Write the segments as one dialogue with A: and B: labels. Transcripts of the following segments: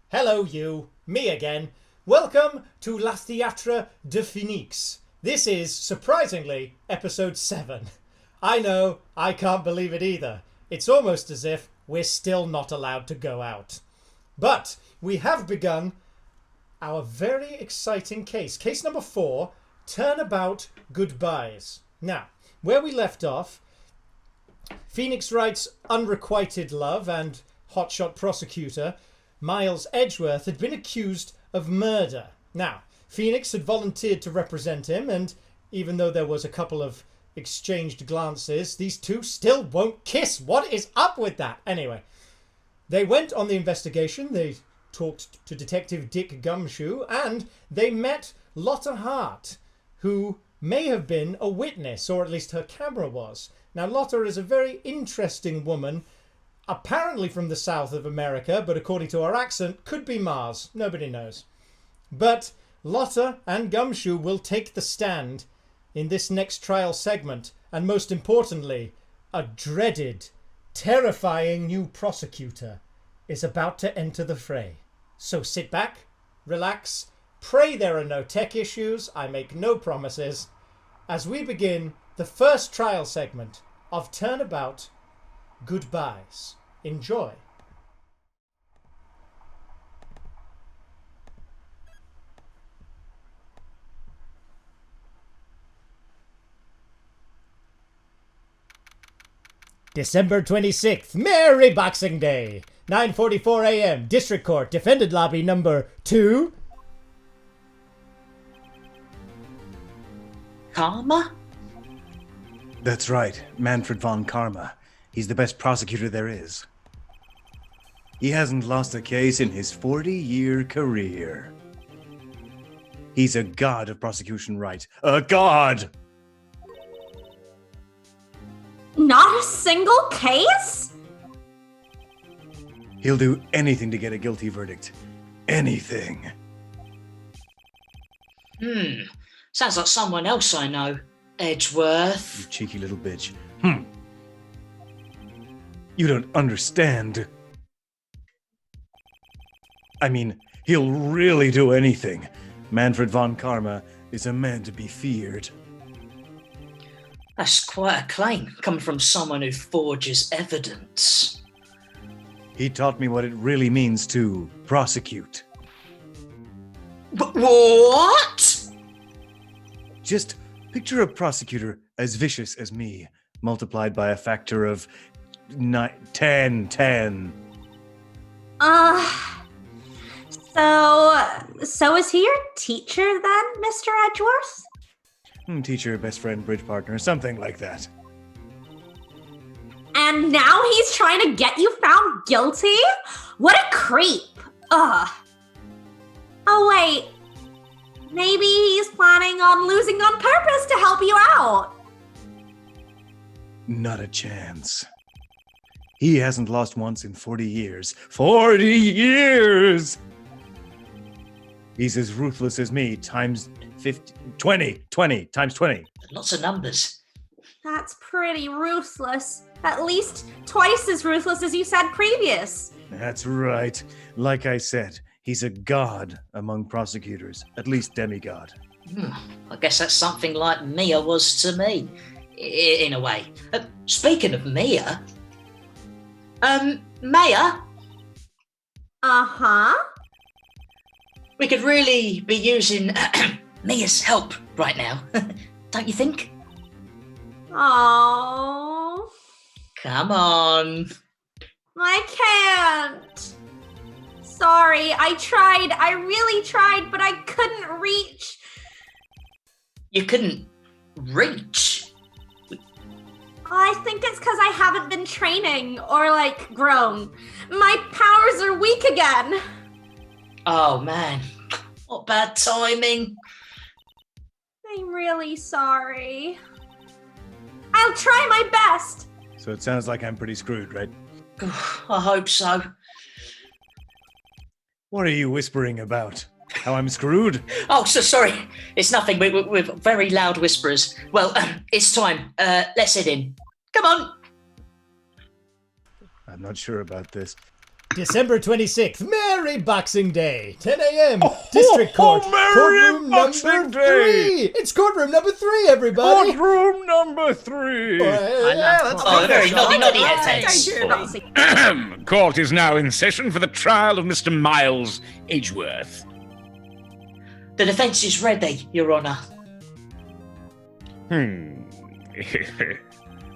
A: Hello you, me again. Welcome to La Théâtre de Phénix. This is, surprisingly, episode 7. I know, I can't believe it either. It's almost as if we're still not allowed to go out. But we have begun our very exciting case. Case number 4, Turnabout Goodbyes. Now, where we left off, Phénix writes unrequited love and hotshot prosecutor Miles Edgeworth had been accused of murder. Now, Phénix had volunteered to represent him, and even though there was a couple of exchanged glances, these two still won't kiss. What is up with that? Anyway, they went on the investigation. They talked to Detective Dick Gumshoe, and they met Lotta Hart, who may have been a witness, or at least her camera was. Now, Lotta is a very interesting woman, apparently from the south of America, but according to her accent, could be Mars. Nobody knows. But Lotta and Gumshoe will take the stand in this next trial segment, and most importantly, a dreaded, terrifying new prosecutor is about to enter the fray. So sit back, relax, pray there are no tech issues, I make no promises, as we begin the first trial segment of Turnabout Goodbyes. Enjoy. December 26th, Merry Boxing Day! 9:44 a.m. District Court, Defendant Lobby number 2.
B: Karma?
C: That's right, Manfred von Karma. He's the best prosecutor there is. He hasn't lost a case in his 40-year career. He's a god of prosecution right. A god!
D: Not a single case?
C: He'll do anything to get a guilty verdict. Anything.
B: Sounds like someone else I know. Edgeworth.
C: You cheeky little bitch. You don't understand. I mean, he'll really do anything. Manfred von Karma is a man to be feared.
B: That's quite a claim, coming from someone who forges evidence.
C: He taught me what it really means to prosecute.
B: But what?
C: Just picture a prosecutor as vicious as me, multiplied by a factor of 10.
D: So is he your teacher then, Mr. Edgeworth?
C: Teacher, best friend, bridge partner, something like that.
D: And now he's trying to get you found guilty? What a creep! Ugh. Oh wait, maybe he's planning on losing on purpose to help you out.
C: Not a chance. He hasn't lost once in 40 years. 40 years! He's as ruthless as me, times 20 times 20.
B: Lots of numbers.
D: That's pretty ruthless. At least twice as ruthless as you said previous.
C: That's right. Like I said, he's a god among prosecutors, at least demigod.
B: I guess that's something like Mia was to me, in a way. Speaking of Mia, Maya,
D: Uh-huh.
B: we could really be using Mia's help right now, don't you think?
D: Oh,
B: Come on.
D: I can't. Sorry, I really tried, but I couldn't reach.
B: You couldn't reach.
D: I think it's because I haven't been training or, grown. My powers are weak again.
B: Oh man, what bad timing.
D: I'm really sorry. I'll try my best.
C: So it sounds like I'm pretty screwed, right?
B: I hope so.
C: What are you whispering about? How I'm screwed?
B: Oh, so sorry. It's nothing. We're very loud whisperers. Well, it's time. Let's head in. Come on.
C: I'm not sure about this.
A: December 26th, Merry Boxing Day, 10 a.m. District Court, courtroom number 3. It's courtroom number 3, everybody.
C: Courtroom number 3.
B: Very noddy heads.
E: Court is now in session for the trial of Mr. Miles Edgeworth.
B: The defence is ready, Your Honour.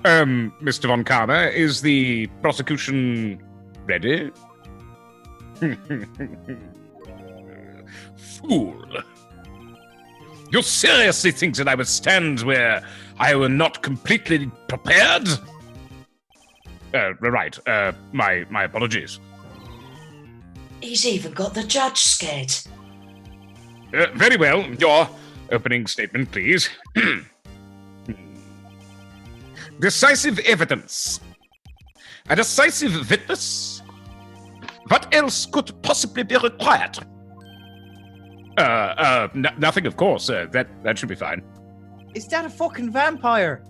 E: Mr. Von Karma, is the prosecution ready? Fool. You seriously think that I would stand where I were not completely prepared? Right. My apologies.
B: He's even got the judge scared.
E: Very well. Your opening statement, please. Decisive evidence. A decisive witness. What else could possibly be required? Nothing, of course. That should be fine.
F: Is that a fucking vampire?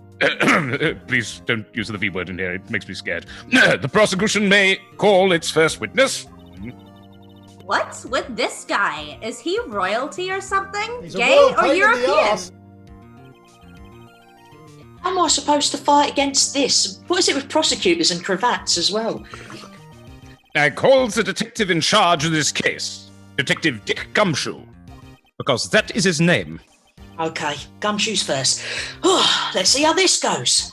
E: Please don't use the V word in here. It makes me scared. The prosecution may call its first witness.
D: What's with this guy? Is he royalty or something?
A: He's a
D: Gay
A: real
D: or
A: pain in the
D: European?
A: arse.
B: How am I supposed to fight against this? What is it with prosecutors and cravats as well?
E: I call the detective in charge of this case, Detective Dick Gumshoe, because that is his name.
B: Okay, gumshoes first. Let's see how this goes.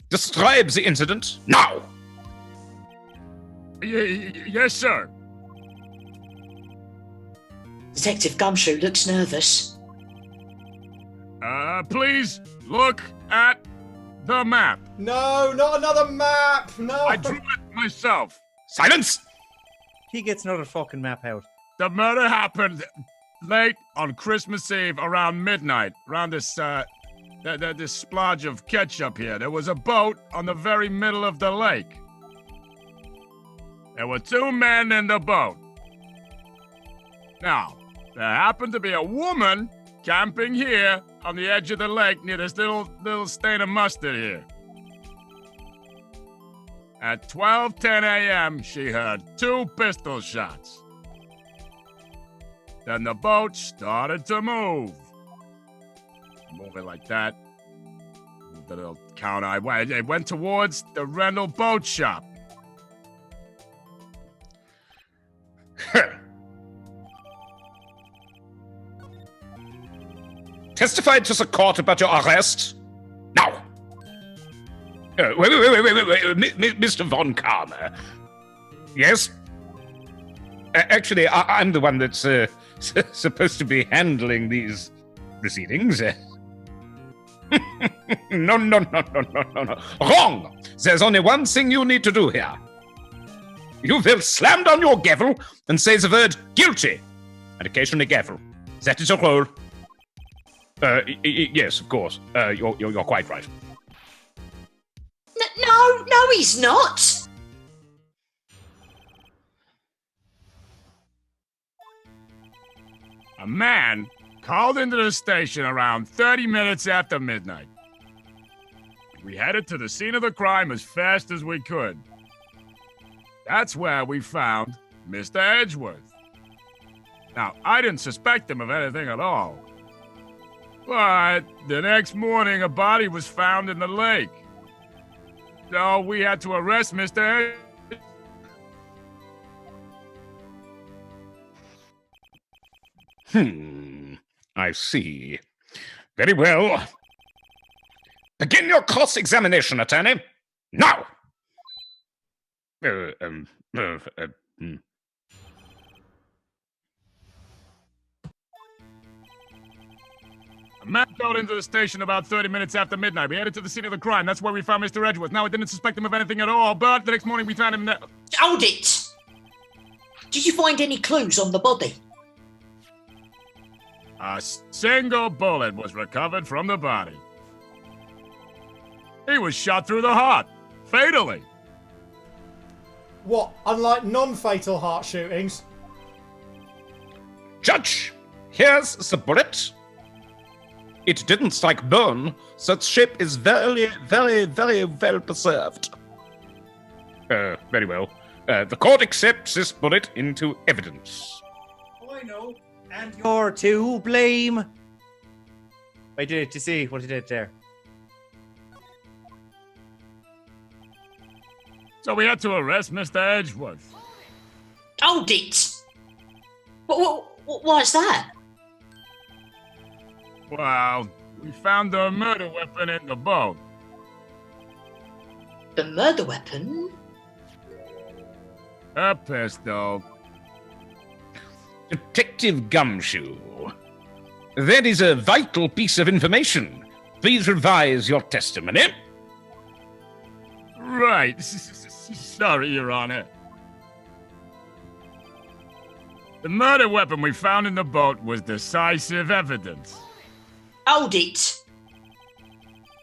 E: Describe the incident now.
G: Yes, sir.
B: Detective Gumshoe looks nervous.
G: Please look at the map.
A: No, not another map. No.
G: I drew it myself.
E: Silence!
F: He gets another fucking map out.
G: The murder happened late on Christmas Eve around midnight, around this this splodge of ketchup here. There was a boat on the very middle of the lake. There were 2 men in the boat. Now, there happened to be a woman camping here on the edge of the lake near this little stain of mustard here. At 12:10 a.m., she heard 2 pistol shots. Then the boat started to move. Move it like that. The little counter. It went towards the rental boat shop.
E: Testify to the court about your arrest. Now. Wait, Mr. Von Karma. Yes? Actually, I'm the one that's supposed to be handling these proceedings. No. Wrong! There's only one thing you need to do here. You will slam down your gavel and say the word guilty, and occasionally gavel. That is your role. Yes, of course. You're quite right.
B: No, he's not.
G: A man called into the station around 30 minutes after midnight. We headed to the scene of the crime as fast as we could. That's where we found Mr. Edgeworth. Now, I didn't suspect him of anything at all. But the next morning, a body was found in the lake. So we had to arrest Mr.
E: I see. Very well. Begin your cross-examination, attorney. Now!
G: A man called into the station about 30 minutes after midnight. We headed to the scene of the crime. That's where we found Mr. Edgeworth. Now, I didn't suspect him of anything at all, but the next morning we found him...
B: Hold it! Did you find any clues on the body?
G: A single bullet was recovered from the body. He was shot through the heart, fatally.
A: What, unlike non-fatal heart shootings?
E: Judge, here's the bullet. It didn't strike burn. Such shape is very, very, very well preserved. Very well. The court accepts this bullet into evidence.
F: Oh, I know. And you're to blame. I did it to see what he did there.
G: So we had to arrest Mr. Edgeworth.
B: Hold it! What's that?
G: Well, we found the murder weapon in the boat.
B: The murder weapon?
G: A pistol.
E: Detective Gumshoe. That is a vital piece of information. Please revise your testimony.
G: Right. Sorry, Your Honor. The murder weapon we found in the boat was decisive evidence.
B: Hold it!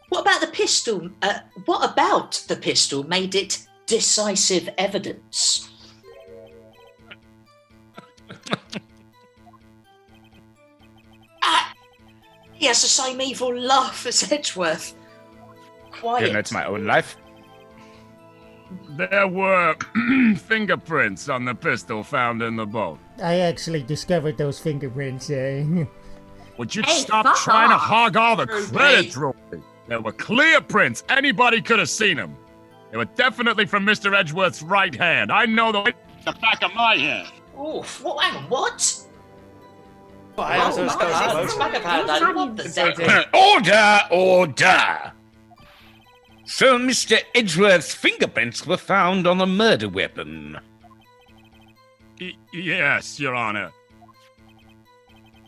B: What about the pistol? What about the pistol made it decisive evidence? He has the same evil laugh as Edgeworth. Quiet.
E: Yeah, that's my own life.
G: There were fingerprints on the pistol found in the boat.
A: I actually discovered those fingerprints.
G: Would you
D: Hey,
G: stop
D: fuck
G: trying to
D: off.
G: hog all the
B: Ruby.
G: credit, Ruby? There were clear prints. Anybody could have seen them. They were definitely from Mr. Edgeworth's right hand. I know the back of my hand.
B: Oof, what? Hang on, what?
F: I also
B: Oh,
F: suppose
B: my
F: it
B: God,
F: was.
B: back of hand, I love the
F: It's
B: deck.
E: Order, order! So Mr. Edgeworth's fingerprints were found on the murder weapon.
G: Yes, Your Honor.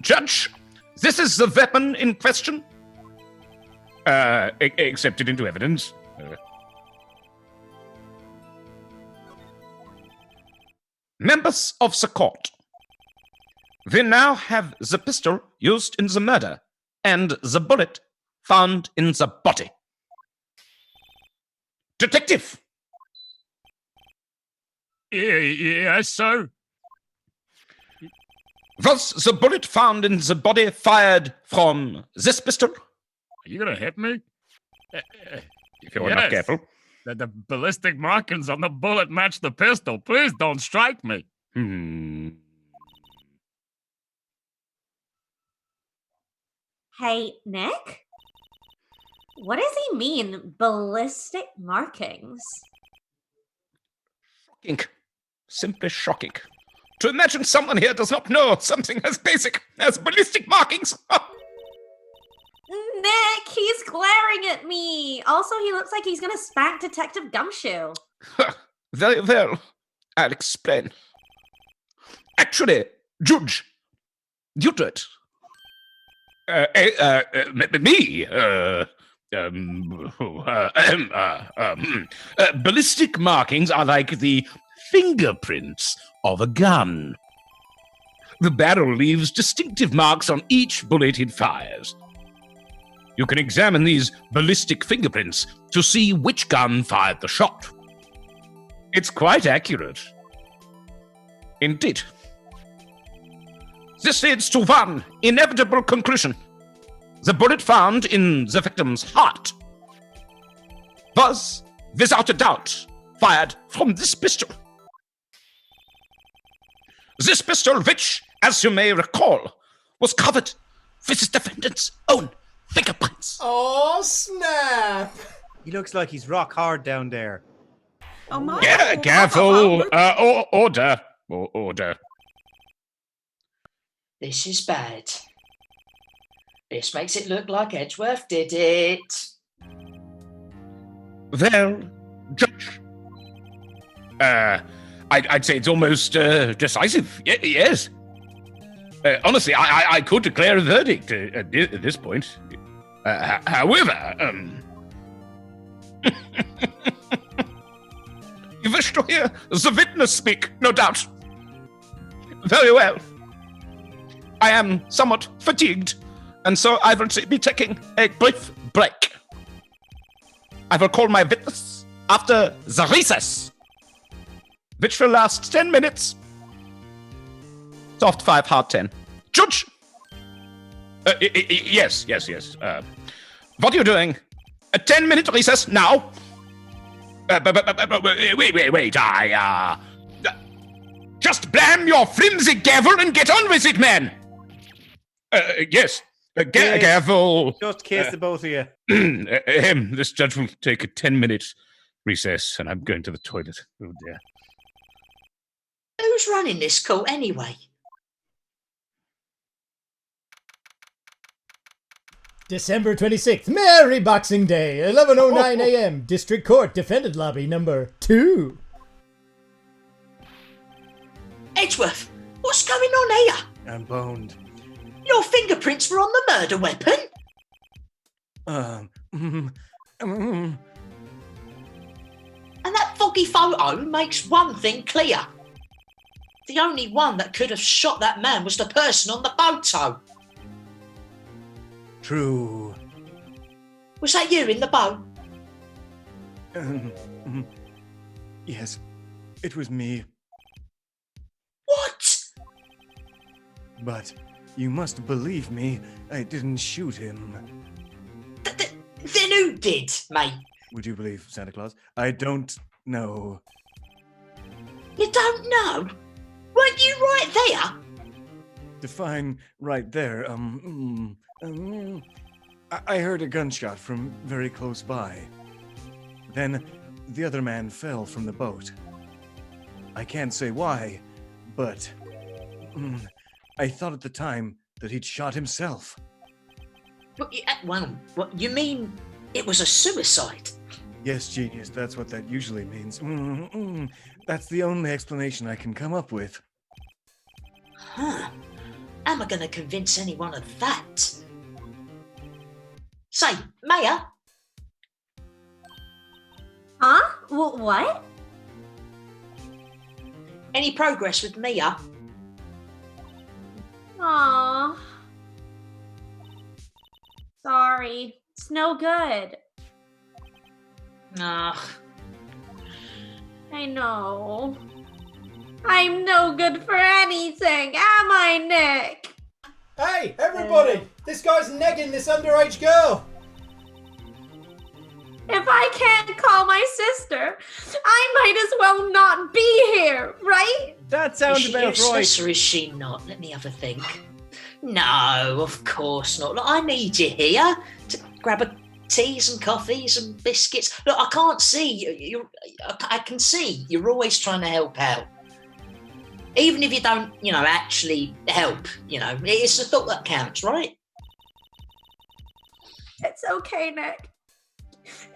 E: Judge, this is the weapon in question? Accepted into evidence. Members of the court, we now have the pistol used in the murder and the bullet found in the body. Detective,
G: Yes, sir.
E: was the bullet found in the body fired from this pistol?
G: Are you gonna hit me?
E: If you're not
G: Yes.
E: careful.
G: The ballistic markings on the bullet match the pistol. Please don't strike me.
D: Hey, Nick? What does he mean, ballistic markings?
E: Shocking. Simply shocking. To imagine someone here does not know something as basic as ballistic markings.
D: Nick, he's glaring at me. Also, he looks like he's gonna spank Detective Gumshoe.
E: Very well. I'll explain. Actually, Judge, you do it. Me? Ballistic markings are like the fingerprints of a gun. The barrel leaves distinctive marks on each bullet it fires. You can examine these ballistic fingerprints to see which gun fired the shot. It's quite accurate. Indeed. This leads to one inevitable conclusion. The bullet found in the victim's heart was, without a doubt, fired from this pistol. This pistol, which, as you may recall, was covered with the defendant's own fingerprints.
A: Oh, snap!
F: He looks like he's rock hard down there.
H: Oh my!
E: Yeah, careful. Order. Order.
B: This is bad. This makes it look like Edgeworth did it.
E: Well, Judge. I'd say it's almost decisive. Yes. Honestly, I could declare a verdict at this point. However, you wish to hear the witness speak, no doubt. Very well. I am somewhat fatigued, and so I will be taking a brief break. I will call my witness after the recess, which will last 10 minutes. Soft 5, hard 10. Judge! Yes. What are you doing? A 10-minute recess now? Wait, just blam your flimsy gavel and get on with it, man! Yes. Gavel.
F: Just kiss the both of you.
E: This judge will take a 10-minute recess, and I'm going to the toilet. Oh, dear.
B: Who's running this court anyway?
A: December 26th, Merry Boxing Day, 11:09 a.m., District Court, Defendant Lobby number 2.
B: Edgeworth, what's going on here?
C: I'm boned.
B: Your fingerprints were on the murder weapon? And that foggy photo makes one thing clear. The only one that could have shot that man was the person on the photo.
C: True.
B: Was that you in the boat?
C: Yes, it was me.
B: What?
C: But you must believe me, I didn't shoot him.
B: Then who did, mate?
C: Would you believe Santa Claus? I don't know.
B: You don't know? Weren't you right there?
C: Define right there. I heard a gunshot from very close by. Then the other man fell from the boat. I can't say why, but I thought at the time that he'd shot himself.
B: What you mean it was a suicide?
C: Yes, genius, that's what that usually means. That's the only explanation I can come up with.
B: Huh. Am I going to convince anyone of that? Say, Maya?
D: Huh? What?
B: Any progress with Mia?
D: Aw. Sorry. It's no good.
B: Ugh.
D: I know. I'm no good for anything, am I, Nick?
A: Hey, everybody! This guy's negging this underage girl!
D: If I can't call my sister, I might as well not be here, right?
F: That
B: Is
F: sounds
B: she
F: about
B: useless
F: right.
B: or is she not? Let me have a think. No, of course not. Look, I need you here to grab a teas and coffees and biscuits. Look, I can't see. I can see you're always trying to help out. Even if you don't, actually help, it's the thought that counts, right?
D: It's okay, Nick.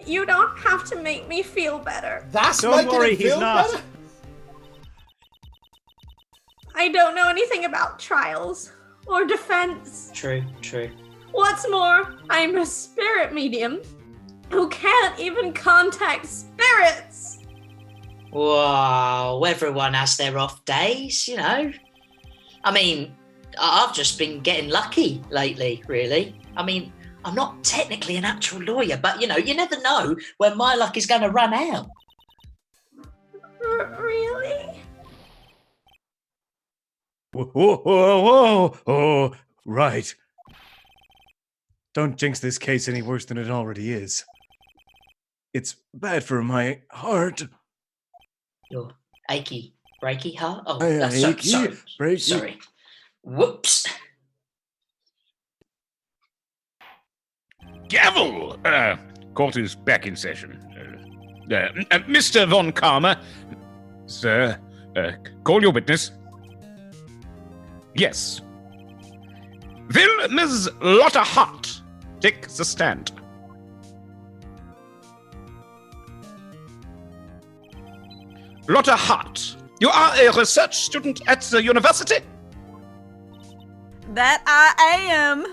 D: You don't have to make me feel better.
A: That's
F: Don't
A: making
F: worry,
A: it feel
F: he's not.
A: better?
D: I don't know anything about trials or defense.
B: True.
D: What's more, I'm a spirit medium who can't even contact spirits.
B: Whoa, everyone has their off days, I mean, I've just been getting lucky lately, really. I mean, I'm not technically an actual lawyer, but, you never know when my luck is going to run out.
D: Really?
C: Whoa. Oh, right. Don't jinx this case any worse than it already is. It's bad for my heart.
B: Your achy, breaky heart? Oh,
C: Achy, breaky.
B: Sorry. Whoops.
E: Gavel! Court is back in session. Mr. Von Karma, sir, call your witness. Yes. Will Ms. Lotta Hart take the stand? Lotta Hart, you are a research student at the university?
H: That I am.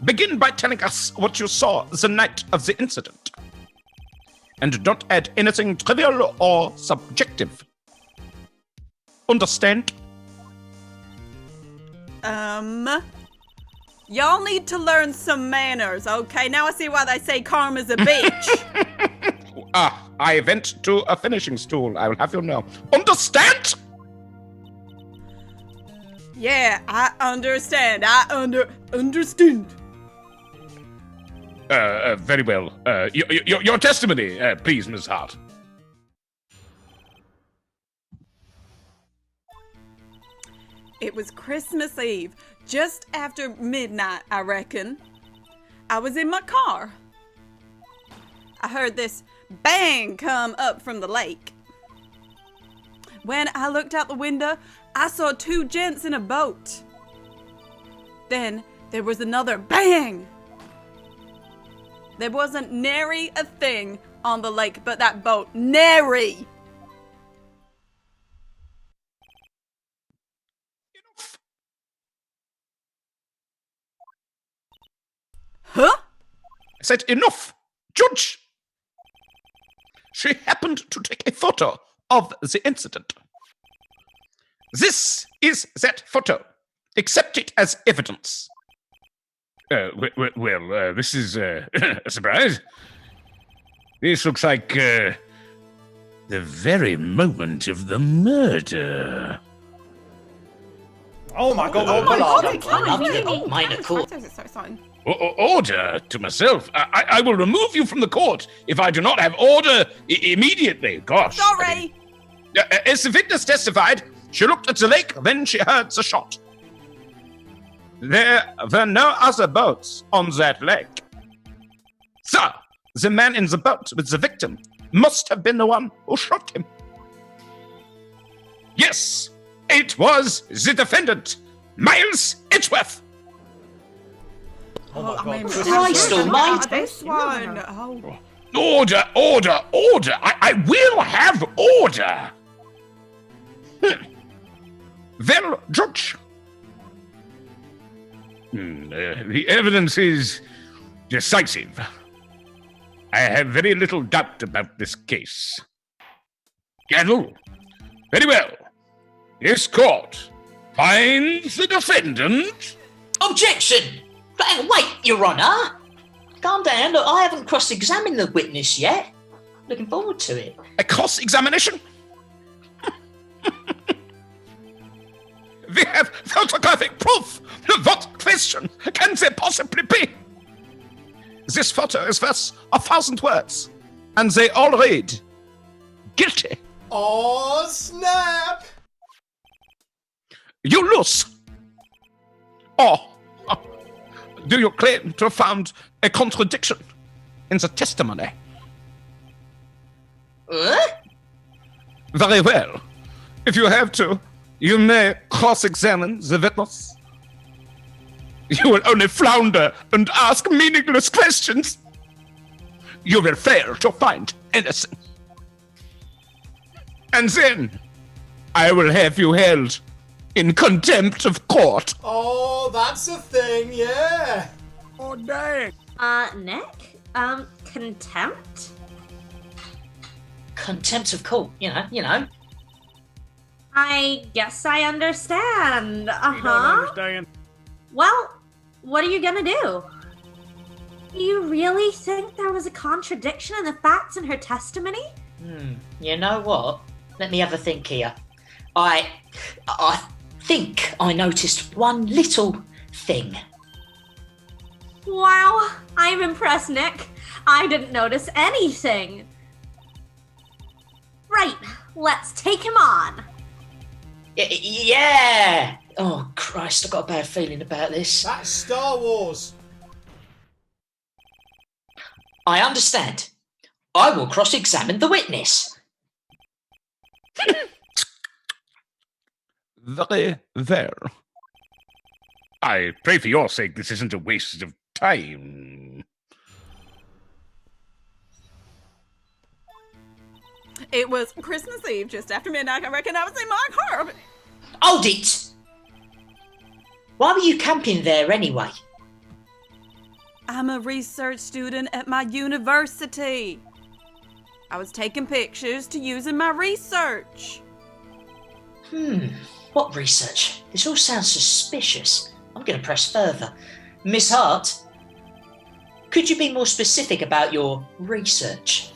E: Begin by telling us what you saw the night of the incident. And don't add anything trivial or subjective. Understand?
H: Y'all need to learn some manners, okay? Now I see why they say karma's a bitch.
E: I went to a finishing stool. I will have you know. Understand?
H: Yeah, I understand. I understand.
E: Very well. Your testimony, please, Miss Hart.
H: It was Christmas Eve, just after midnight, I reckon. I was in my car. I heard this bang come up from the lake. When I looked out the window, I saw two gents in a boat. Then there was another bang. There wasn't nary a thing on the lake but that boat. Nary. Huh?
E: I said enough, Judge. She happened to take a photo of the incident. This is that photo. Accept it as evidence. This is a surprise. This looks like the very moment of the murder.
A: Oh my god,
B: Minor court.
E: Order to myself. I will remove you from the court if I do not have order immediately. Gosh.
H: Sorry.
E: As the witness testified, she looked at the lake, then she heard the shot. There were no other boats on that lake. So, the man in the boat with the victim must have been the one who shot him. Yes, it was the defendant, Miles Edgeworth.
A: Oh my god.
B: Christ almighty.
H: This one. Oh.
E: Order! I will have order! Well, Judge. The evidence is decisive. I have very little doubt about this case. Gaddle. Very well. This court finds the defendant.
B: Objection! Wait, Your Honour. Calm down. Look, I haven't cross-examined the witness yet. Looking forward to it.
E: A cross-examination? We have photographic proof. What question can there possibly be? This photo is worth 1,000 words, and they all read, guilty.
A: Oh, snap!
E: You lose. Or do you claim to have found a contradiction in the testimony? Very well. If you have to, you may cross-examine the witness. You will only flounder and ask meaningless questions. You will fail to find anything. And then I will have you held in contempt of court.
A: Oh, that's a thing, yeah.
G: Oh, dang.
D: Nick? Contempt?
B: Contempt of court, you know.
D: I guess I understand.
G: You don't
D: Uh-huh.
G: understand.
D: Well, what are you gonna do? You really think there was a contradiction in the facts in her testimony?
B: You know what? Let me have a think here. I think I noticed one little thing.
D: Wow, I'm impressed, Nick. I didn't notice anything. Right, let's take him on.
B: Yeah! Oh, Christ, I've got a bad feeling about this.
A: That's Star Wars.
B: I understand. I will cross-examine the witness.
E: Very well. I pray for your sake this isn't a waste of time.
H: It was Christmas Eve, just after midnight. I reckon I was in my car. But...
B: Hold it! Why were you camping there anyway?
H: I'm a research student at my university. I was taking pictures to use in my research.
B: What research? This all sounds suspicious. I'm going to press further. Miss Hart, could you be more specific about your research?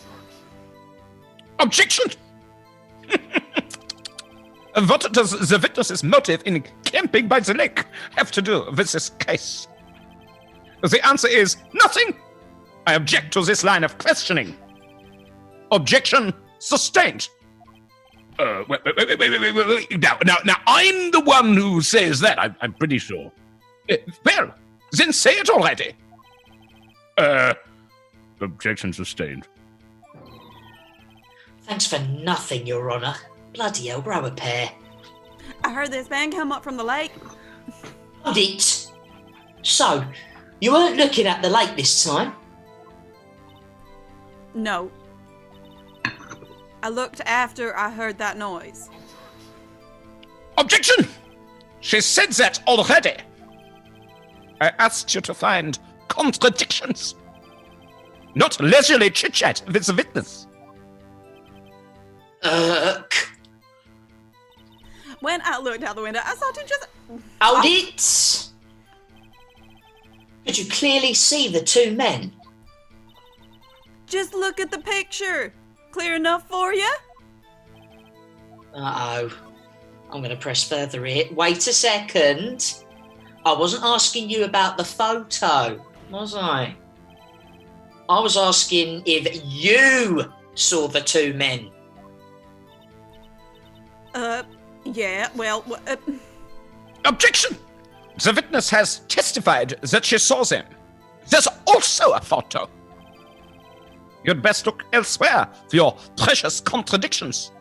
E: Objection! What does the witness's motive in killing camping by the lake have to do with this case? The answer is nothing. I object to this line of questioning. Objection sustained. Wait. Now, I'm the one who says that, I'm pretty sure. Well, then say it already. Objection sustained.
B: Thanks for nothing, Your Honour. Bloody hell, grow a pair.
H: I heard this man come up from the lake.
B: Hold it. So, you weren't looking at the lake this time?
H: No. I looked after I heard that noise.
E: Objection! She said that already. I asked you to find contradictions, not leisurely chit-chat with the witness.
H: When I looked out the window, I saw two just...
B: Hold it! Could you clearly see the two men?
H: Just look at the picture. Clear enough for you?
B: Uh-oh. I'm going to press further here. Wait a second. I wasn't asking you about the photo, was I? I was asking if you saw the two men.
H: Yeah, well...
E: Objection! The witness has testified that she saw them. There's also a photo. You'd best look elsewhere for your precious contradictions.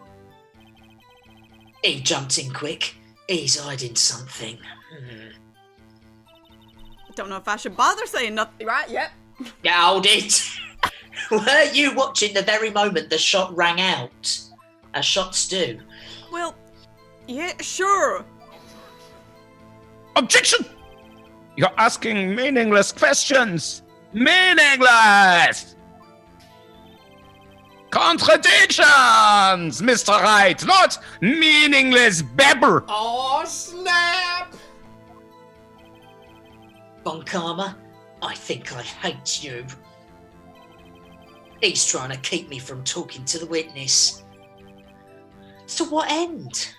B: He jumped in quick. He's hiding something.
H: Don't know if I should bother saying nothing. Right, yep.
B: Hold it! Were you watching the very moment the shot rang out? As shots do.
H: Well, yeah, sure.
E: Objection! You're asking meaningless questions. Meaningless! Contradictions, Mr. Wright, not meaningless babble.
A: Oh, snap!
B: Von Karma, I think I hate you. He's trying to keep me from talking to the witness. To what end?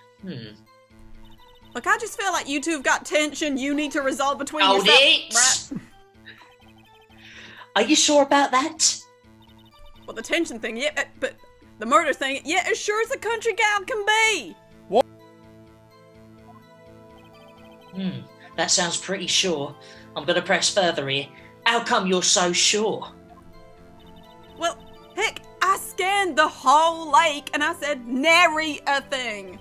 H: Look, I just feel like you two have got tension you need to resolve between
B: Hold
H: yourself.
B: it! Are you sure about that?
H: Well, the tension thing, yeah, but the murder thing, yeah, as sure as a country gal can be.
B: That sounds pretty sure. I'm going to press further here. How come you're so sure?
H: Well, heck, I scanned the whole lake and I said nary a thing.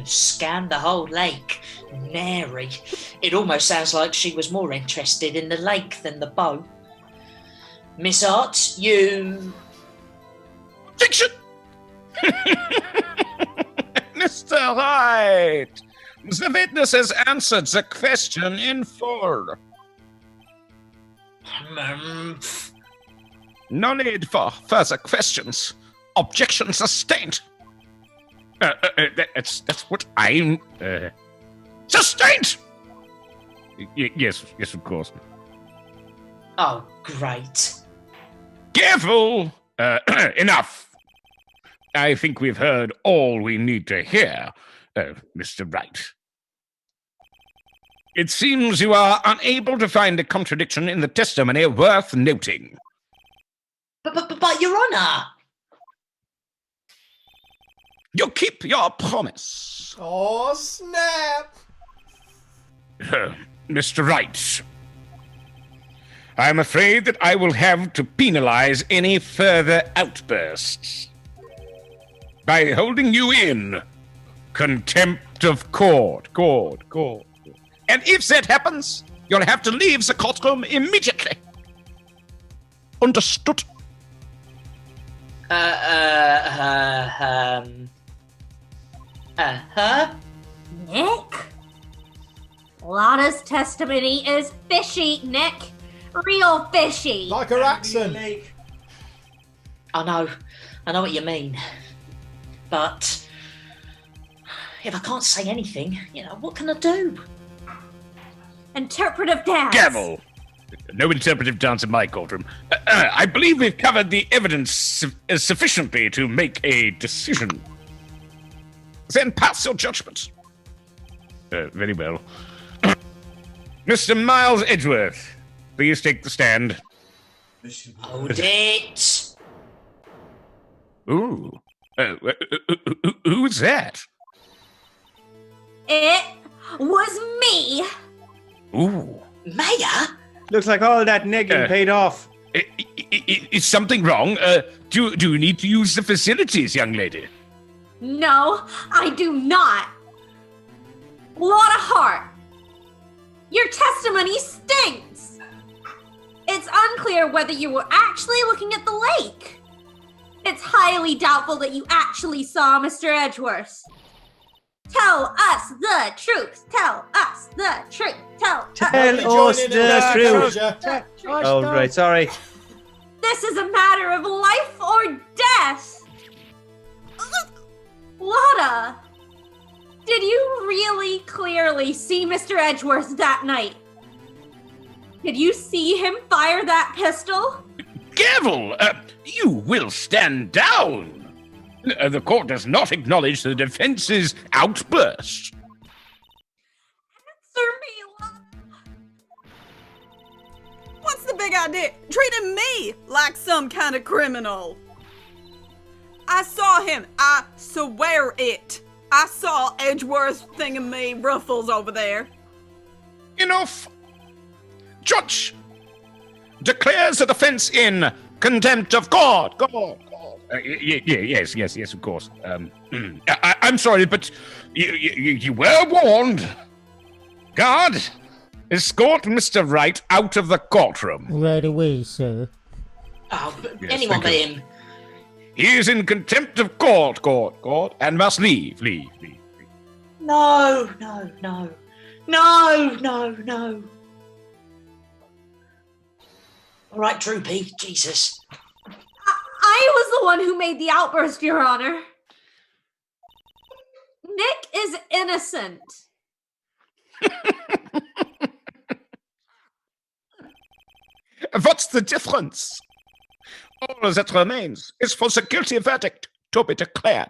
B: Scan the whole lake. Nary. It almost sounds like she was more interested in the lake than the boat. Miss Art, you...
E: Objection! Mr. Wright, the witness has answered the question in full. No need for further questions. Objection sustained. That's what I'm... Sustained! Yes, of course.
B: Oh, great.
E: Careful! Enough. I think we've heard all we need to hear, Mr. Wright. It seems you are unable to find a contradiction in the testimony worth noting.
B: But Your Honour!
E: You keep your promise.
A: Oh, snap!
E: Mr. Wright, I'm afraid that I will have to penalize any further outbursts by holding you in contempt of court. And if that happens, you'll have to leave the courtroom immediately. Understood?
D: Nick? Lana's testimony is fishy, Nick. Real fishy.
A: Like her accent.
B: I know what you mean. But if I can't say anything, what can I do?
D: Interpretive dance.
E: Gavel. No interpretive dance in my courtroom. I believe we've covered the evidence sufficiently to make a decision. Then pass your judgment. Very well. Mr. Miles Edgeworth, please take the stand.
B: Hold it.
E: Ooh. Who's that?
D: It was me.
E: Ooh.
B: Maya?
F: Looks like all that negging paid off.
E: Is something wrong? Do you need to use the facilities, young lady?
D: No, I do not. Lot of heart. Your testimony stinks. It's unclear whether you were actually looking at the lake. It's highly doubtful that you actually saw Mr. Edgeworth. Tell us the truth. Tell us the truth. Tell us
F: the truth. Oh, right, sorry.
D: This is a matter of life or death. Lotta, did you really clearly see Mr. Edgeworth that night? Did you see him fire that pistol?
E: Gavel, you will stand down. The court does not acknowledge the defense's outburst.
D: Answer me, Lotta.
H: What's the big idea? Treating me like some kind of criminal. I saw him. I swear it. I saw Edgeworth thingamy ruffles over there.
E: Enough. Judge declares the defense in contempt of God. Yes, of course. I'm sorry, but you were warned. Guard, escort Mr. Wright out of the courtroom.
I: Right away, sir.
B: Oh, but
E: Yes,
B: anyone
E: thank
B: but
E: you.
B: him.
E: He is in contempt of court, and must leave.
B: No. All right, Droopy, Jesus.
D: I was the one who made the outburst, Your Honor. Nick is innocent.
E: What's the difference? All that remains is for the guilty verdict to be declared.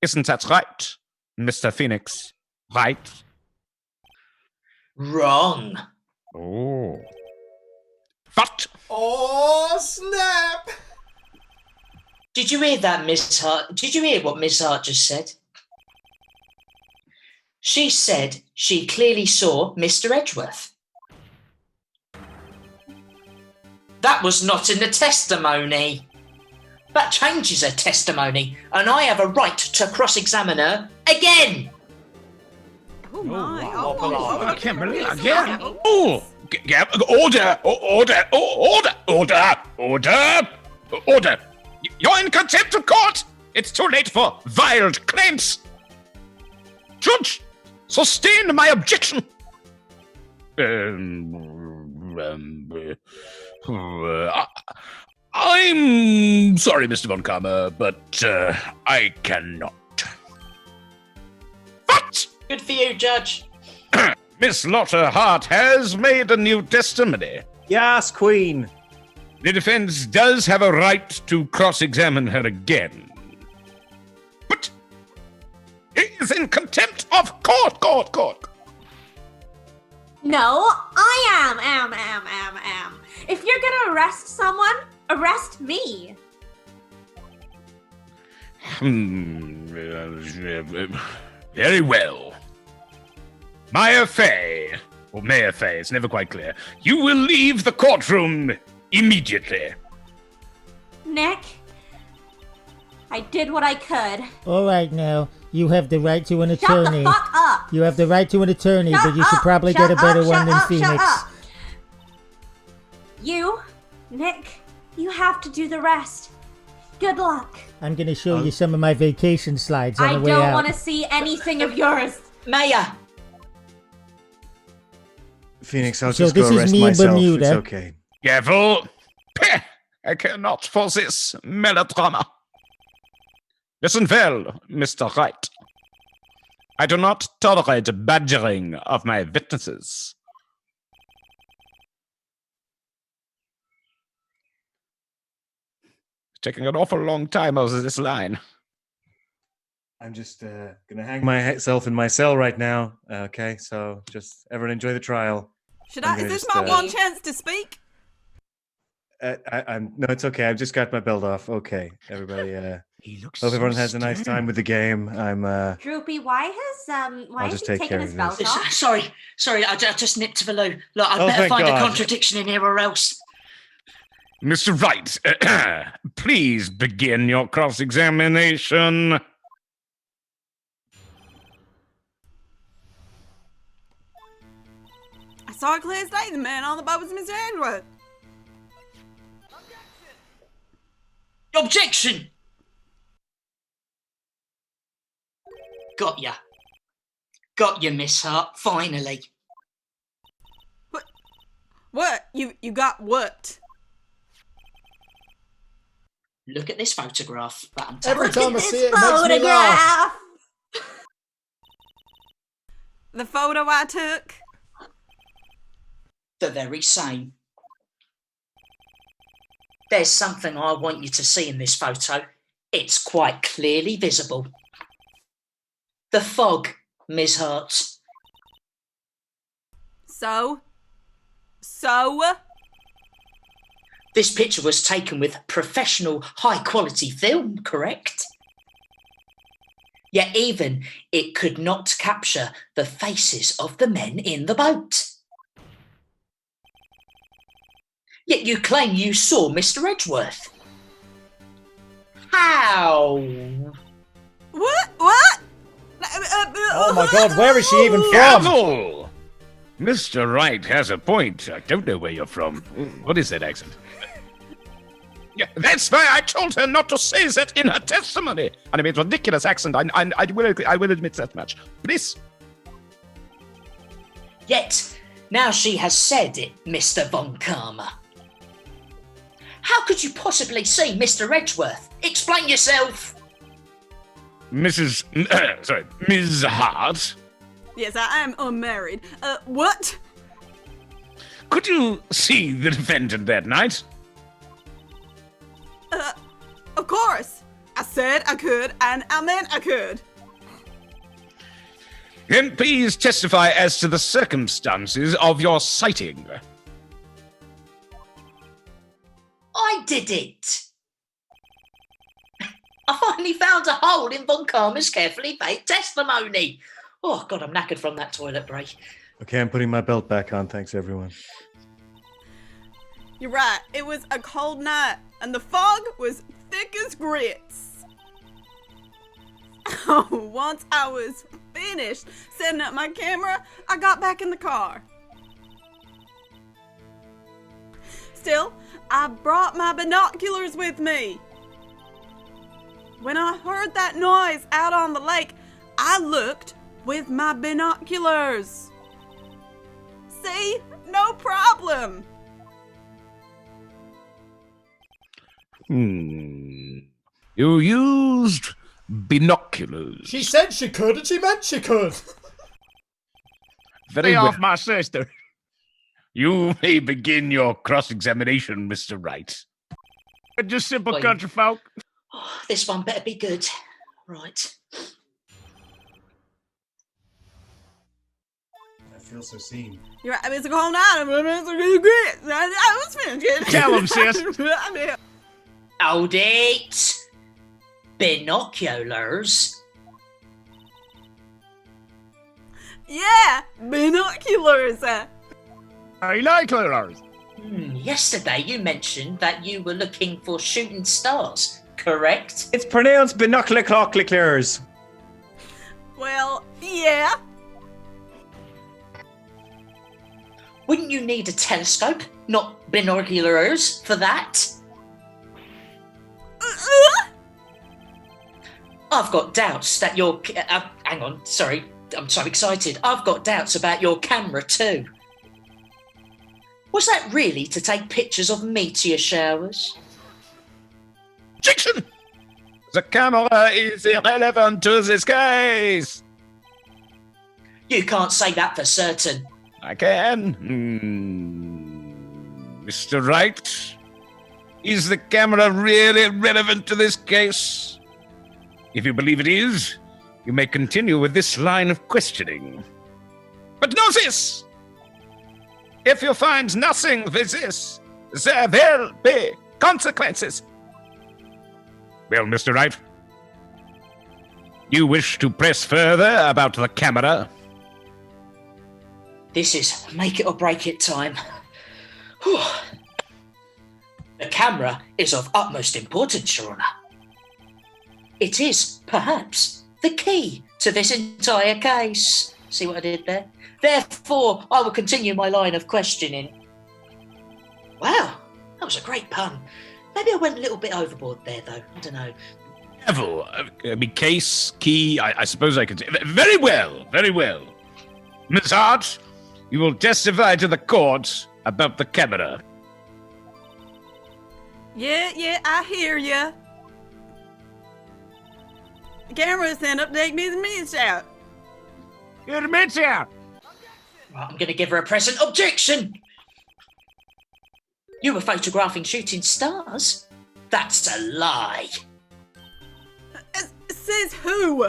E: Isn't that right, Mr. Phénix? Right?
B: Wrong.
E: Oh. What?
A: Oh, snap!
B: Did you hear that, Miss Hart? Did you hear what Miss Hart just said? She said she clearly saw Mr. Edgeworth. That was not in the testimony. That changes her testimony, and I have a right to cross-examine her again.
H: Oh my!
E: I can't believe it
H: again.
E: again. Oh, order! You're in contempt of court. It's too late for wild claims. Judge, sustain my objection. I'm sorry, Mr. Von Karma, but I cannot. What?
B: Good for you, Judge.
E: Miss Lotta Hart has made a new testimony.
F: Yes, Queen.
E: The defense does have a right to cross-examine her again. But he is in contempt of court.
D: No, I am. If you're gonna arrest someone, arrest me.
E: Very well. Maya Fey, it's never quite clear. You will leave the courtroom immediately.
D: Nick, I did what I could.
I: All right, now you have the right to an
D: Shut the
I: attorney.
D: fuck up!
I: You have the right to an attorney, but you should probably get a better one than Phénix.
D: You, Nick, you have to do the rest. Good luck.
I: I'm gonna show you some of my vacation slides on
D: I
I: the way
D: don't
I: out.
D: want to see anything of yours.
B: Maya.
C: Phénix, I'll
I: So
C: just
I: this
C: go
I: is
C: arrest
I: me in
C: myself.
I: Bermuda.
C: It's okay.
E: Gavel. Peh, I cannot for this melodrama. Listen well, Mr. Wright. I do not tolerate badgering of my witnesses. It's taking an awful long time over this line.
C: I'm just gonna hang myself in my cell right now. Okay, so just everyone enjoy the trial.
H: Is this my one chance to speak?
C: I'm no, it's okay. I've just got my belt off. Okay, everybody.
E: He looks
C: Hope
E: so
C: everyone has a nice
E: stern.
C: time with the game. I'm.
D: Droopy, why is
C: just
D: he
C: take
D: taking
C: care
D: his
C: of
D: belt
C: this.
D: off?
B: Sorry, I just nipped to the loo. Look, I'd
C: Oh,
B: better
C: thank
B: find a
C: God.
B: contradiction in here or else.
E: Mr. Wright, please begin your cross-examination.
H: I saw it clear as day. The man on the boat was Mr. Edgeworth.
B: Objection! Got ya. Got you, Miss Hart, finally.
H: What? You got what?
B: Look at this photograph that I'm
A: Every
B: taking.
A: time I see it, it makes me laugh.
H: The photo I took?
B: The very same. There's something I want you to see in this photo. It's quite clearly visible. The fog, Miss Hart.
H: So?
B: This picture was taken with professional, high-quality film, correct? Yet even it could not capture the faces of the men in the boat. Yet you claim you saw Mr. Edgeworth. How?
H: What?
A: Oh my God, where is she even from?
E: Gavel! Mr. Wright has a point. I don't know where you're from. What is that accent? Yeah, that's why I told her not to say that in her testimony. And I mean, it's a ridiculous accent. I will admit that much. Please.
B: Yet, now she has said it, Mr. Von Karma. How could you possibly see Mr. Edgeworth? Explain yourself.
E: Ms. Hart,
H: Yes, I am unmarried. What?
E: could you see the defendant that night?
H: Of course. I said I could, and I meant I could.
E: Then please testify as to the circumstances of your sighting.
B: I did it. I finally found a hole in Von Karma's carefully baked testimony. Oh, God, I'm knackered from that toilet break.
C: Okay, I'm putting my belt back on. Thanks, everyone.
H: You're right. It was a cold night, and the fog was thick as grits. Oh, once I was finished setting up my camera, I got back in the car. Still, I brought my binoculars with me. When I heard that noise out on the lake, I looked with my binoculars. See? No problem.
E: You used binoculars.
A: She said she could, and she meant she could.
E: Very
G: Stay
E: well.
G: off my sister.
E: You may begin your cross-examination, Mr. Wright.
G: Just simple
B: Well,
G: country folk.
B: Oh, this one better be good. Right.
C: I feel so seen.
H: You're right. It's a cold night. I was finished.
G: Tell 'em, sis.
B: Hold it. Binoculars.
H: Yeah, binoculars.
G: Binoculars.
B: Yesterday you mentioned that you were looking for shooting stars, correct?
C: It's pronounced binoculars.
H: Well, yeah.
B: Wouldn't you need a telescope, not binoculars, for that? I've got doubts that your... hang on, sorry. I'm so excited. I've got doubts about your camera too. Was that really to take pictures of meteor showers?
E: Objection! The camera is irrelevant to this case.
B: You can't say that for certain.
E: I can. Mr. Wright, is the camera really relevant to this case? If you believe it is, you may continue with this line of questioning. But know this! If you find nothing with this, there will be consequences. Well, Mr. Wright, you wish to press further about the camera?
B: This is make it or break it time. Whew. The camera is of utmost importance, Your Honour. It is, perhaps, the key to this entire case. See what I did there? Therefore, I will continue my line of questioning. Wow, that was a great pun. Maybe I went a little bit overboard there, though. I don't know.
E: Level, case, key, I suppose I could say. Very well, very well. Miss Hart, you will testify to the court about the camera.
H: Yeah, I hear ya. The camera sent update me the minutes out.
G: Get him in here.
B: Right, I'm going to give her a present objection. You were photographing shooting stars? That's a lie.
H: Says who?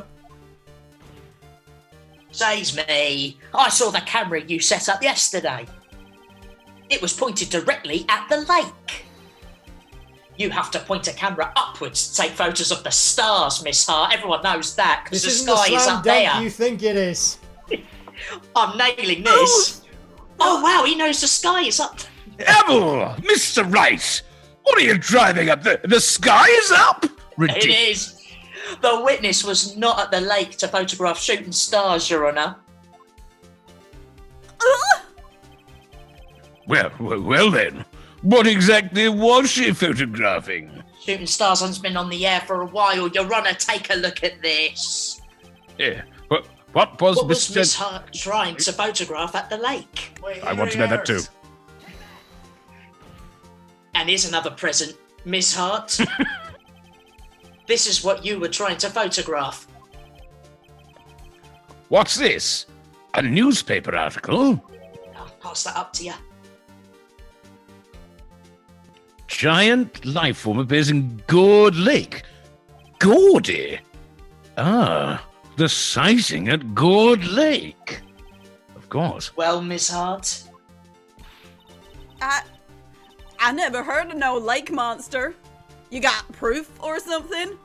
B: Says me. I saw the camera you set up yesterday. It was pointed directly at the lake. You have to point a camera upwards to take photos of the stars, Miss Hart. Everyone knows that, because the
A: This isn't
B: sky
A: the
B: is
A: slam
B: up
A: dunk
B: there.
A: you think it is.
B: I'm nailing this. Oh, wow, he knows the sky is up.
E: Neville, Mr. Wright, what are you driving up? The sky is up?
B: It is. The witness was not at the lake to photograph shooting stars, Your Honour.
E: Well then, what exactly was she photographing?
B: Shooting stars hasn't been on the air for a while. Your Honour, take a look at this.
E: Yeah, what was
B: Miss Hart trying to photograph at the lake?
E: I want to know that too.
B: And here's another present, Miss Hart. This is what you were trying to photograph.
E: What's this? A newspaper article?
B: I'll pass that up to you.
E: Giant life form appears in Gourd Lake. Gordy? Ah, the sighting at Gourd Lake. Of course.
B: Well, Miss Hart,
H: I never heard of no lake monster. You got proof or something?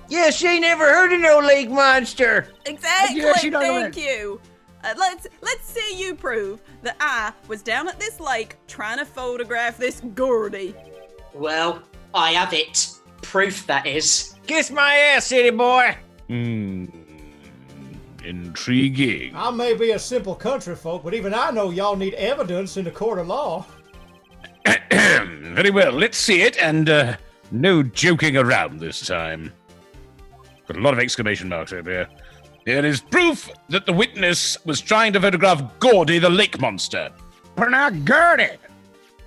F: Yeah, she never heard of no lake monster.
H: Exactly.
F: Yeah, she don't know
H: Thank you. Let's see you prove that I was down at this lake trying to photograph this Gordy.
B: well, I have it. Proof, that is.
F: Kiss my ass, city boy.
E: Intriguing.
A: I may be a simple country folk, but even I know y'all need evidence in the court of law.
E: Very well, let's see it, and no joking around this time. Got a lot of exclamation marks over here. There is proof that the witness was trying to photograph Gordy the lake monster.
G: But not Gertie.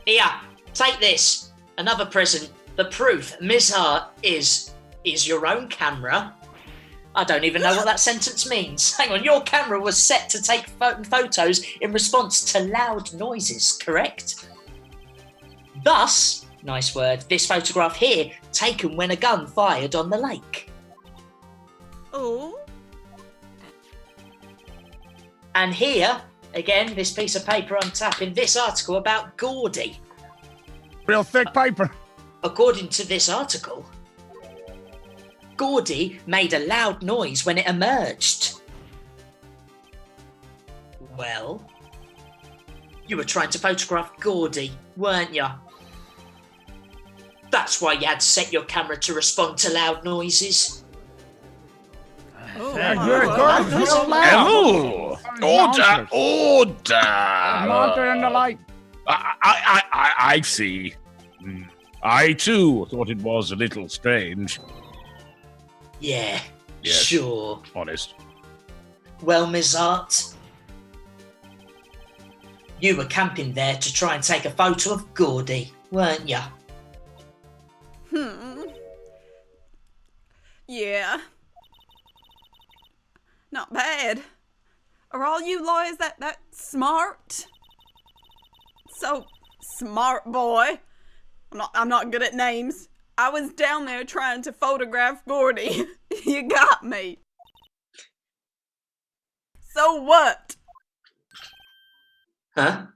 B: Here, take this. Another present. The proof, Miss Hart, is your own camera. I don't even know what that sentence means. Hang on, your camera was set to take photos in response to loud noises, correct? Thus, nice word, this photograph here, taken when a gun fired on the lake.
H: Oh.
B: And here, again, this piece of paper I'm tapping, this article about Gordy.
G: Real thick paper.
B: According to this article, Gordy made a loud noise when it emerged. Well, you were trying to photograph Gordy, weren't you? That's why you had to set your camera to respond to loud noises.
H: Oh,
G: You're good. Real loud.
E: Hello! Order! Order!
G: Monster in the light.
E: I see. I too thought it was a little strange.
B: Yeah,
E: Yes.
B: sure.
E: Honest.
B: Well, Ms. Hart, you were camping there to try and take a photo of Gordy, weren't you?
H: Yeah. Not bad. Are all you lawyers that smart? So smart, boy. I'm not good at names. I was down there trying to photograph Gordy. You got me. So what?
B: Huh?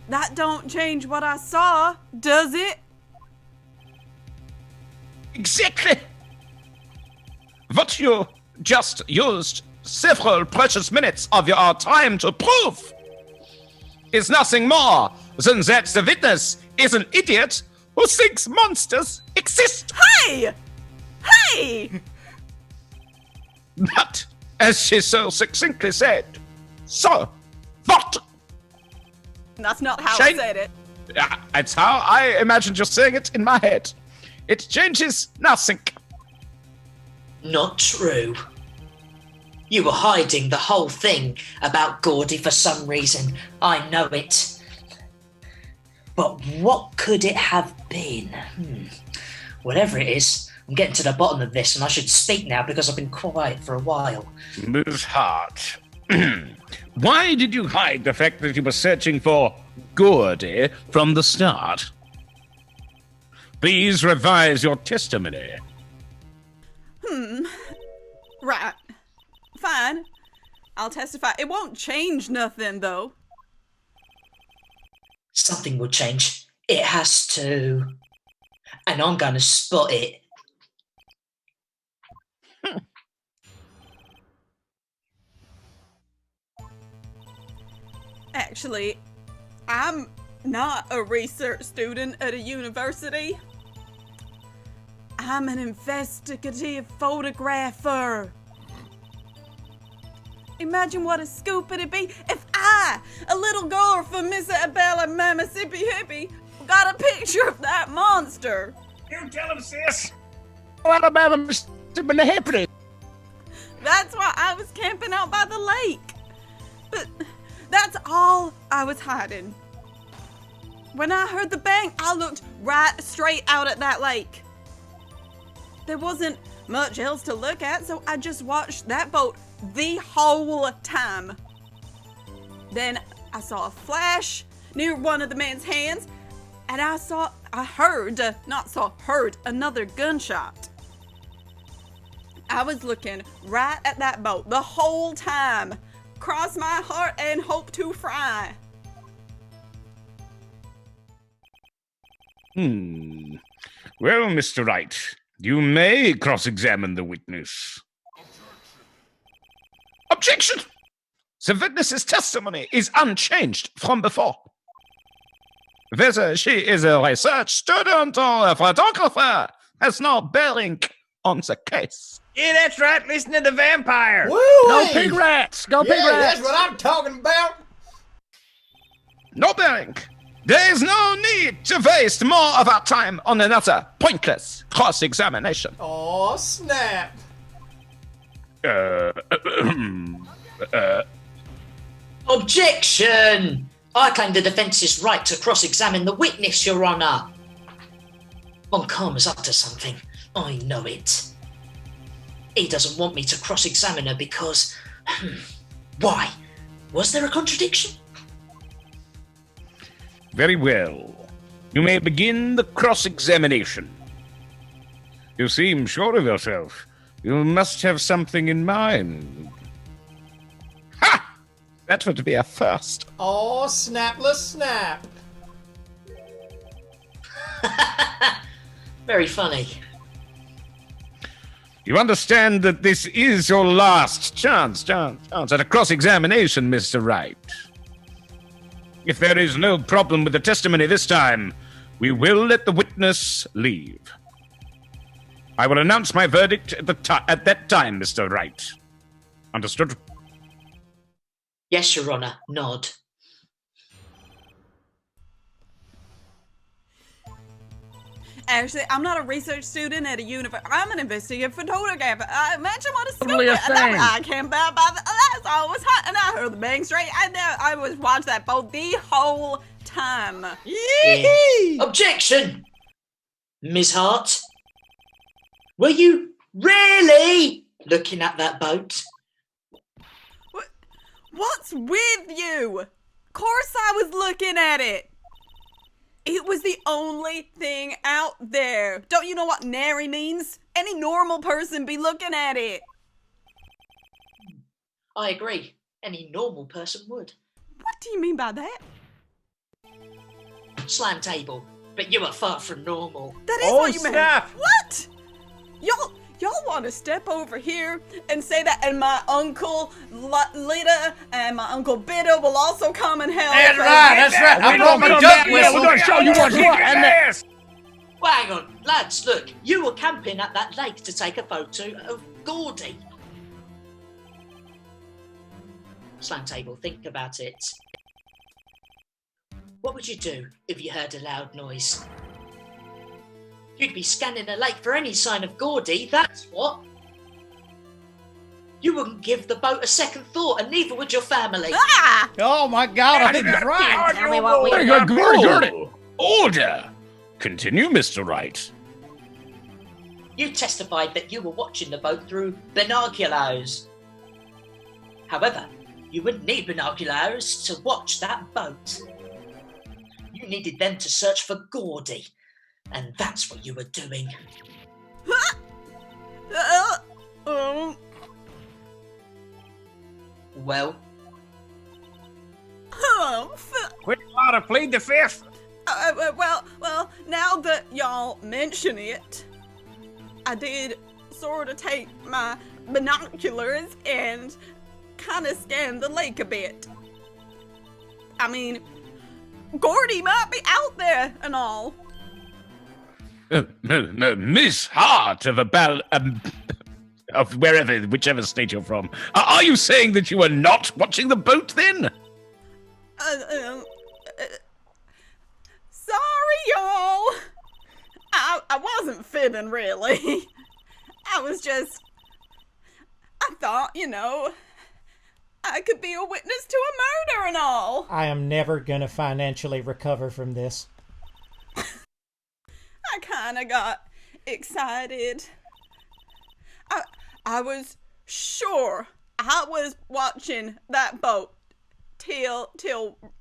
H: That don't change what I saw, does it?
E: Exactly. What you just used several precious minutes of your time to prove is nothing more than that the witness is an idiot who thinks monsters exist.
H: Hey! Hey!
E: But, as she so succinctly said, so what?
H: That's not how
E: Shane-
H: I said it.
E: That's how I imagined you saying it in my head. It changes nothing.
B: Not true. You were hiding the whole thing about Gordy for some reason. I know it. But what could it have been? Whatever it is, I'm getting to the bottom of this, and I should speak now because I've been quiet for a while.
E: Miss Hart, why did you hide the fact that you were searching for Gordy from the start? Please revise your testimony.
H: Right. Fine. I'll testify. It won't change nothing, though.
B: Something will change. It has to. And I'm going to spot it.
H: Actually, I'm not a research student at a university. I'm an investigative photographer. Imagine what a scoop it'd be if I, a little girl from Mississippi, Mississippi Hippie, got a picture of that monster.
E: You tell him, sis. What about Mississippi happening?
H: That's why I was camping out by the lake. But that's all I was hiding. When I heard the bang, I looked right straight out at that lake. There wasn't much else to look at, so I just watched that boat the whole time. Then I saw a flash near one of the man's hands, and I heard another gunshot. I was looking right at that boat the whole time. Cross my heart and hope to fry.
E: Well, Mr. Wright, you may cross-examine the witness. Objection! The witness's testimony is unchanged from before. Whether she is a research student or a photographer has no bearing on the case.
F: Yeah, that's right. Listen to the vampire.
A: Woo!
F: Go pig rats. Go pig rats.
A: That's what I'm talking about.
E: No bearing. There is no need to waste more of our time on another pointless cross-examination.
A: Oh, snap.
B: Objection! I claim the defence's right to cross-examine the witness, Your Honour. Von Karma's up to something. I know it. He doesn't want me to cross-examine her because... Why? Was there a contradiction?
E: Very well. You may begin the cross-examination. You seem sure of yourself. You must have something in mind. Ha! That would be a first.
A: Oh, snapless snap.
B: Very funny.
E: You understand that this is your last chance at a cross-examination, Mr. Wright. If there is no problem with the testimony this time, we will let the witness leave. I will announce my verdict at that time, Mr. Wright. Understood?
B: Yes, Your Honour. Nod.
H: Actually, I'm not a research student at a university. I'm an investigative photographer. Imagine what a scoop
F: Totally a
H: is.
F: thing.
H: I came out by the... That's all was hot, and I heard the bang straight. I was watching that boat the whole time.
B: Objection! Ms. Hart? Were you really looking at that boat?
H: What's with you? Of course I was looking at it. It was the only thing out there. Don't you know what nary means? Any normal person be looking at it.
B: I agree. Any normal person would.
H: What do you mean by that?
B: Slam table. But you are far from normal.
H: That is what you meant. What? Y'all want to step over here and say that, and my uncle Lita and my uncle Bitta will also come and help.
A: That's right.
G: We don't come back. We're going to show you what's what.
B: Well, hang on, lads, look, you were camping at that lake to take a photo of Gordy. Slam table, think about it. What would you do if you heard a loud noise? You'd be scanning the lake for any sign of Gordy, that's what. You wouldn't give the boat a second thought, and neither would your family.
H: Ah!
F: Oh my God, I didn't try.
D: Tell me what we
E: Oh, order. Continue, Mr. Wright.
B: You testified that you were watching the boat through binoculars. However, you wouldn't need binoculars to watch that boat. You needed them to search for Gordy, and that's what you were doing. Well?
F: Quit trying to plead the fifth.
H: Well, now that y'all mention it, I did sort of take my binoculars and kind of scan the lake a bit. I mean, Gordy might be out there and all.
E: Miss Hart of of whichever state you're from. Are you saying that you were not watching the boat then?
H: Sorry, y'all. I wasn't fibbing, really. I thought, I could be a witness to a murder and all.
I: I am never gonna financially recover from this.
H: I kind of got excited. I was sure I was watching that boat till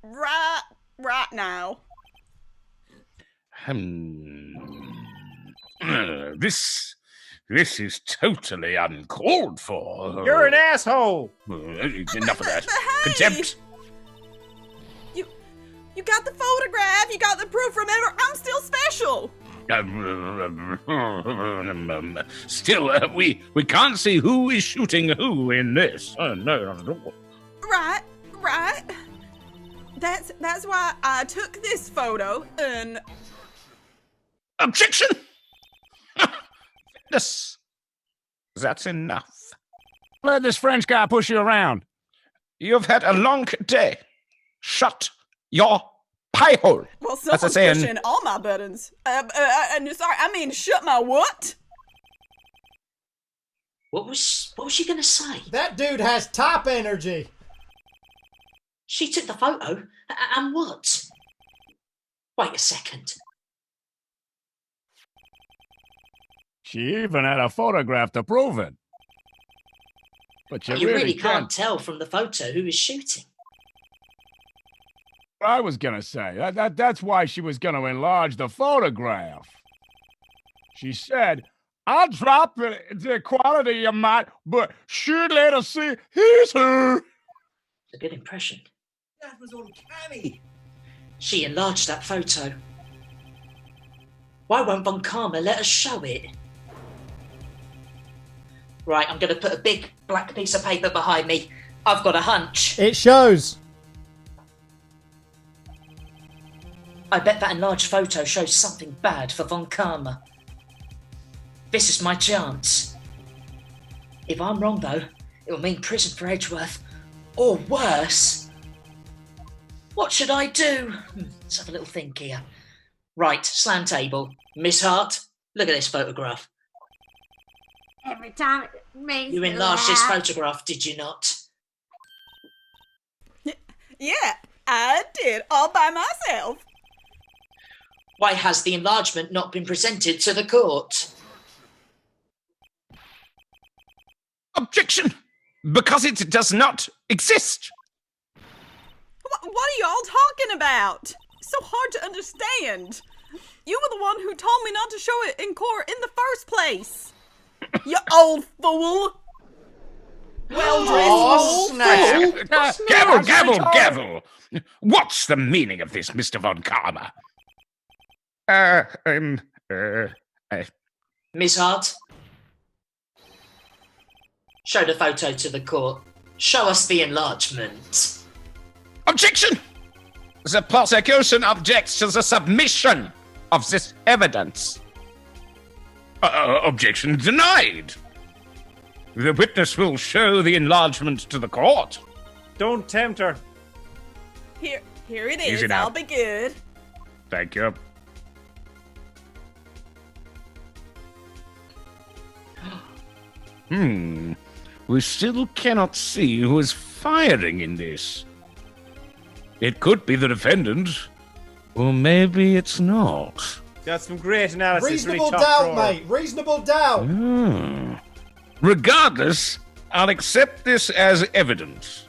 H: right now.
E: This is totally uncalled for.
F: You're an asshole.
E: Enough of that.
H: Hey!
E: Contempt.
H: You got the photograph. You got the proof. Remember, I'm still special.
E: Still, we can't see who is shooting who in this. No, not at all.
H: Right. That's why I took this photo and...
E: Objection! That's enough.
G: Let this French guy push you around.
E: You've had a long day. Shut your pie hole.
H: Well, someone's pushing all my buttons. Shut my what?
B: What was she gonna say?
A: That dude has top energy.
B: She took the photo, and what? Wait a second.
G: She even had a photograph to prove it. But
B: You really can't tell from the photo who is shooting.
G: I was gonna say that's why she was gonna enlarge the photograph. She said, "I'll drop the quality you might, but should let us see here's her."
B: It's a good impression.
C: That was uncanny.
B: She enlarged that photo. Why won't Von Karma let us show it? Right, I'm going to put a big black piece of paper behind me. I've got a hunch.
I: It shows.
B: I bet that enlarged photo shows something bad for Von Karma. This is my chance. If I'm wrong, though, it will mean prison for Edgeworth. Or worse. What should I do? Let's have a little think here. Right, slam table. Miss Hart, look at this photograph.
D: Every time it makes
B: You
D: me
B: enlarged this
D: laugh.
B: photograph, did you not?
H: Yeah, I did, all by myself.
B: Why has the enlargement not been presented to the court?
E: Objection! Because it does not exist.
H: What are y'all talking about? It's so hard to understand. You were the one who told me not to show it in court in the first place. You old fool.
A: Oh, snap!
E: Gavel! What's the meaning of this, Mr. Von Karma?
B: Miss Hart, show the photo to the court. Show us the enlargement.
E: Objection! The prosecution objects to the submission of this evidence. Objection denied. The witness will show the enlargement to the court.
F: Don't tempt her.
H: Here it is.
E: Easy now.
H: I'll be good.
E: Thank you. We still cannot see who is firing in this. It could be the defendant, or maybe it's not.
F: Got some great analysis.
A: Reasonable
F: really top
A: doubt,
F: drawer.
A: mate. Reasonable doubt.
E: Regardless, I'll accept this as evidence.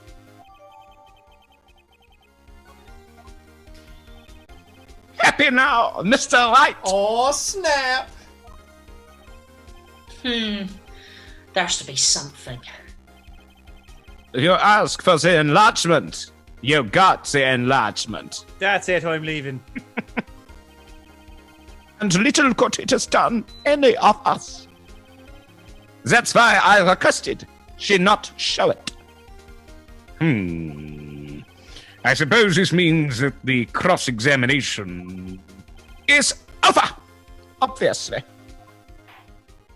E: Happy now, Mr. Light.
A: Oh, snap!
B: There has to be something.
E: You ask for the enlargement. You got the enlargement.
F: That's it. I'm leaving.
E: And little good it has done any of us. That's why I requested she not show it. I suppose this means that the cross-examination is over, obviously.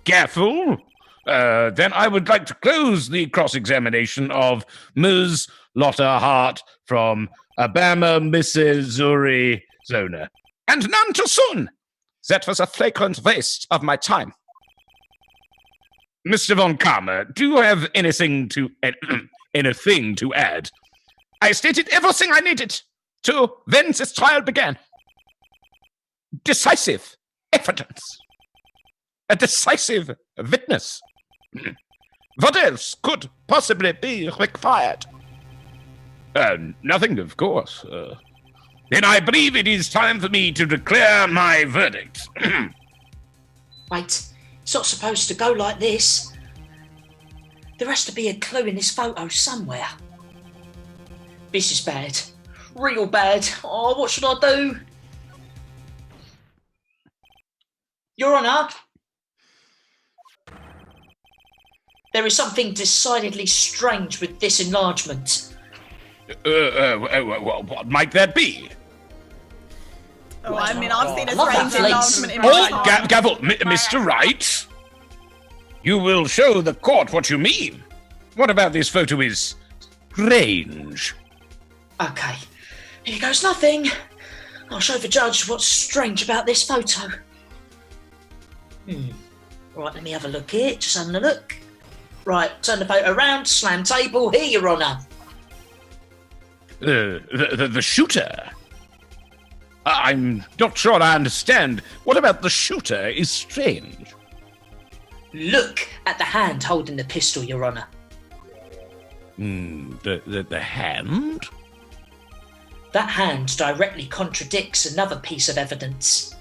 E: Careful. Then I would like to close the cross-examination of Ms. Lotta Hart from Alabama, Missouri, Zona. And none too soon. That was a flagrant waste of my time. Mr. Von Karma, do you have anything to add? I stated everything I needed to when this trial began. Decisive evidence. A decisive witness. What else could possibly be required? Nothing, of course. Then I believe it is time for me to declare my verdict.
B: Wait, it's not supposed to go like this. There has to be a clue in this photo somewhere. This is bad. Real bad. Oh, what should I do? Your Honour, there is something decidedly strange with this enlargement.
E: What might that be?
H: Oh, I mean, I've seen a
B: love
H: strange
B: that place.
H: enlargement in my time.
E: Gavel, Mr. Wright. You will show the court what you mean. What about this photo is strange?
B: Okay, here goes nothing. I'll show the judge what's strange about this photo. Right, let me have a look here. Just having a look. Right, turn the photo around, slam table. Here, Your Honour.
E: The shooter. I'm not sure I understand. What about the shooter is strange?
B: Look at the hand holding the pistol, Your Honour.
E: The hand?
B: That hand directly contradicts another piece of evidence.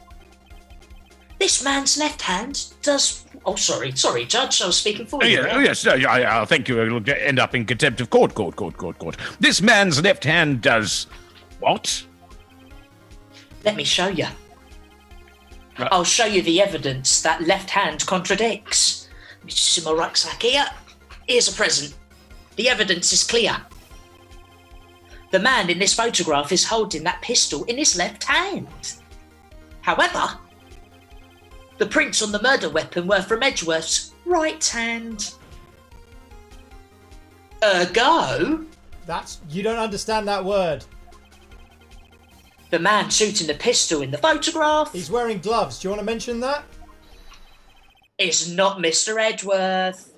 B: This man's left hand does... Oh, sorry, Judge, I was speaking for you.
E: Yes, I think you will end up in contempt of court. This man's left hand does what?
B: Let me show you. I'll show you the evidence that left hand contradicts. Let me just see my rucksack here. Here's a present. The evidence is clear. The man in this photograph is holding that pistol in his left hand. However, the prints on the murder weapon were from Edgeworth's right hand. Ergo,
A: You don't understand that word.
B: the man shooting the pistol in the photograph
A: He's wearing gloves. Do you want to mention that?
B: is not Mr. Edgeworth.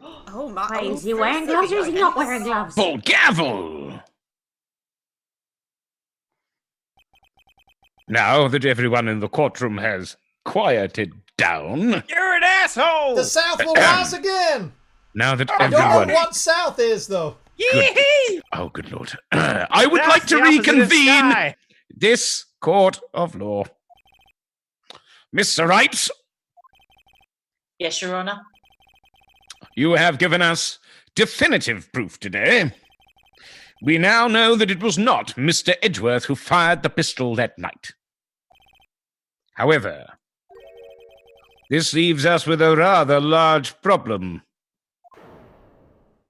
H: Oh my!
D: Wait, is he wearing gloves or is he not wearing gloves?
E: Full gavel! Now that everyone in the courtroom has quieted down,
F: You're an asshole.
A: The South will rise again.
E: now that
A: I don't
E: everyone...
A: know what South is, though.
E: Oh, good lord. I would
F: That's
E: like to
F: the opposite of
E: reconvene
F: sky.
E: this court of law. Mr. Wright,
B: Yes, Your Honour.
E: you have given us definitive proof today. We now know that it was not Mr. Edgeworth who fired the pistol that night. However, this leaves us with a rather large problem.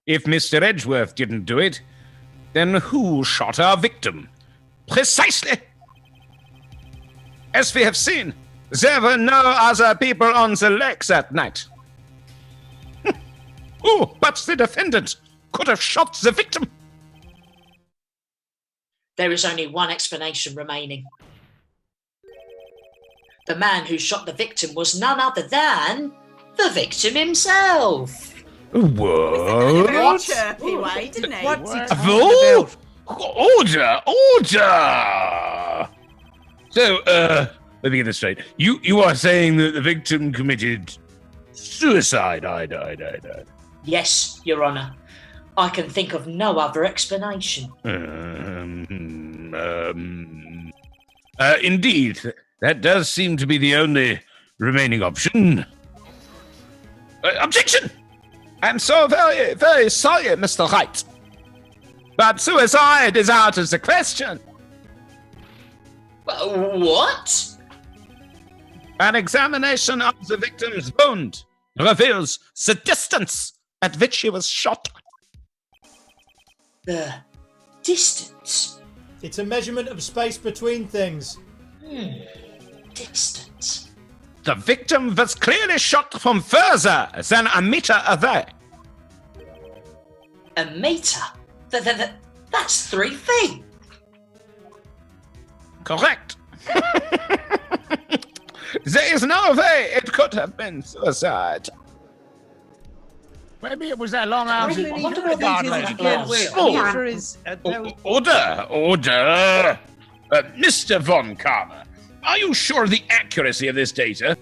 E: If Mr. Edgeworth didn't do it, then who shot our victim? Precisely! As we have seen, there were no other people on the lake that night. Who but the defendant could have shot the victim?
B: There is only one explanation remaining. The man who shot the victim was none other than the victim himself.
E: What?
H: Chirpy way, didn't he?
F: What's he
E: Oh!
F: talking about?
E: Order! So, let me get this straight. You are saying that the victim committed suicide?
B: Yes, Your Honour. I can think of no other explanation.
E: Indeed, that does seem to be the only remaining option. Objection! I'm so very, very sorry, Mr. Wright. But suicide is out of the question.
B: What?
E: An examination of the victim's wound reveals the distance at which she was shot.
B: The distance?
A: It's a measurement of space between things.
B: Distance.
E: The victim was clearly shot from further than a meter away.
B: A metre? That's 3 feet.
E: Correct. There is no way it could have been suicide.
G: Maybe it was that long arms.
B: What do I think is that glass?
E: Order! Mr. Von Karma, are you sure of the accuracy of this data?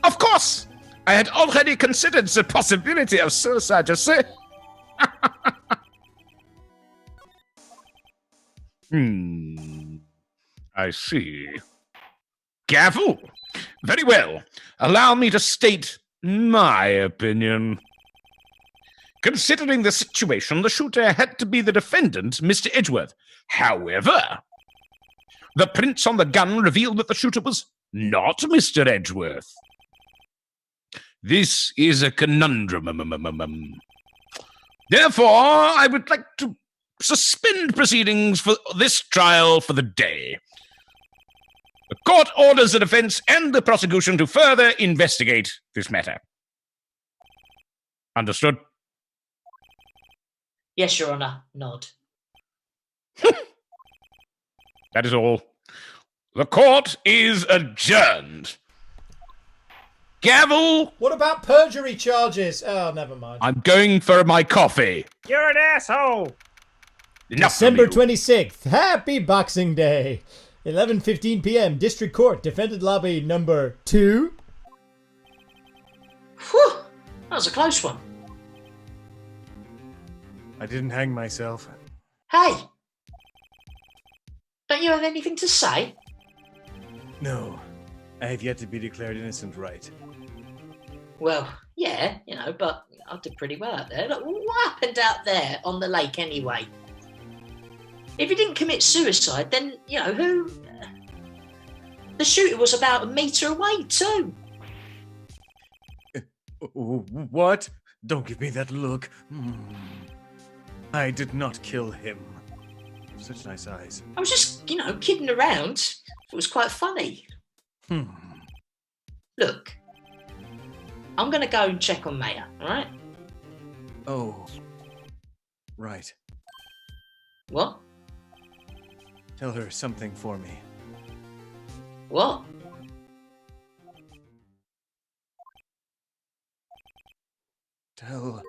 E: Of course! I had already considered the possibility of suicide, you see. I see. Gavel? Very well. Allow me to state my opinion. Considering the situation, the shooter had to be the defendant, Mr. Edgeworth. However, the prints on the gun revealed that the shooter was not Mr. Edgeworth. This is a conundrum. Therefore, I would like to suspend proceedings for this trial for the day. The court orders the defense and the prosecution to further investigate this matter. Understood?
B: Yes, Your Honour. Nod.
E: That is all. The court is adjourned. Gavel!
A: What about perjury charges? Oh, never mind.
E: I'm going for my coffee.
F: You're an asshole!
E: Enough
A: December
E: of you.
A: 26th. Happy Boxing Day. 11:15 p.m. District Court. Defendant Lobby number 2.
B: Whew! That was a close one.
C: I didn't hang myself.
B: Hey! Don't you have anything to say?
C: No, I have yet to be declared innocent, right?
B: Well, yeah, but I did pretty well out there. Look, what happened out there on the lake anyway? If he didn't commit suicide, then, who... The shooter was about a metre away, too.
C: What? Don't give me that look. I did not kill him. Such nice eyes.
B: I was just, kidding around. It was quite funny. Look, I'm going to go and check on Maya, all right?
C: Oh. Right.
B: What?
C: Tell her something for me.
B: What?
C: Tell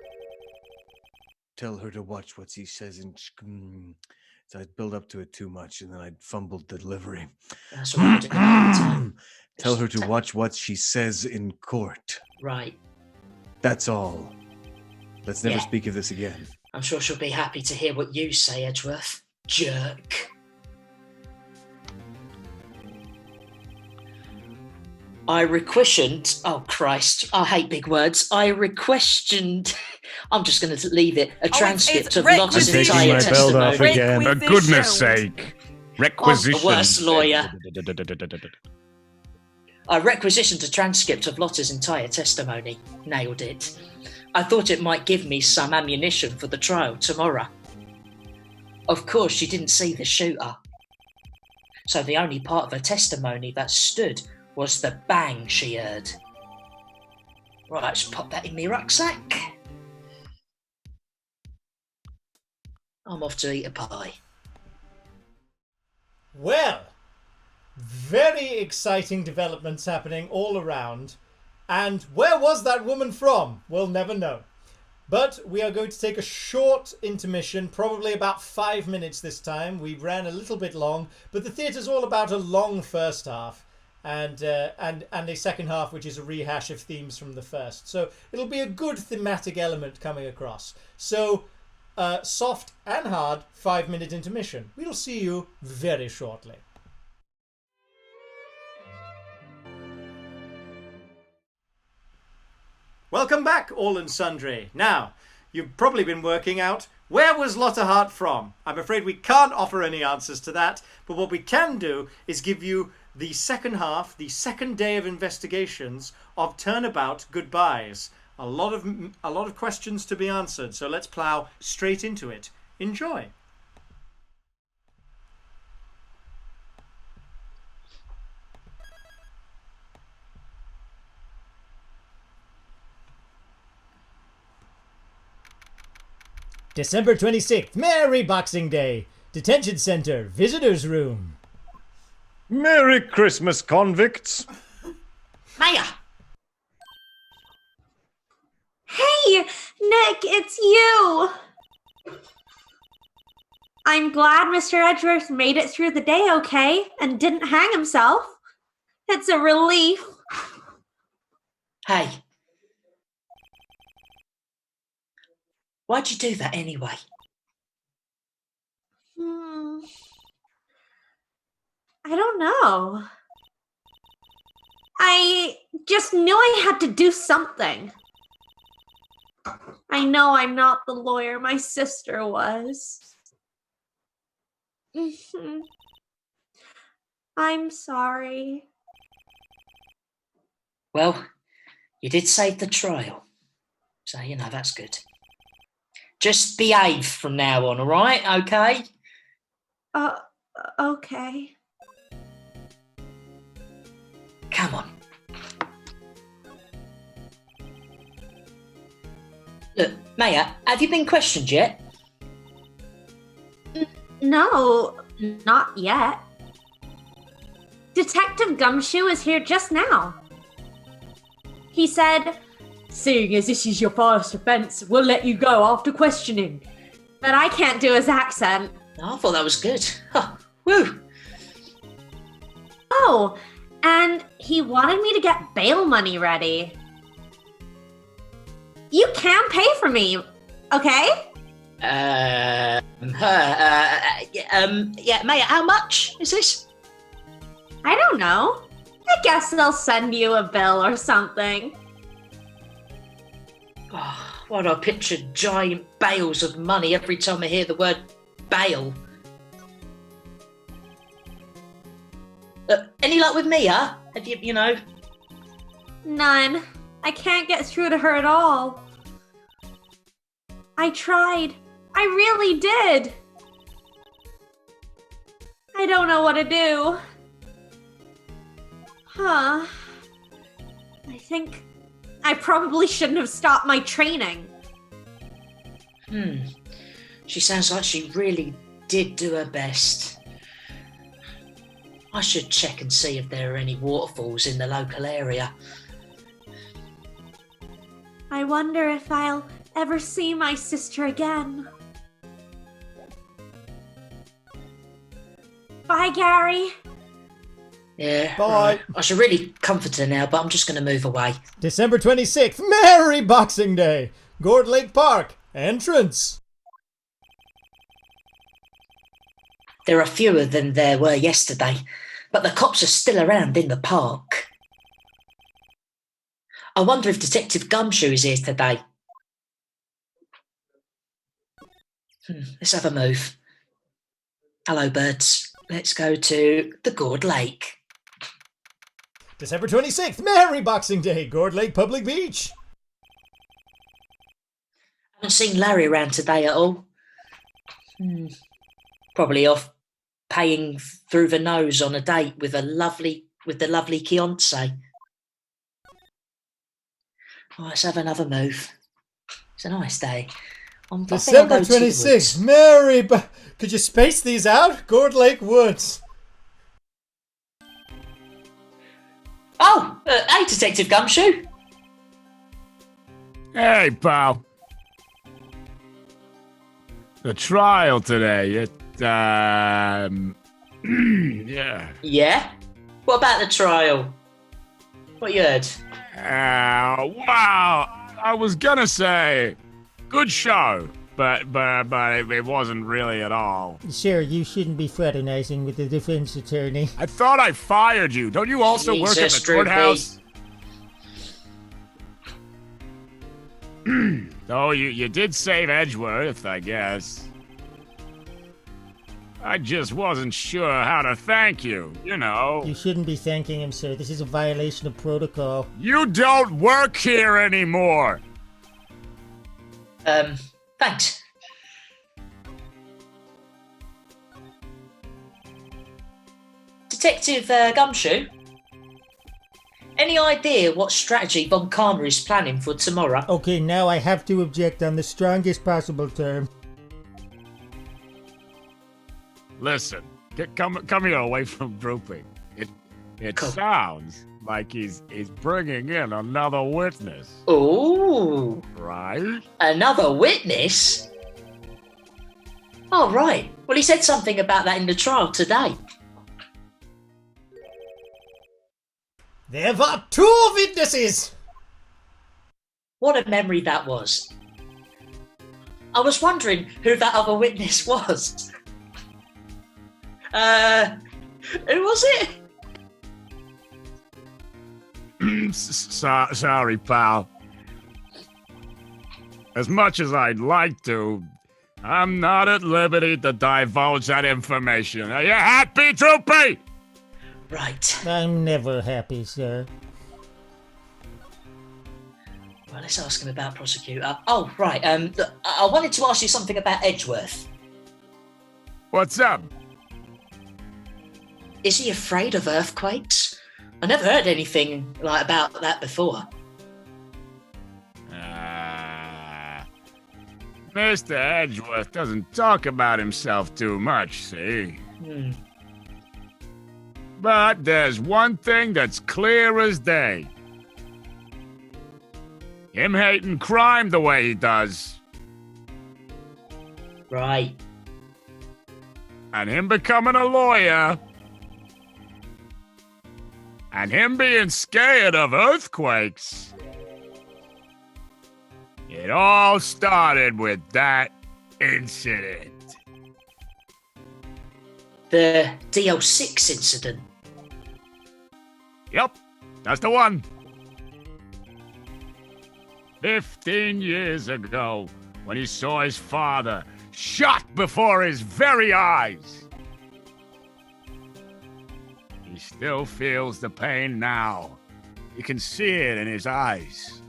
C: her to watch what she says in so I'd build up to it too much and then I'd fumble delivery.
B: That's what I'm doing all the time.
C: Tell her to watch what she says in court.
B: Right.
C: That's all. Let's never
B: Yeah.
C: speak of this again.
B: I'm sure she'll be happy to hear what you say, Edgeworth. Jerk. I requestioned. Oh Christ! I hate big words. I requestioned. I'm just going to leave it. A transcript of Lotta's
C: I'm taking
B: entire
C: my belt off
B: testimony.
C: again.
G: For goodness sake. Requisition.
B: I'm the worst lawyer. I requisitioned a transcript of Lotta's entire testimony. Nailed it. I thought it might give me some ammunition for the trial tomorrow. Of course, she didn't see the shooter. So the only part of her testimony that stood was the bang she heard. Right, let's pop that in my rucksack. I'm off to eat a pie.
A: Well, very exciting developments happening all around. And where was that woman from? We'll never know. But we are going to take a short intermission, probably about 5 minutes this time. We ran a little bit long, but the theatre's all about a long first half and a second half which is a rehash of themes from the first. So it'll be a good thematic element coming across. So soft and hard 5-minute intermission. We'll see you very shortly. Welcome back, all and sundry. Now, you've probably been working out, where was Lotta Hart from? I'm afraid we can't offer any answers to that, but what we can do is give you the second half, the second day of investigations of Turnabout Goodbyes. A lot of questions to be answered, so let's plough straight into it. Enjoy. December 26th, Merry Boxing Day. Detention Center, Visitors Room.
C: Merry Christmas, convicts.
B: Maya!
D: Hey, Nick, it's you. I'm glad Mr. Edgeworth made it through the day okay and didn't hang himself. It's a relief.
B: Hey. Why'd you do that anyway?
D: I don't know. I just knew I had to do something. I know I'm not the lawyer my sister was. I'm sorry.
B: Well, you did save the trial. So, that's good. Just behave from now on, all right? Okay?
D: Okay.
B: Come on. Look, Maya, have you been questioned yet?
D: No, not yet. Detective Gumshoe is here just now. He said, "Seeing as this is your first offence, we'll let you go after questioning." But I can't do his accent.
B: I thought that was good. Huh. Woo!
D: Oh, and he wanted me to get bail money ready. You can pay for me, okay?
B: Yeah, Maya, how much is this?
D: I don't know. I guess they'll send you a bill or something.
B: Oh, why do I picture giant bales of money every time I hear the word bail? Any luck with Mia? Have you know?
D: None. I can't get through to her at all. I tried. I really did. I don't know what to do. Huh. I think I probably shouldn't have stopped my training.
B: She sounds like she really did do her best. I should check and see if there are any waterfalls in the local area.
D: I wonder if I'll ever see my sister again. Bye, Gary.
B: Yeah.
A: Bye.
B: Right. I should really comfort her now, but I'm just going to move away.
A: December 26th, Merry Boxing Day. Gord Lake Park, entrance.
B: There are fewer than there were yesterday, but the cops are still around in the park. I wonder if Detective Gumshoe is here today. Let's have a move. Hello, birds. Let's go to the Gourd Lake.
A: December 26th, Merry Boxing Day, Gourd Lake Public Beach.
B: Haven't seen Larry around today at all. Probably off paying through the nose on a date with the lovely Keonce. Oh, let's have another move. It's a nice day.
A: December 26th, could you space these out? Gourd Lake Woods.
B: Oh, hey, Detective Gumshoe.
G: Hey, pal. The trial today, yeah.
B: Yeah? What about the trial? What you heard?
G: Wow. I was gonna say, good show, but it wasn't really at all.
I: Sir, you shouldn't be fraternizing with the defense attorney.
G: I thought I fired you. Don't you also work at the courthouse? Oh, you did save Edgeworth, I guess. I just wasn't sure how to thank you, you know.
I: You shouldn't be thanking him, sir. This is a violation of protocol.
G: You don't work here anymore.
B: Thanks. Detective Gumshoe, any idea what strategy Von Karma is planning for tomorrow?
I: Okay, now I have to object on the strongest possible term.
G: Listen, come here away from grouping. It sounds like he's bringing in another witness.
B: Ooh.
G: Right?
B: Another witness? Oh, right. Well, he said something about that in the trial today.
A: There were 2 witnesses!
B: What a memory that was. I was wondering who that other witness was. Who was it?
G: Sorry, pal. As much as I'd like to, I'm not at liberty to divulge that information. Are you happy, Troopy?
B: Right.
I: I'm never happy, sir.
B: Well, let's ask him about prosecutor. Oh, right. I wanted to ask you something about Edgeworth.
G: What's up?
B: Is he afraid of earthquakes? I never heard anything about that before.
G: Mr. Edgeworth doesn't talk about himself too much, see? But there's one thing that's clear as day. Him hating crime the way he does.
B: Right.
G: And him becoming a lawyer. And him being scared of earthquakes. It all started with that incident.
B: The DL6 incident.
G: Yep, that's the one. 15 years ago, when he saw his father shot before his very eyes. He still feels the pain now. You can see it in his eyes.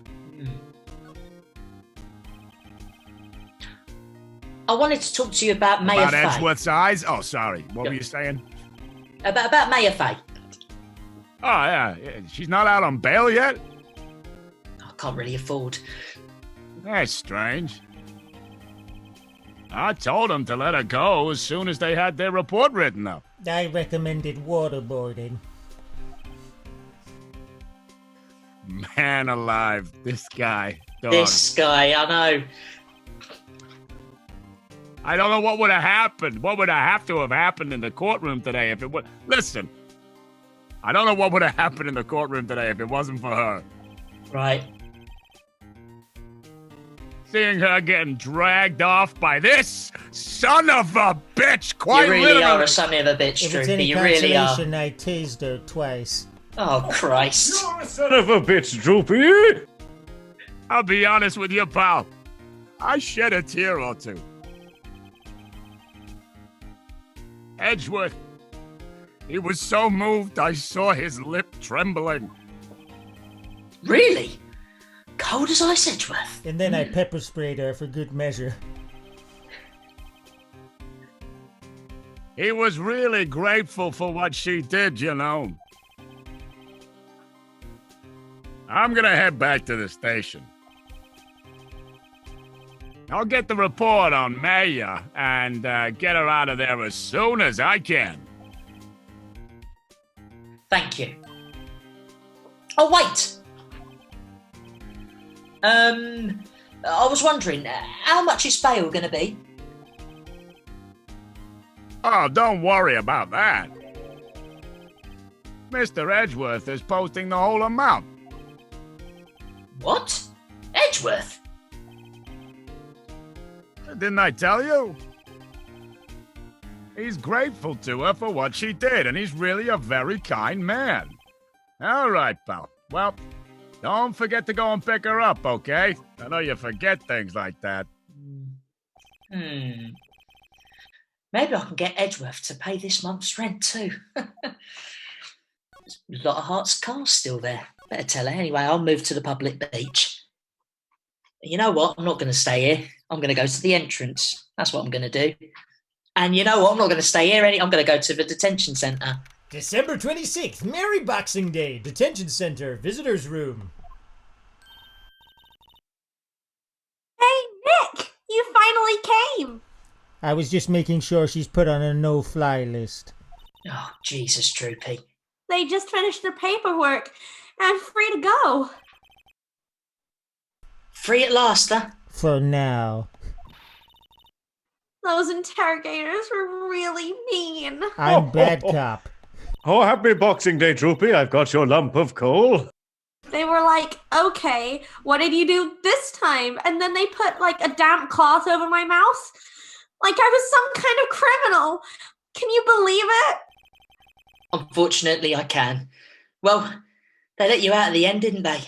B: I wanted to talk to you about Maya Fay.
G: About Edgeworth's eyes? Oh, sorry. What were you saying?
B: About Maya Fay.
G: Oh, yeah. She's not out on bail yet?
B: I can't really afford.
G: That's strange. I told them to let her go as soon as they had their report written up.
I: I recommended waterboarding.
G: Man alive, this guy. Dog.
B: This guy, I know.
G: I don't know what would have happened. What would have to have happened in the courtroom today if it would... Listen, I don't know what would have happened in the courtroom today if it wasn't for her.
B: Right.
G: Seeing her getting dragged off by this son of a bitch, quite
B: You really
G: literally.
B: are a son of a bitch,
I: If it's
B: Troopy.
I: any
B: You really are.
I: consolation, I tased her twice.
B: Oh, Christ.
C: You're a son of a bitch, Droopy!
G: I'll be honest with you, pal. I shed a tear or two. Edgeworth. He was so moved I saw his lip trembling.
B: Really? Cold as ice, Edgeworth.
I: And then I pepper sprayed her for good measure.
G: He was really grateful for what she did, you know. I'm gonna head back to the station. I'll get the report on Maya and get her out of there as soon as I can.
B: Thank you. Oh, wait! I was wondering, how much is bail going to be?
G: Oh, don't worry about that. Mr. Edgeworth is posting the whole amount.
B: What? Edgeworth?
G: Didn't I tell you? He's grateful to her for what she did, and he's really a very kind man. All right, pal. Well, don't forget to go and pick her up, okay? I know you forget things like that.
B: Maybe I can get Edgeworth to pay this month's rent too. There's a lot of Hart's cars still there. Better tell her. Anyway, I'll move to the public beach. You know what? I'm not going to stay here. I'm going to go to the entrance. That's what I'm going to do. And you know what? I'm not going to stay here. I'm going to go to the detention centre.
A: December 26th, Merry Boxing Day, Detention Center, Visitors Room.
D: Hey, Nick! You finally came!
I: I was just making sure she's put on a no-fly list.
B: Oh, Jesus, Droopy.
D: They just finished their paperwork. I'm free to go.
B: Free at last, huh?
I: For now.
D: Those interrogators were really mean.
I: I'm bad cop.
C: Oh, happy Boxing Day, Droopy. I've got your lump of coal.
D: They were like, okay, what did you do this time? And then they put like a damp cloth over my mouth. Like I was some kind of criminal. Can you believe it?
B: Unfortunately, I can. Well, they let you out at the end, didn't they?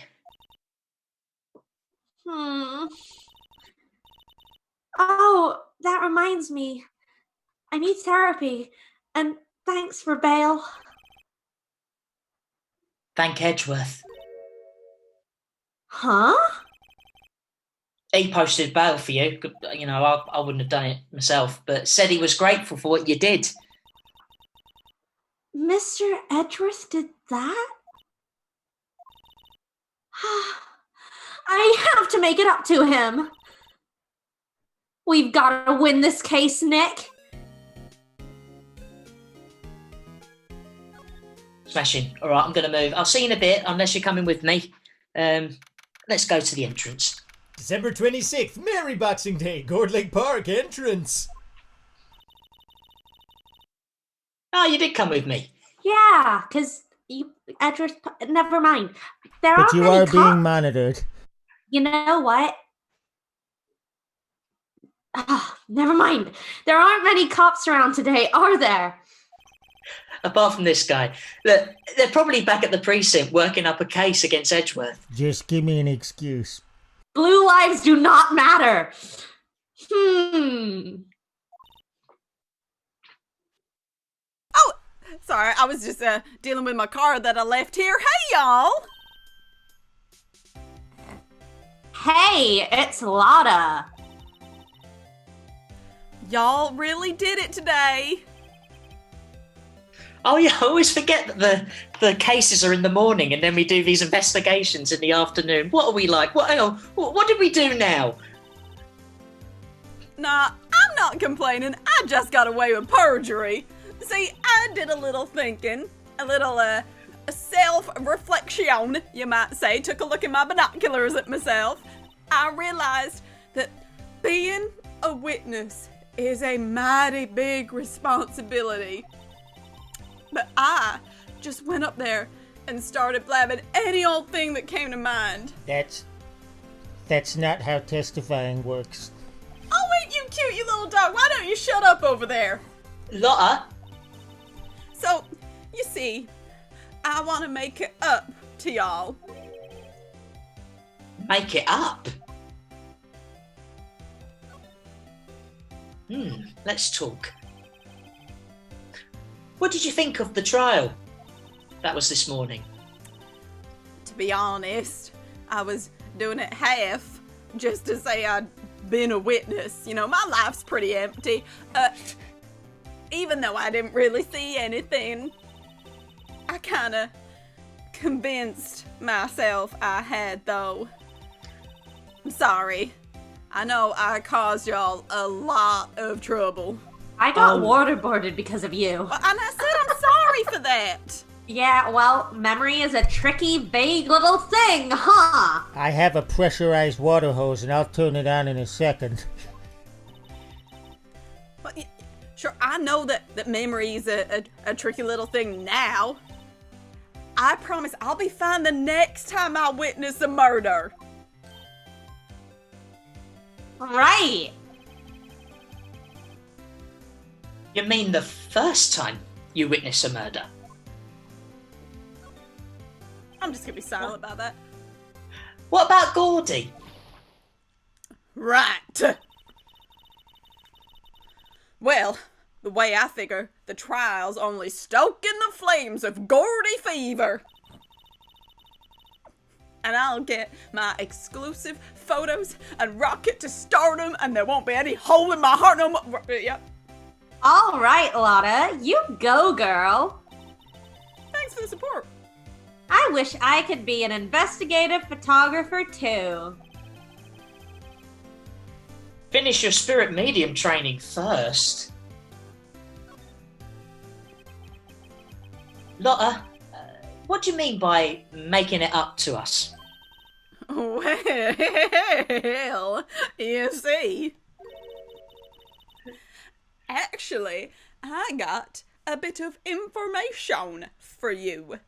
D: Oh, that reminds me. I need therapy. And thanks for bail.
B: Thank Edgeworth.
D: Huh?
B: He posted bail for you. You know, I wouldn't have done it myself, but said he was grateful for what you did.
D: Mr. Edgeworth did that? I have to make it up to him. We've got to win this case, Nick.
B: Smashing. All right, I'm going to move. I'll see you in a bit, unless you're coming with me. Let's go to the entrance.
A: December 26th, Merry Boxing Day, Gordlake Park, entrance.
B: Oh, you did come with me.
D: Yeah, because you, Edgeworth, never mind. There
I: But
D: aren't
I: you
D: many
I: are
D: cops.
I: being monitored.
D: You know what? Never mind. There aren't many cops around today, are there?
B: Apart from this guy. Look, they're probably back at the precinct working up a case against Edgeworth.
I: Just give me an excuse.
D: Blue lives do not matter.
H: Oh, sorry, I was just dealing with my car that I left here. Hey, y'all!
D: Hey, it's Lotta.
H: Y'all really did it today.
B: Oh yeah, I always forget that the cases are in the morning and then we do these investigations in the afternoon. What are we like? What did we do now?
H: Nah, I'm not complaining. I just got away with perjury. See, I did a little thinking, a little self-reflection, you might say. Took a look in my binoculars at myself. I realized that being a witness is a mighty big responsibility. But I just went up there and started blabbing any old thing that came to mind.
I: That's not how testifying works.
H: Oh, ain't you cute, you little dog? Why don't you shut up over there?
B: Lotta?
H: So, you see, I want to make it up to y'all.
B: Make it up? Let's talk. What did you think of the trial? That was this morning.
H: To be honest, I was doing it half just to say I'd been a witness. You know, my life's pretty empty. Even though I didn't really see anything, I kind of convinced myself I had, though. I'm sorry. I know I caused y'all a lot of trouble.
D: I got waterboarded because of you.
H: And I said I'm sorry for that.
D: Yeah, well, memory is a tricky, vague little thing, huh?
I: I have a pressurized water hose and I'll turn it on in a second.
H: But, sure, I know that memory is a tricky little thing now. I promise I'll be fine the next time I witness a murder.
D: Right.
B: You mean the first time you witness a murder?
H: I'm just gonna be silent about that.
B: What about Gordy?
H: Right. Well, the way I figure, the trial's only stoking the flames of Gordy fever. And I'll get my exclusive photos and rocket to stardom, and there won't be any hole in my heart no more. Yep.
D: All right, Lotta, you go, girl.
H: Thanks for the support.
D: I wish I could be an investigative photographer, too.
B: Finish your spirit medium training first. Lotta, what do you mean by making it up to us?
H: Well, you see, actually, I got a bit of information for you.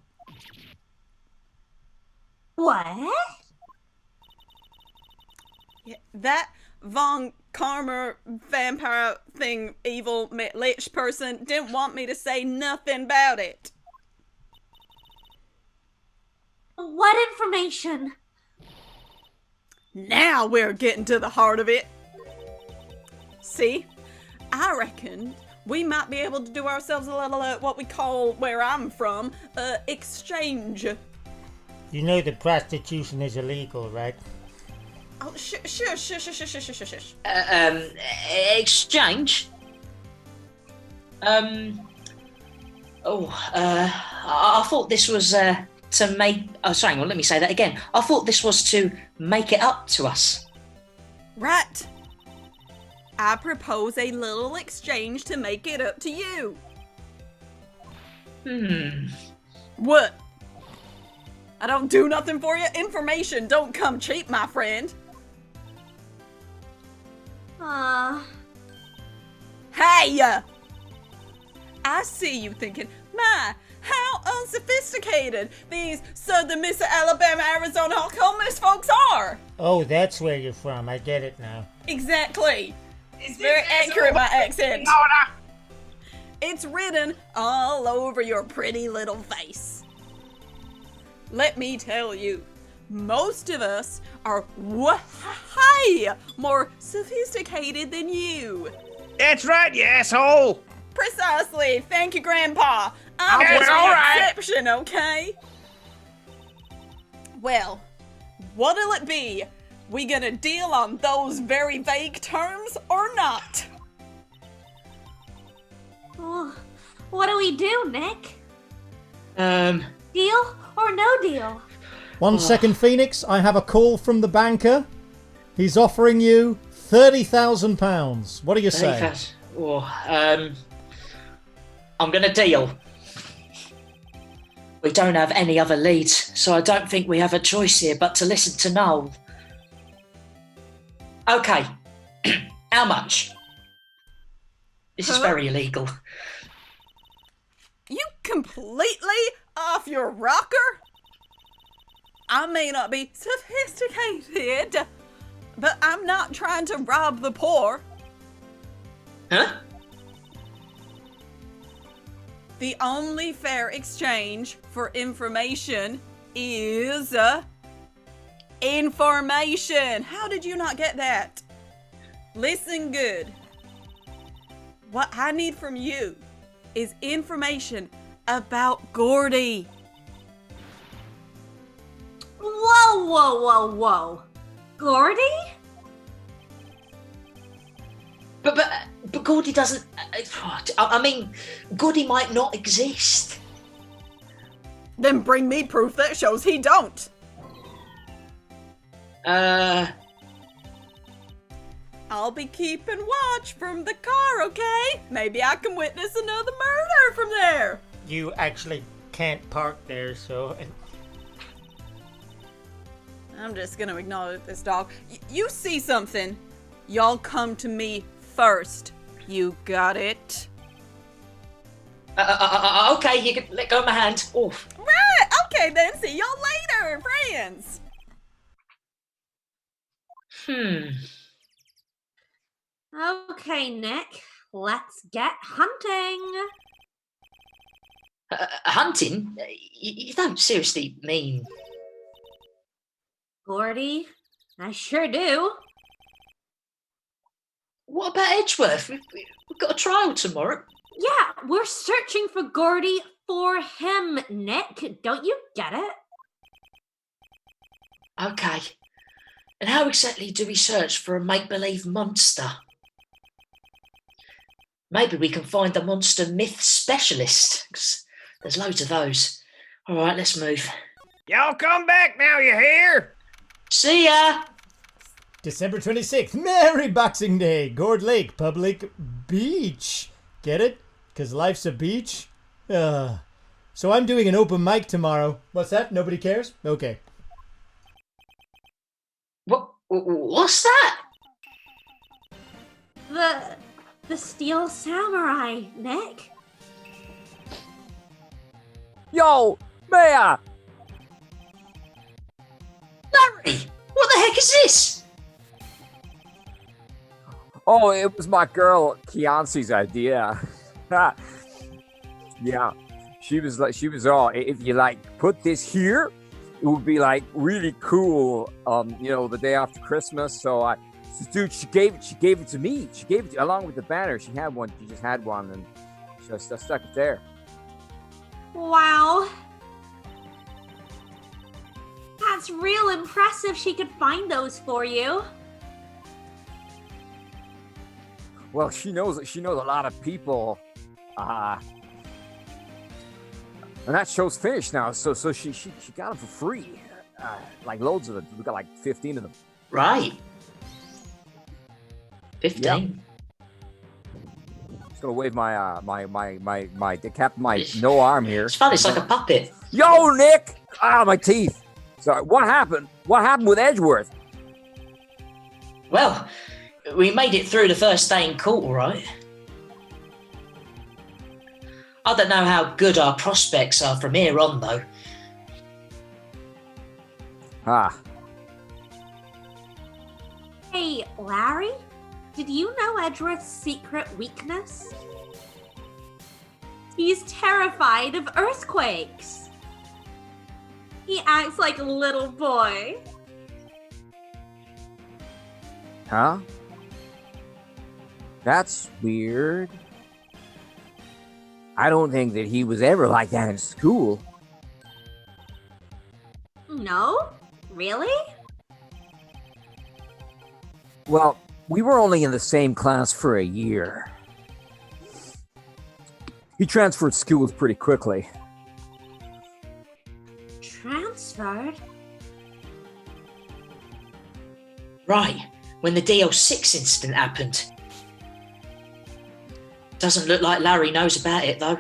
D: What?
H: Yeah, that Von Karma vampire thing, evil lich person, didn't want me to say nothing about it.
D: What information?
H: Now we're getting to the heart of it. See, I reckon we might be able to do ourselves a little, what we call, where I'm from, exchange.
I: You know that prostitution is illegal, right?
H: Oh, shush.
B: Exchange? I thought this was, to make... Oh, sorry, well, let me say that again. I thought this was to make it up to us.
H: Right. I propose a little exchange to make it up to you. What? I don't do nothing for you? Information don't come cheap, my friend. Hey! I see you thinking, my, how unsophisticated these Southern Miss Alabama, Arizona, Oklahoma folks are.
I: Oh, that's where you're from. I get it now.
H: Exactly. It's very accurate, my accent. It's written all over your pretty little face. Let me tell you, most of us are way more sophisticated than you.
F: That's right, you asshole!
H: Precisely. Thank you, Grandpa. I'm
F: That's
H: just
F: all
H: an
F: right.
H: exception, okay? Well, what'll it be? We gonna deal on those very vague terms or not?
D: Oh, what do we do, Nick?
B: Deal
D: or no deal?
A: 1 second, Phénix. I have a call from the banker. He's offering you £30,000. What do you say?
B: I'm gonna deal. We don't have any other leads, so I don't think we have a choice here but to listen to Noel. Okay. How much? This is very illegal.
H: You completely off your rocker? I may not be sophisticated, but I'm not trying to rob the poor.
B: Huh?
H: The only fair exchange for information is information. How did you not get that? Listen good. What I need from you is information about Gordy.
D: Whoa, whoa, whoa, whoa. Gordy?
B: But Gordy doesn't. I mean, Gordy might not exist.
H: Then bring me proof that shows he don't. I'll be keeping watch from the car, okay? Maybe I can witness another murder from there.
I: You actually can't park there, so...
H: I'm just gonna ignore this dog. You see something, y'all come to me first. You got it?
B: Okay, you can let go of my hand. Oof.
H: Right, okay then, see y'all later, friends.
D: Okay, Nick. Let's get hunting.
B: Hunting? You don't seriously mean...
D: Gordy, I sure do.
B: What about Edgeworth? We've got a trial tomorrow.
D: Yeah, we're searching for Gordy for him, Nick. Don't you get it?
B: Okay. And how exactly do we search for a make-believe monster? Maybe we can find the monster myth specialist, 'cause there's loads of those. All right, let's move.
F: Y'all come back now, you hear?
B: See ya!
A: December 26th, Merry Boxing Day, Gord Lake Public Beach. Get it? Because life's a beach? So I'm doing an open mic tomorrow. What's that? Nobody cares? Okay.
B: What's that?
D: The Steel Samurai, Nick.
J: Yo, Maya!
B: Larry! What the heck is this?
J: Oh, it was my girl Kiance's idea. Yeah, she was all, if you like put this here, it would be like really cool. The day after Christmas. So dude, she gave it to me. She gave it along with the banner. She had one. She just had one, and I stuck it there.
D: Wow. That's real impressive she could find those for you.
J: Well, she knows a lot of people. And that show's finished now, so she got them for free. Like loads of them. We got like 15 of them.
B: Right. 15.
J: Yep. Just gonna wave my no arm here.
B: It's fun, it's like a puppet.
J: Yo, Nick! Ah, my teeth. Sorry, what happened? What happened with Edgeworth?
B: Well, we made it through the first day in court, all right? I don't know how good our prospects are from here on, though.
D: Hey, Larry? Did you know Edgeworth's secret weakness? He's terrified of earthquakes. He acts like a little boy.
J: Huh? That's weird. I don't think that he was ever like that in school.
D: No? Really?
J: Well, we were only in the same class for a year. He transferred schools pretty quickly.
D: Transferred?
B: Right, when the DL6 incident happened. Doesn't look like Larry knows about it, though.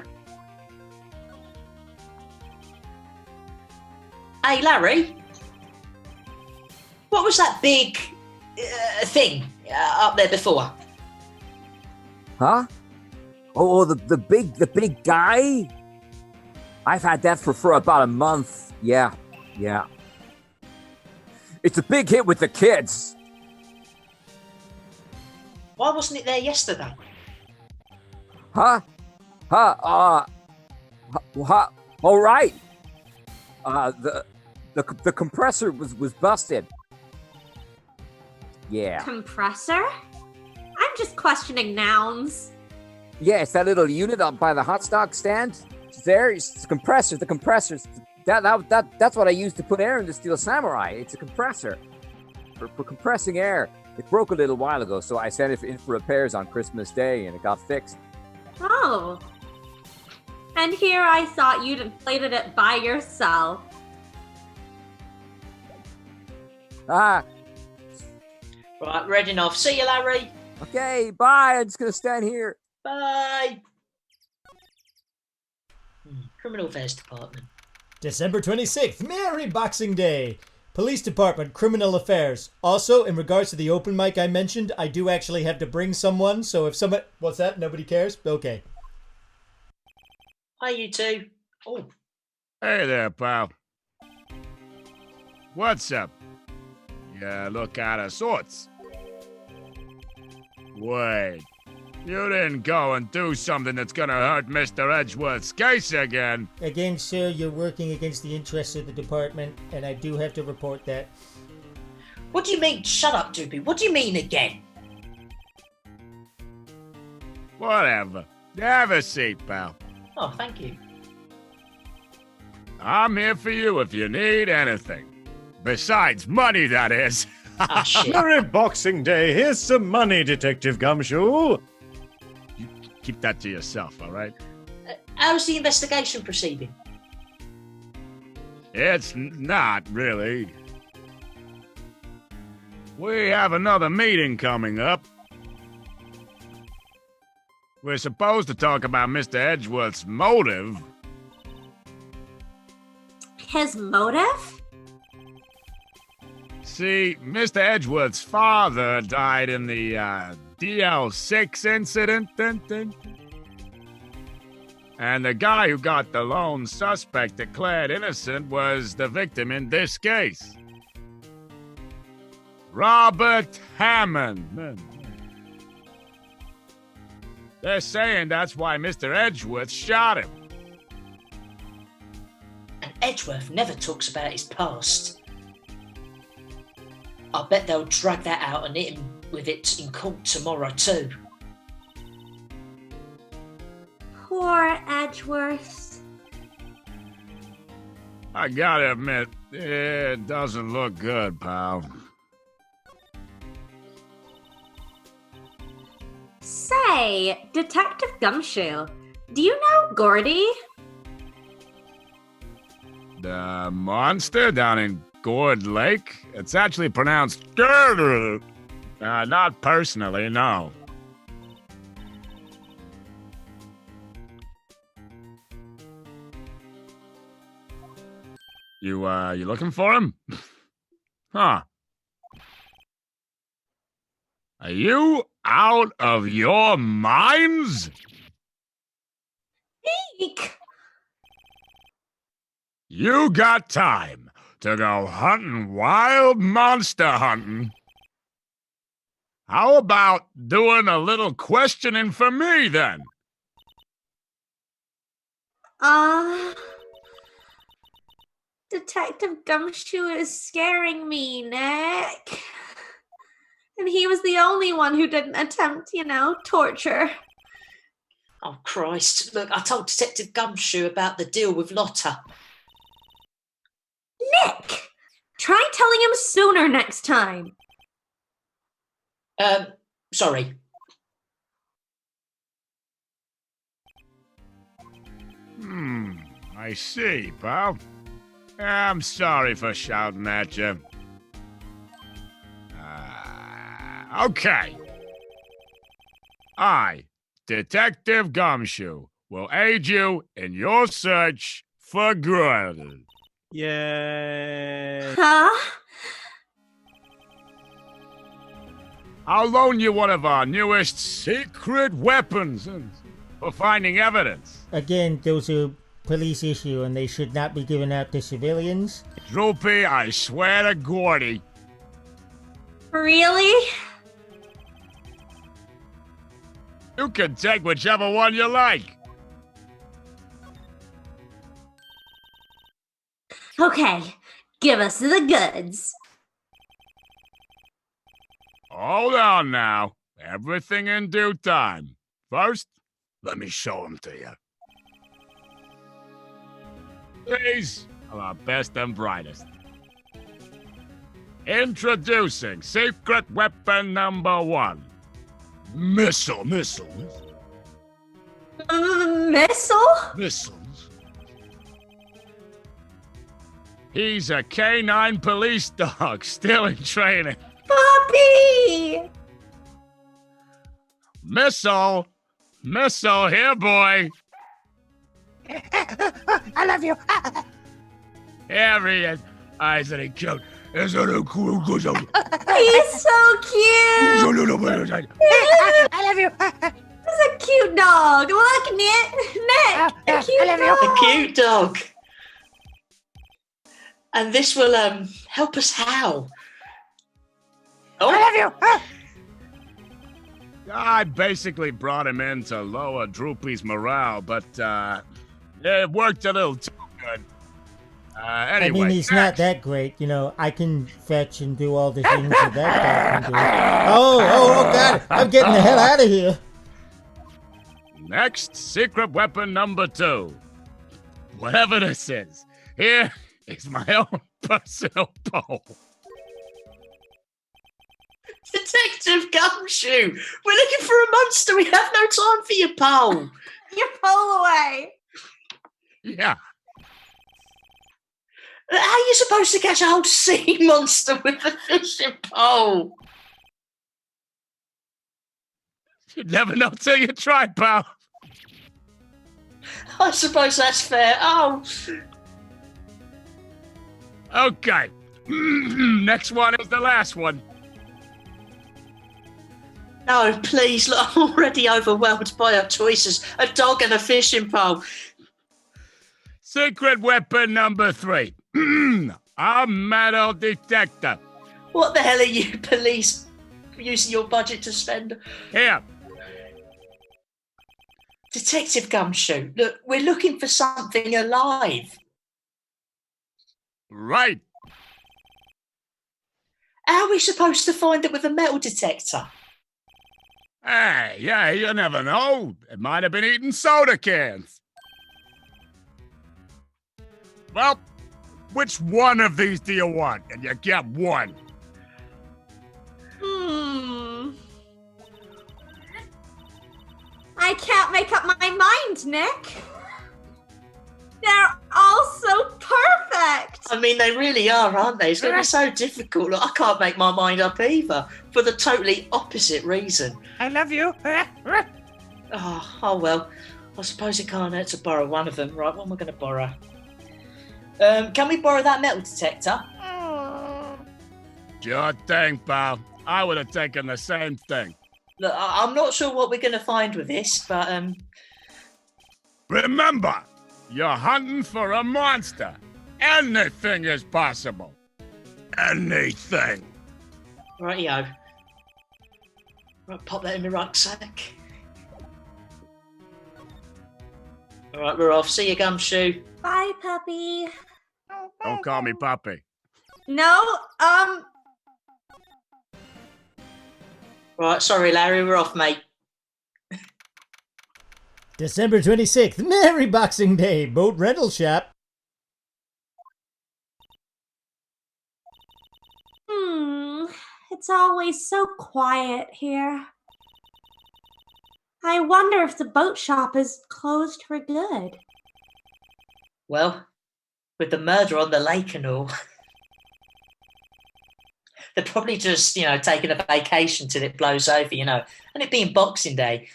B: Hey, Larry? What was that big thing up there before?
J: Huh? Oh, the big guy? I've had that for about a month. Yeah. It's a big hit with the kids.
B: Why wasn't it there yesterday?
J: Huh? All right. The compressor was busted. Yeah.
D: Compressor? I'm just questioning nouns.
J: Yeah, it's that little unit up by the hot stock stand. It's there. It's the compressor. The compressor. That's what I used to put air in the Steel Samurai. It's a compressor for compressing air. It broke a little while ago, so I sent it in for repairs on Christmas Day, and it got fixed.
D: Oh. And here I thought you'd inflated it by yourself.
J: Ah.
B: Right, ready enough. See you, Larry.
J: Okay, bye. I'm just gonna stand here.
B: Bye. Criminal Affairs Department.
A: December 26th, Merry Boxing Day. Police Department, Criminal Affairs. Also, in regards to the open mic I mentioned, I do actually have to bring someone, so if someone... What's that? Nobody cares? Okay.
B: Hi, you two. Oh.
G: Hey there, pal. What's up? You look out of sorts. Wait. You didn't go and do something that's gonna hurt Mr. Edgeworth's case again.
I: Again, sir, you're working against the interests of the department, and I do have to report that.
B: What do you mean? Shut up, Doopy. What do you mean again?
G: Whatever. Have a seat, pal.
B: Oh, thank you.
G: I'm here for you if you need anything. Besides money, that is.
B: Ah, shit.
C: Merry Boxing Day. Here's some money, Detective Gumshoe.
G: You keep that to yourself, all right?
B: How's the investigation proceeding?
G: It's not, really. We have another meeting coming up. We're supposed to talk about Mr. Edgeworth's motive.
D: His motive?
G: See, Mr. Edgeworth's father died in the DL6 incident. And the guy who got the lone suspect declared innocent was the victim in this case. Robert Hammond. They're saying that's why Mr. Edgeworth shot him.
B: And Edgeworth never talks about his past. I bet they'll drag that out and hit him with it in court tomorrow too.
D: Poor Edgeworth.
G: I gotta admit, it doesn't look good, pal.
D: Say, Detective Gumshoe, do you know Gordy?
G: The monster down in Gourd Lake? It's actually pronounced Gurd. Not personally, no. You looking for him? Huh. Are you out of your minds?
D: Eek!
G: You got time to go hunting wild monster hunting. How about doing a little questioning for me, then?
D: Detective Gumshoe is scaring me, Nick. And he was the only one who didn't attempt, torture.
B: Oh, Christ. Look, I told Detective Gumshoe about the deal with Lotta.
D: Nick! Try telling him sooner next time.
B: Sorry.
G: I see, pal. I'm sorry for shouting at you. Okay. I, Detective Gumshoe, will aid you in your search for good.
F: Yay.
D: Huh?
G: I'll loan you one of our newest secret weapons for finding evidence.
I: Again, those are police issue and they should not be given out to civilians.
G: Droopy, I swear to Gordy.
D: Really?
G: You can take whichever one you like.
D: Okay, give us the goods.
G: Hold on now. Everything in due time. First, let me show them to you. These are our best and brightest. Introducing secret weapon number 1. Missile.
D: Missile?
G: Missiles. He's a canine police dog, still in training.
D: Puppy!
G: Missile, here, boy.
F: I love you.
G: Here he is. Isn't he cute? Isn't he cool?
D: He's so cute!
F: I love you.
D: He's a cute dog. Look, Nick, a cute
F: I love you.
D: dog.
B: A cute dog. And this will help us how? Oh,
F: I love you.
G: I basically brought him in to lower Droopy's morale, but it worked a little too good.
I: I
G: Anyway,
I: mean, he's not that great. You know, I can fetch and do all the things that dog can do. Oh, God. I'm getting the hell out of here.
G: Next, secret weapon number 2. Whatever this is, here is my own personal pole.
B: Detective Gumshoe, we're looking for a monster. We have no time for your pole.
D: Your pole away.
G: Yeah.
B: How are you supposed to catch a whole sea monster with a fishing pole?
G: You'd never know till you try, pal.
B: I suppose that's fair. Oh.
G: Okay. Next one is the last one.
B: No, please, look, I'm already overwhelmed by our choices. A dog and a fishing pole.
G: Secret weapon number 3. A metal detector.
B: What the hell are you police using your budget to spend?
G: Here.
B: Detective Gumshoe, look, we're looking for something alive.
G: Right.
B: How are we supposed to find it with a metal detector?
G: Hey, yeah, you never know. It might have been eating soda cans. Well, which one of these do you want? And you get one.
D: I can't make up my mind, Nick. They're all so perfect.
B: I mean, they really are, aren't they? It's going to be so difficult. Look, I can't make my mind up either, for the totally opposite reason.
F: I love you.
B: Oh well. I suppose it can't hurt to borrow one of them. Right, what am I going to borrow? Can we borrow that metal detector?
G: Sure thing, pal. I would have taken the same thing.
B: Look, I'm not sure what we're going to find with this, but
G: Remember, you're hunting for a monster. Anything is possible. Anything.
B: rightio. Right, pop that in my rucksack. All right, we're off. See you, Gumshoe.
D: Bye, puppy.
G: Don't call me puppy.
D: No,
B: Right, sorry, Larry, we're off, mate.
I: December 26th, Merry Boxing Day, Boat Rental Shop.
D: It's always so quiet here. I wonder if the boat shop is closed for good.
B: Well, with the murder on the lake and all, they're probably just, taking a vacation till it blows over, and it being Boxing Day.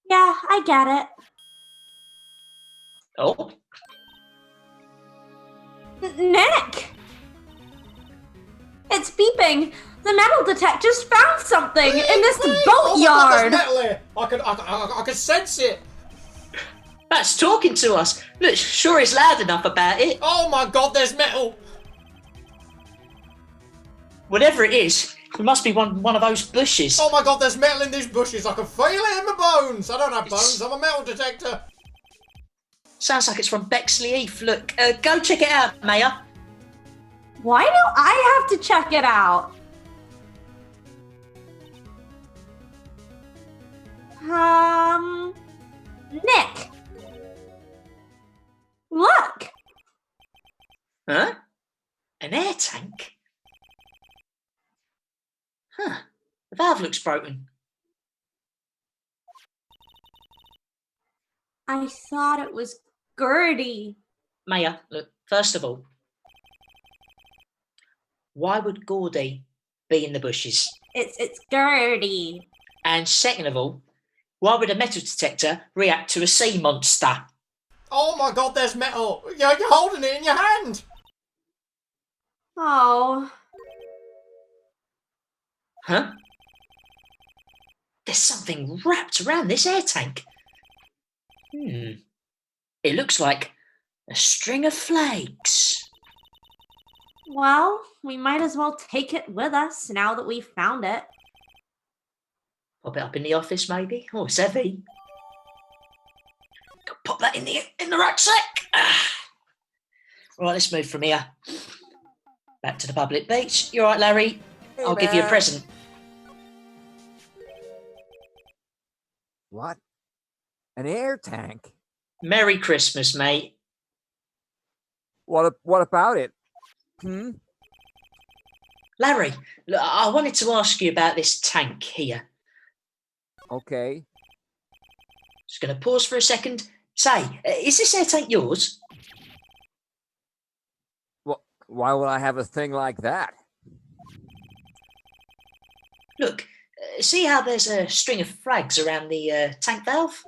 D: Yeah, I get it.
B: Oh,
D: Nick! It's beeping. The metal detector's found something in this boatyard.
A: I can sense it.
B: that's talking to us. Look, sure is loud enough about it.
A: Oh my God, there's metal.
B: Whatever it is, it must be one of those bushes.
A: Oh my God, there's metal in these bushes. I can feel it in my bones. I don't have bones. I'm a metal detector.
B: Sounds like it's from Bexley Heath. Look, go check it out, Mayor.
D: Why do I have to check it out? Nick. Look.
B: Huh? An air tank? Huh. The valve looks broken.
D: I thought it was Gertie.
B: Maya, look, first of all, why would Gordy be in the bushes?
D: It's Gertie.
B: And second of all, why would a metal detector react to a sea monster?
A: Oh my god, there's metal! You're holding it in your hand!
D: Oh.
B: Huh? There's something wrapped around this air tank. It looks like a string of flags.
D: Well, we might as well take it with us now that we've found it.
B: Pop it up in the office, maybe? Oh, it's heavy. Go pop that in the rucksack. Right, let's move from here. Back to the public beach. You all right, Larry?
J: Hey,
B: I'll give you a
J: man.
B: present.
J: What? An air tank?
B: Merry Christmas, mate.
J: What about it?
B: Larry, look, I wanted to ask you about this tank here.
J: Okay.
B: Just going to pause for a second. Say, is this air tank yours?
J: Well, why would I have a thing like that?
B: Look, see how there's a string of flags around the tank valve?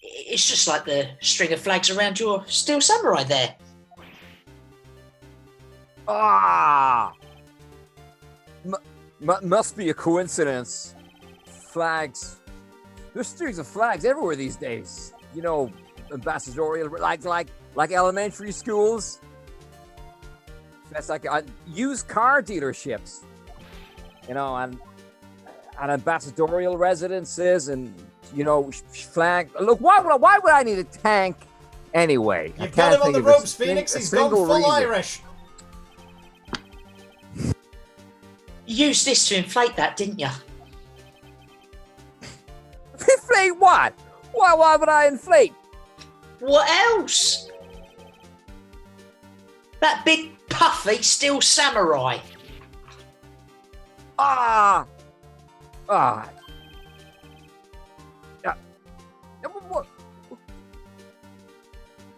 B: It's just like the string of flags around your steel samurai there.
J: Ah! Must be a coincidence. Flags. There's strings of flags everywhere these days. You know, ambassadorial, like elementary schools. That's like used car dealerships. You know, and ambassadorial residences, and you know, flag. Look, why would I need a tank anyway?
A: You've got him on the ropes, Phoenix. He's gone full
J: reason.
A: Irish.
B: You used this to inflate that, didn't you?
J: Inflate what? Why would I inflate?
B: What else? That big puffy steel samurai.
J: Ah.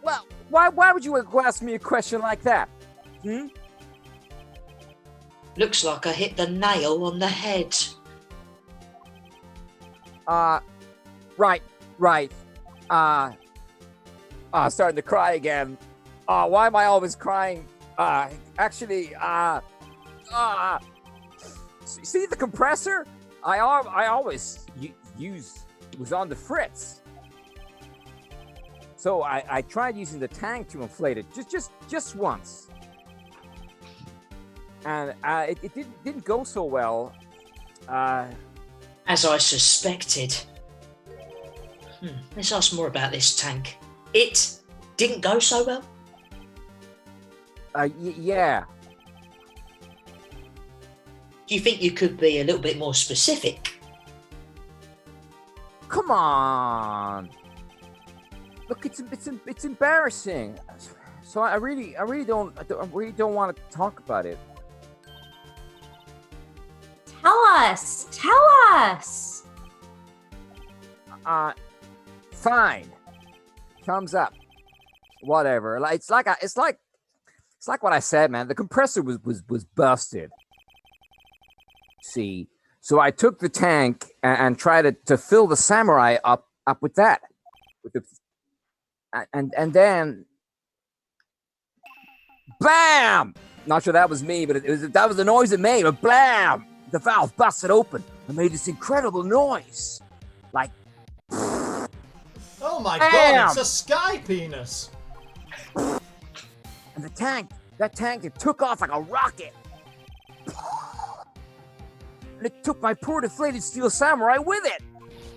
J: Well, why would you ask me a question like that?
B: Looks like I hit the nail on the head.
J: Right. Starting to cry again. Why am I always crying? Actually, see the compressor? I always use, it was on the fritz. So I tried using the tank to inflate it just once. And it didn't go so well.
B: As I suspected. Let's ask more about this tank. It didn't go so well?
J: Yeah.
B: Do you think you could be a little bit more specific?
J: Come on. Look, it's embarrassing. So I really don't want to talk about it.
D: Tell us.
J: Fine. Thumbs up. Whatever. It's like what I said, man. The compressor was busted. See, so I took the tank and tried to fill the samurai up with that, and then, blam! Not sure that was me, but that was the noise it made. But blam! The valve busted open and made this incredible noise, like.
A: Oh my
J: Bam!
A: god, it's a sky penis.
J: And that tank, it took off like a rocket. And it took my poor deflated steel samurai with it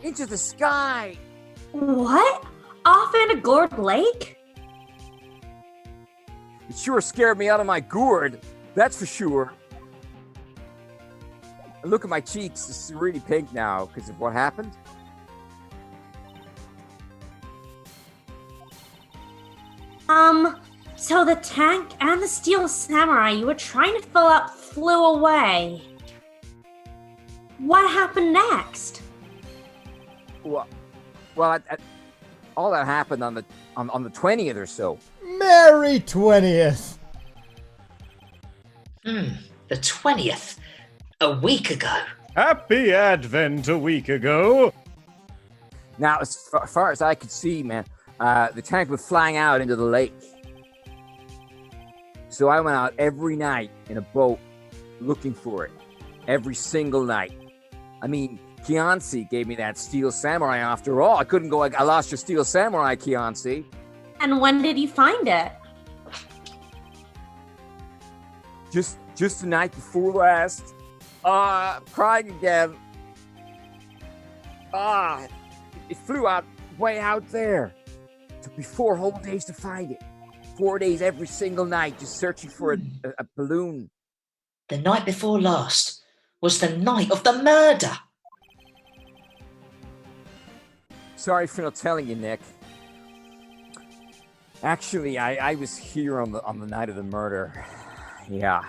J: into the sky.
D: What? Off in a gourd lake?
J: It sure scared me out of my gourd, that's for sure. And look at my cheeks, it's really pink now because of what happened.
D: So the tank and the steel samurai you were trying to fill up flew away. What happened next?
J: Well, all that happened on the 20th or so.
I: Merry 20th!
B: The 20th? A week ago?
F: Happy Advent a week ago.
J: Now, as far as I could see, man, the tank was flying out into the lake. So I went out every night in a boat looking for it. Every single night. I mean, Kianci gave me that steel samurai after all. I couldn't go, I lost your steel samurai, Kianci.
D: And when did you find it?
J: Just the night before last. I'm crying again. It flew out way out there. Took me 4 whole days to find it. 4 days every single night, just searching for a balloon.
B: The night before last was the night of the murder.
J: Sorry for not telling you, Nick. Actually, I was here on the night of the murder. Yeah.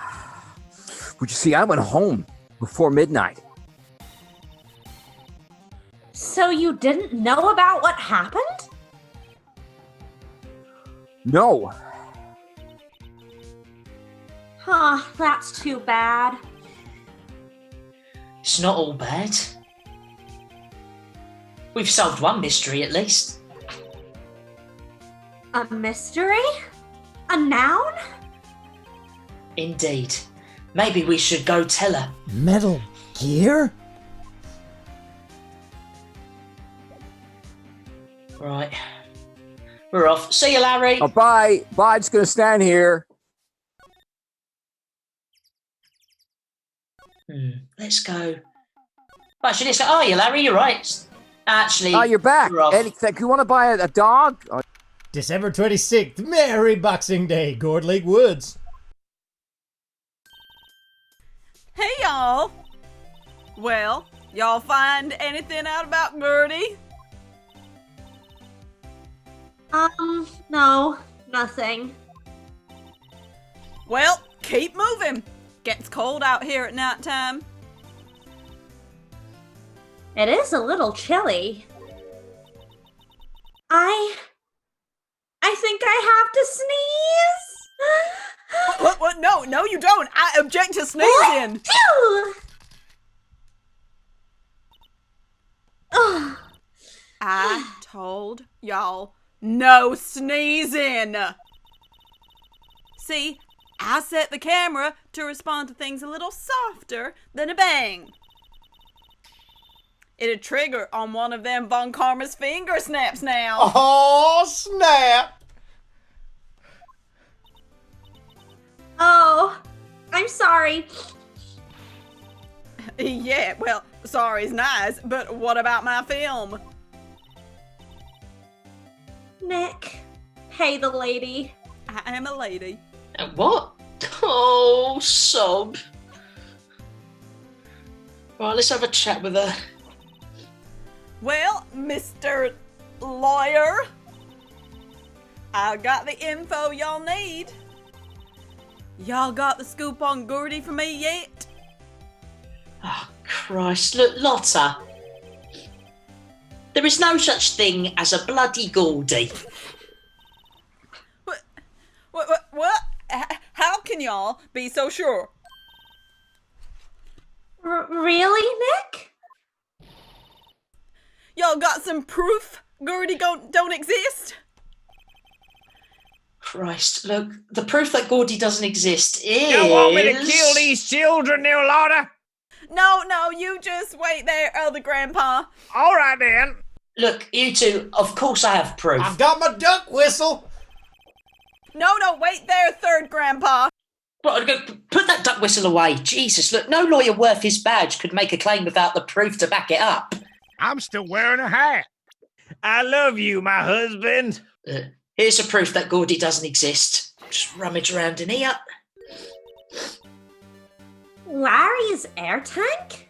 J: But you see, I went home before midnight.
D: So you didn't know about what happened?
J: No.
D: Huh, that's too bad.
B: It's not all bad. We've solved one mystery at least.
D: A mystery? A noun?
B: Indeed. Maybe we should go tell her.
I: Metal Gear?
B: Right. We're off. See you, Larry.
J: Oh, bye. Bye. Just gonna stand here.
B: Let's go. Actually, let's go. Oh, you, Larry. You're right. Actually.
J: Oh, you're back.
B: We're off.
J: Eddie, you want to buy a dog? Oh.
A: December 26th. Merry Boxing Day, Gourd Lake Woods.
H: Hey, y'all. Well, y'all find anything out about Gertie?
D: No, nothing.
H: Well, keep moving. Gets cold out here at nighttime.
D: It is a little chilly. I think I have to sneeze.
H: What? No, you don't. I object to sneezing. I told y'all no sneezing. See, I set the camera to respond to things a little softer than a bang. It'd trigger on one of them Von Karma's finger snaps now.
A: Oh, snap!
D: Oh, I'm sorry.
H: Yeah, well, sorry's nice, but what about my film?
D: Nick, pay the lady.
H: I am a lady.
B: What? Oh, sob. Right, let's have a chat with her.
H: Well, Mr. Lawyer, I got the info y'all need. Y'all got the scoop on Gertie for me yet?
B: Oh, Christ. Look, Lotta. There is no such thing as a bloody Goldie.
H: What? How can y'all be so sure?
D: Really, Nick?
H: Y'all got some proof Gertie don't exist?
B: Christ, look, the proof that Gordy doesn't exist is...
F: You want me to kill these children, now, Lotta?
H: No, you just wait there, other grandpa.
F: All right, then.
B: Look, you two, of course I have proof.
A: I've got my duck whistle.
H: No, wait there, third grandpa.
B: Right, go put that duck whistle away. Jesus, look, no lawyer worth his badge could make a claim without the proof to back it up.
E: I'm still wearing a hat.
F: I love you, my husband.
B: Here's a proof that Gordy doesn't exist. Just rummage around in here.
D: Larry's air tank?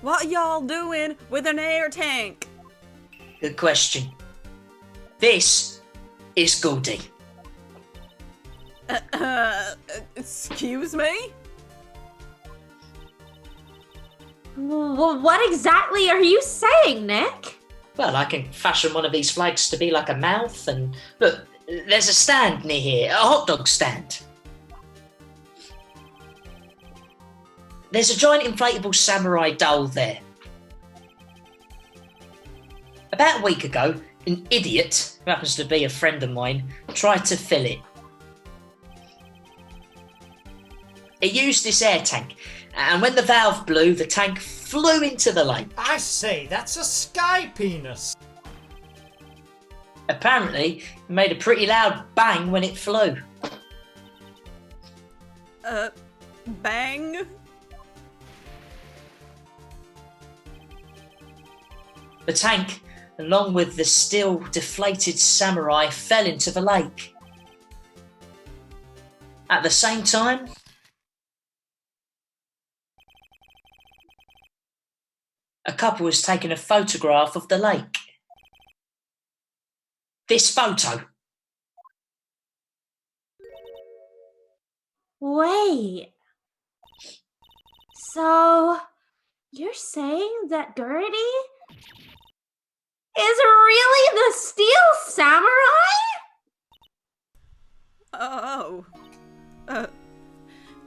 H: What y'all doing with an air tank?
B: Good question. This is Gordy.
H: Excuse me?
D: What exactly are you saying, Nick?
B: Well, I can fashion one of these flags to be like a mouth, and look, there's a stand near here, a hot dog stand. There's a giant inflatable samurai doll there. About a week ago, an idiot, who happens to be a friend of mine, tried to fill it. He used this air tank, and when the valve blew, the tank flew into the lake.
A: I say, that's a sky penis.
B: Apparently, it made a pretty loud bang when it flew.
H: Bang?
B: The tank, along with the still deflated samurai, fell into the lake. At the same time, a couple was taking a photograph of the lake. This photo.
D: Wait. So, you're saying that Gertie is really the Steel Samurai?
H: Oh.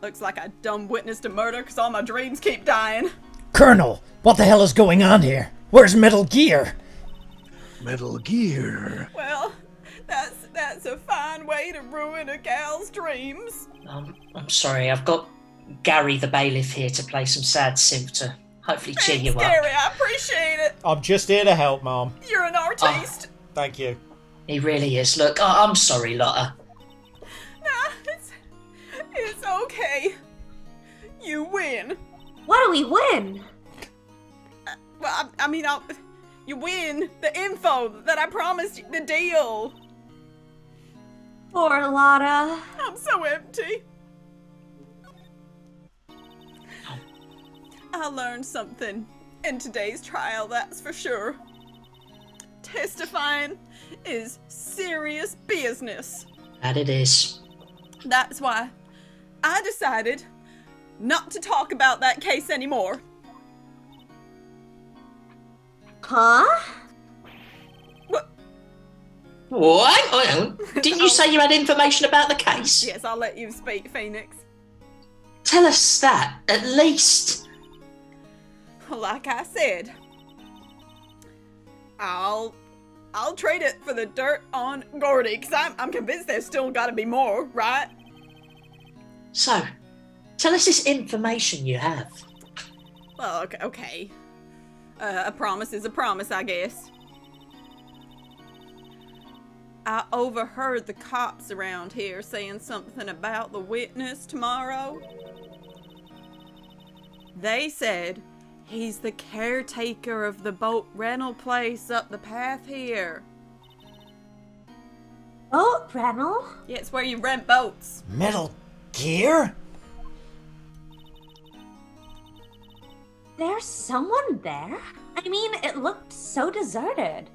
H: Looks like I dumb witnessed a murder because all my dreams keep dying.
I: Colonel, what the hell is going on here? Where's Metal Gear?
C: Metal Gear.
H: Well, that's a fine way to ruin a gal's dreams.
B: I'm sorry, I've got Gary the bailiff here to play some sad synth to hopefully cheer you up.
H: Gary, I appreciate it.
A: I'm just here to help, Mom.
H: You're an artiste.
A: Thank you.
B: He really is. Look, I'm sorry, Lotta.
H: Nah, it's okay. You win.
D: What do we win?
H: Well, I mean, you win the info that I promised you, the deal.
D: Poor Lotta.
H: I'm so empty. I learned something in today's trial, that's for sure. Testifying is serious business.
B: That it is.
H: That's why I decided not to talk about that case anymore.
D: Huh?
B: What? Didn't you say you had information about the case?
H: Yes, I'll let you speak, Phénix.
B: Tell us that, at least.
H: Like I said, I'll trade it for the dirt on Gordy, because I'm convinced there's still got to be more, right?
B: So, tell us this information you have.
H: Well, okay. A promise is a promise, I guess. I overheard the cops around here saying something about the witness tomorrow. They said he's the caretaker of the boat rental place up the path here.
D: Boat rental?
H: Yeah, it's where you rent boats.
I: Metal Gear?
D: There's someone there? I mean, it looked so deserted.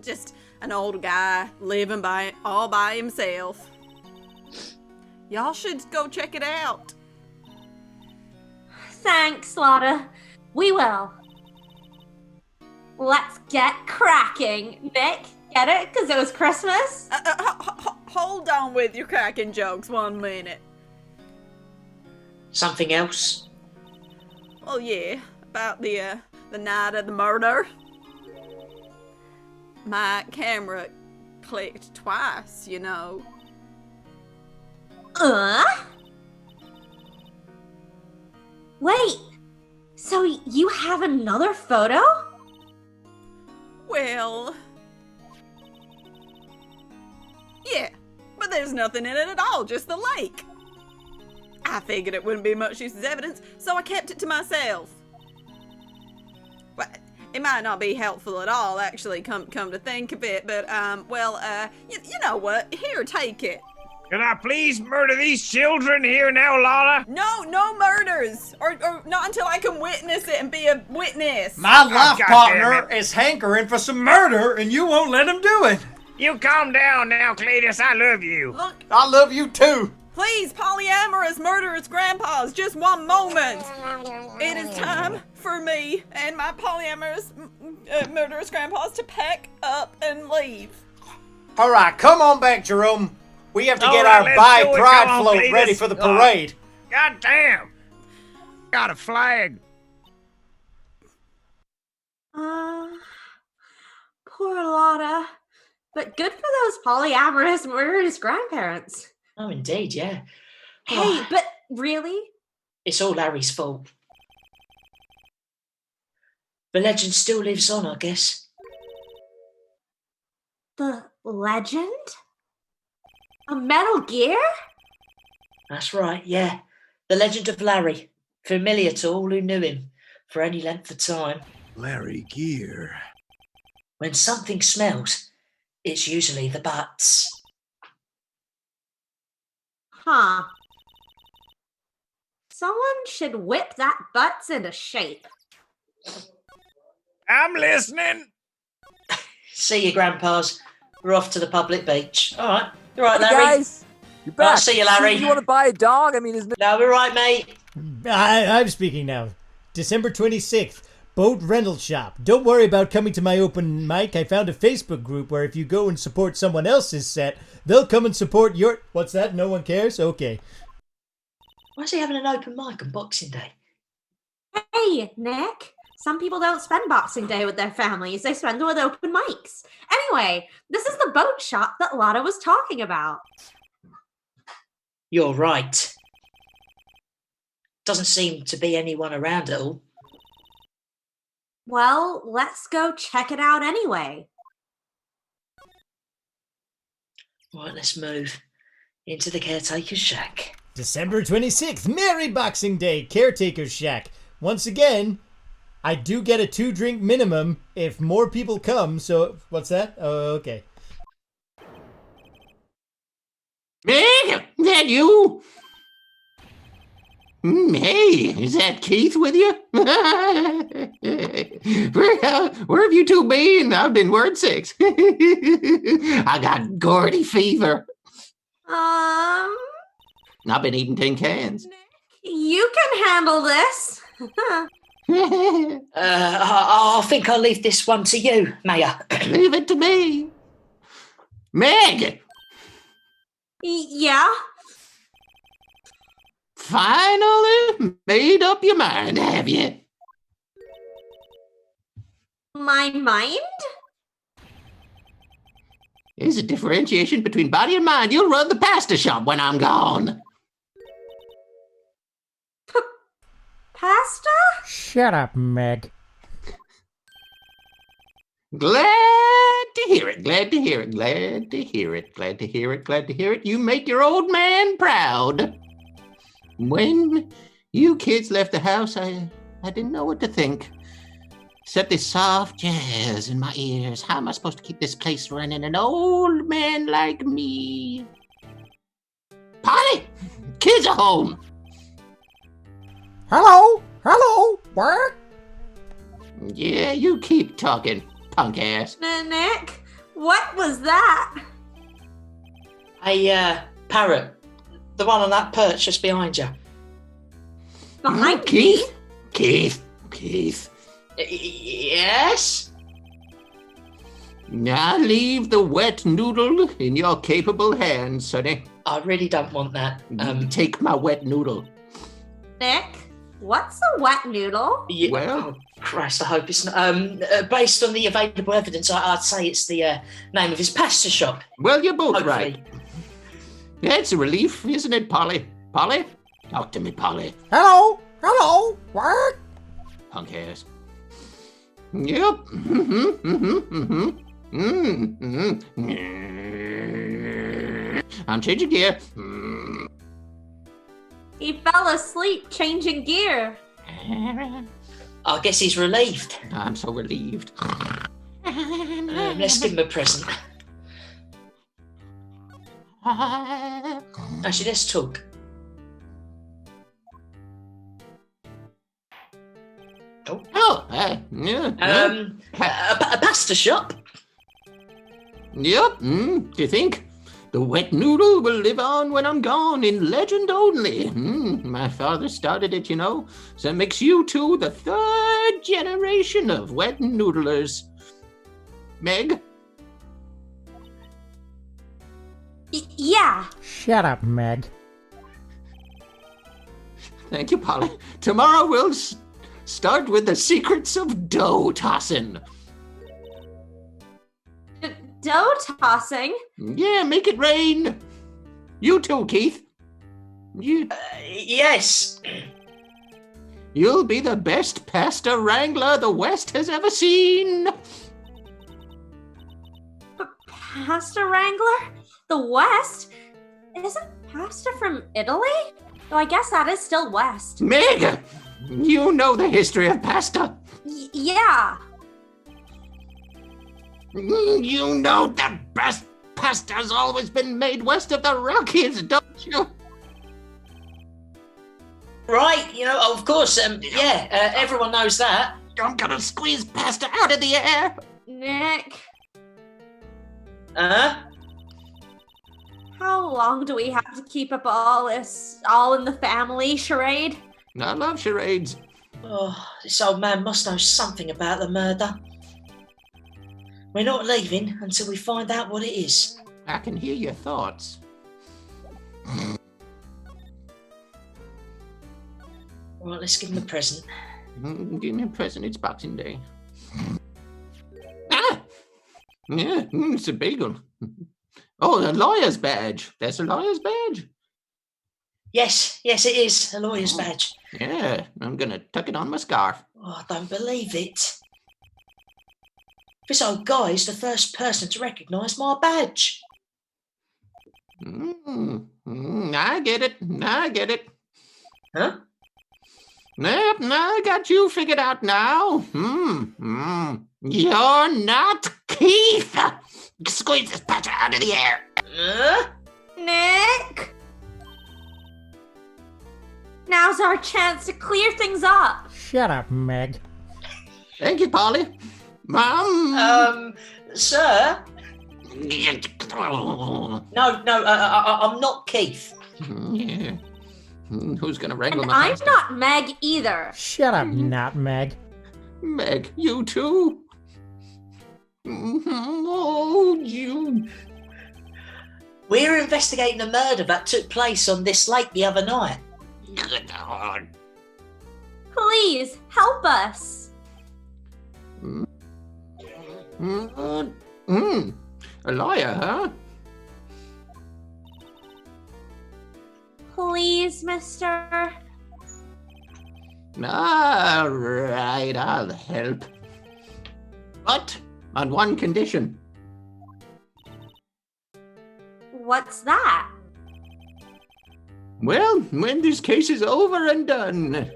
H: Just an old guy living all by himself. Y'all should go check it out.
D: Thanks, Lotta. We will. Let's get cracking. Nick, get it? Because it was Christmas?
H: Hold on with your cracking jokes 1 minute.
B: Something else?
H: Well, yeah, about the night of the murder. My camera clicked twice, you know.
D: Wait, so you have another photo?
H: Well, yeah, but there's nothing in it at all, just the lake. I figured it wouldn't be much use as evidence, so I kept it to myself. Well, it might not be helpful at all, actually, come to think of it, but, you know what? Here, take it.
E: Can I please murder these children here now, Lana?
H: No murders! Or not until I can witness it and be a witness.
A: My life
E: God
A: partner
E: damn it.
A: is hankering for some murder, and you won't let him do it.
E: You calm down now, Cletus. I love you.
H: Look,
A: I love you too.
H: please, polyamorous murderous grandpas, just one moment. It is time for me and my polyamorous murderous grandpas to pack up and leave.
A: All right, come on back, Jerome. We have to
E: All
A: get
E: right,
A: our
E: let's
A: bi
E: do it.
A: pride
E: Come on,
A: float
E: Cletus.
A: ready for the parade.
E: God damn. Got a flag.
D: Poor Lotta. But good for those polyamorous murderous grandparents.
B: Oh, indeed, yeah.
D: Hey, but really?
B: It's all Larry's fault. The legend still lives on, I guess.
D: The legend? A Metal Gear?
B: That's right, yeah. The legend of Larry. Familiar to all who knew him for any length of time.
C: Larry Gear.
B: When something smells, it's usually the butts.
D: Huh. Someone should whip that butts into shape.
E: I'm listening.
B: See you, grandpas. We're off to the public beach. All right. You all right,
J: Hey
B: Larry?
J: guys, you're back.
B: I'll see you, Larry.
J: You want to buy a dog? I mean, isn't it?
B: No, we're right, mate.
I: I'm speaking now. December 26th, Boat Rental Shop. Don't worry about coming to my open mic. I found a Facebook group where if you go and support someone else's set, they'll come and support your... What's that? No one cares? Okay.
B: Why is he having an open mic on Boxing Day?
D: Hey, Nick. Some people don't spend Boxing Day with their families. They spend it with open mics. Anyway, this is the boat shop that Lotta was talking about.
B: You're right. Doesn't seem to be anyone around at all.
D: Well, let's go check it out anyway.
B: Right, let's move into the caretaker's shack.
I: December 26th, Merry Boxing Day, Caretaker's Shack. Once again, I do get a 2-drink minimum if more people come, so... What's that? Oh, okay.
K: Meg, that you? Hey, is that Keith with you? Where have you two been? I've been word 6. I got Gordy fever. I've been eating tin cans.
D: You can handle this.
B: I think I'll leave this one to you, Maya.
K: Leave it to me. Meg,
D: Yeah?
K: finally made up your mind, have you?
D: My mind?
K: There's a differentiation between body and mind. You'll run the pasta shop when I'm gone.
D: Pasta?
I: Shut up, Meg.
K: Glad to hear it. Glad to hear it. Glad to hear it. Glad to hear it. Glad to hear it. You make your old man proud. When you kids left the house, I didn't know what to think. Except this soft jazz in my ears. How am I supposed to keep this place running? An old man like me. Polly, kids are home.
I: Hello? Hello? What?
K: Yeah, you keep talking, punk ass.
D: Nick, what was that?
B: Hey, parrot. The one on that perch just behind you.
D: Behind me?
K: Keith.
B: Yes?
K: Now leave the wet noodle in your capable hands, sonny.
B: I really don't want that.
K: Take my wet noodle.
D: Nick, what's a wet noodle?
B: Yeah,
K: Well-
B: oh, Christ, I hope it's not. Based on the available evidence, I'd say it's the name of his pasta shop.
K: Well, you're both
B: Hopefully.
K: right. That's a relief, isn't it, Polly? Polly? Talk to me, Polly.
I: Hello? Hello? What?
K: Punk ass. Yep. I'm changing gear.
D: He fell asleep changing gear.
B: I guess he's relieved.
K: I'm so relieved.
B: Let's give him a present. Actually, let's talk. A pasta shop?
K: Yep. Do you think? The wet noodle will live on when I'm gone in legend only. My father started it, you know. So it makes you two the third generation of wet noodlers. Meg?
D: Yeah.
I: Shut up, Meg.
K: Thank you, Polly. Tomorrow we'll start with the secrets of dough tossing.
D: Dough tossing?
K: Yeah, make it rain. You too, Keith.
B: Yes.
K: You'll be the best pasta wrangler the West has ever seen.
D: Pasta wrangler? The West? Isn't pasta from Italy? Though I guess that is still West.
K: Meg, you know the history of pasta.
D: Yeah.
K: You know the best pasta's always been made west of the Rockies, don't you?
B: Right, of course, everyone knows that.
K: I'm gonna squeeze pasta out of the air.
D: Nick,
B: Huh?
D: how long do we have to keep up all this all in the family charade?
K: I love charades.
B: Oh, this old man must know something about the murder. We're not leaving until we find out what it is.
K: I can hear your thoughts.
B: Right, let's give him a present.
K: Give me a present, it's Boxing Day. Ah! Yeah, it's a big one. Oh, a lawyer's badge. That's a lawyer's badge.
B: Yes, it is a lawyer's badge.
K: Yeah, I'm gonna tuck it on my scarf.
B: Oh, I don't believe it. This old guy is the first person to recognise my badge.
K: I get it.
B: Huh?
K: Yep, I got you figured out now. You're not Keith. Squeeze this patch out of the air.
D: Nick? Now's our chance to clear things up.
I: Shut up, Meg.
K: Thank you, Polly. Mom.
B: Sir? No, I'm not Keith.
K: Yeah. Who's gonna wrangle
D: And
K: my
D: I'm
K: pasta?
D: not Meg either.
I: Shut up, not Meg.
K: Meg, you too? Oh, you...
B: We're investigating a murder that took place on this lake the other night.
K: Good Lord.
D: Please, help us.
K: A lawyer, huh?
D: Please, mister.
K: All right, I'll help. But on one condition.
D: What's that?
K: Well, when this case is over and done,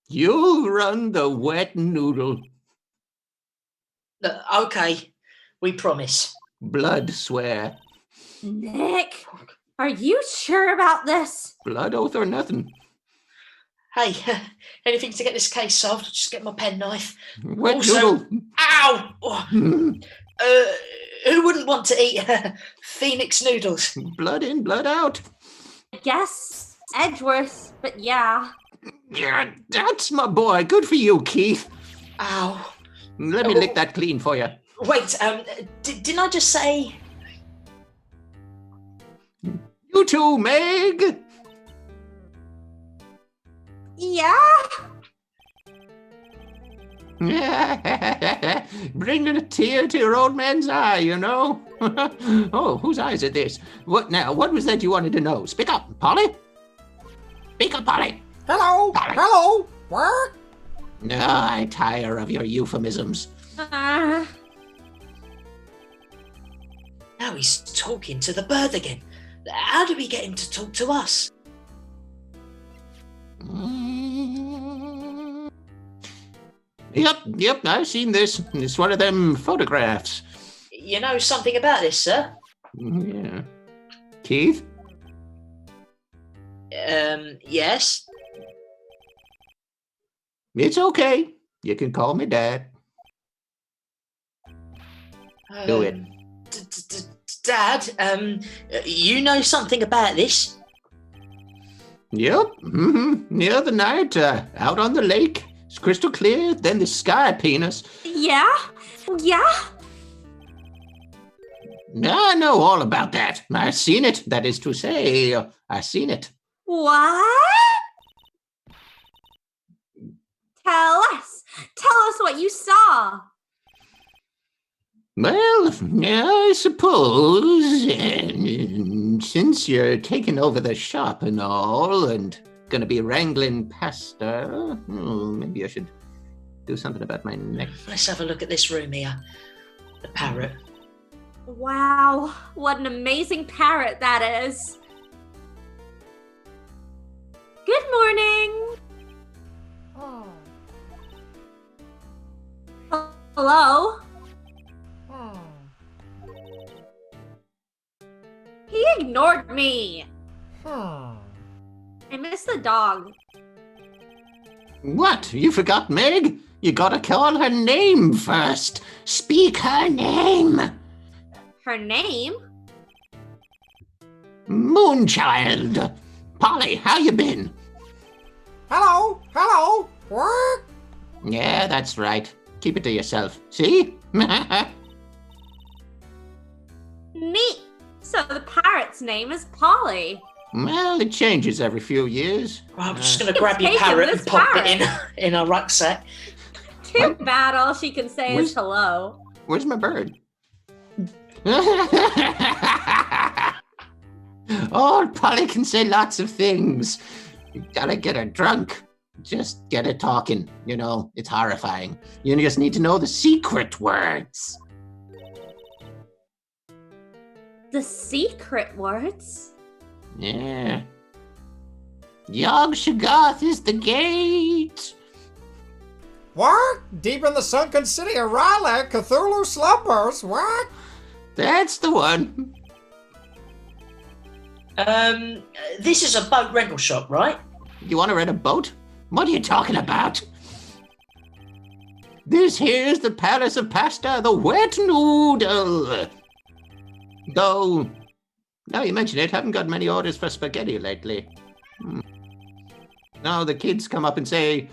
K: you'll run the wet noodle.
B: Okay, we promise.
K: Blood swear.
D: Nick, are you sure about this?
K: Blood oath or nothing.
B: Hey, anything to get this case solved? I'll just get my penknife.
K: Wet
B: Also,
K: noodle.
B: Ow! Who wouldn't want to eat Phénix noodles?
K: Blood in, blood out.
D: I guess Edgeworth, but yeah.
K: Yeah, that's my boy. Good for you, Keith.
B: Ow.
K: Let me lick that clean for you.
B: Wait, didn't I just say...
K: You too, Meg.
D: Yeah?
K: Bringing a tear to your old man's eye, you know. Oh, whose eye is it this? What now? What was that you wanted to know? Speak up, Polly. Speak up, Polly.
I: Hello?
K: Polly.
I: Hello? What?
K: No, I tire of your euphemisms.
B: Now he's talking to the bird again. How do we get him to talk to us?
K: Yep, I've seen this. It's one of them photographs.
B: You know something about this, sir?
K: Yeah. Keith?
B: Yes.
K: It's okay. You can call me Dad. Do it.
B: Dad, you know something about this?
K: Yep. The other night, out on the lake. It's crystal clear. Then the sky penis.
D: Yeah?
K: I know all about that. I've seen it. That is to say, I've seen it.
D: What? Tell us what you saw.
K: Well, I suppose, since you're taking over the shop and all, and gonna be wrangling pasta, maybe I should do something about my neck.
B: Let's have a look at this room here. The parrot.
D: Wow, what an amazing parrot that is. Good morning. Hello? He ignored me. I miss the dog.
K: What? You forgot Meg? You gotta call her name first. Speak her name.
D: Her name?
K: Moonchild. Polly, how you been?
A: Hello? What?
K: Yeah, that's right. Keep it to yourself. See?
D: Neat. So the parrot's name is Polly.
K: Well, it changes every few years.
B: I'm just going to grab your parrot and pop it in a rucksack.
D: Too bad all she can say is hello.
K: Where's my bird? Oh, Polly can say lots of things. You gotta get her drunk. Just get her talking. You know, it's horrifying. You just need to know the secret words.
D: The secret words?
K: Yeah. Yog Shoggoth is the gate.
A: What? Deep in the sunken city of Raleigh, Cthulhu slumbers. What?
K: That's the one.
B: This is a boat rental shop, right?
K: You want to rent a boat? What are you talking about? This here's the Palace of Pasta, the wet noodle. Though, now you mention it, haven't got many orders for spaghetti lately. Now the kids come up and say,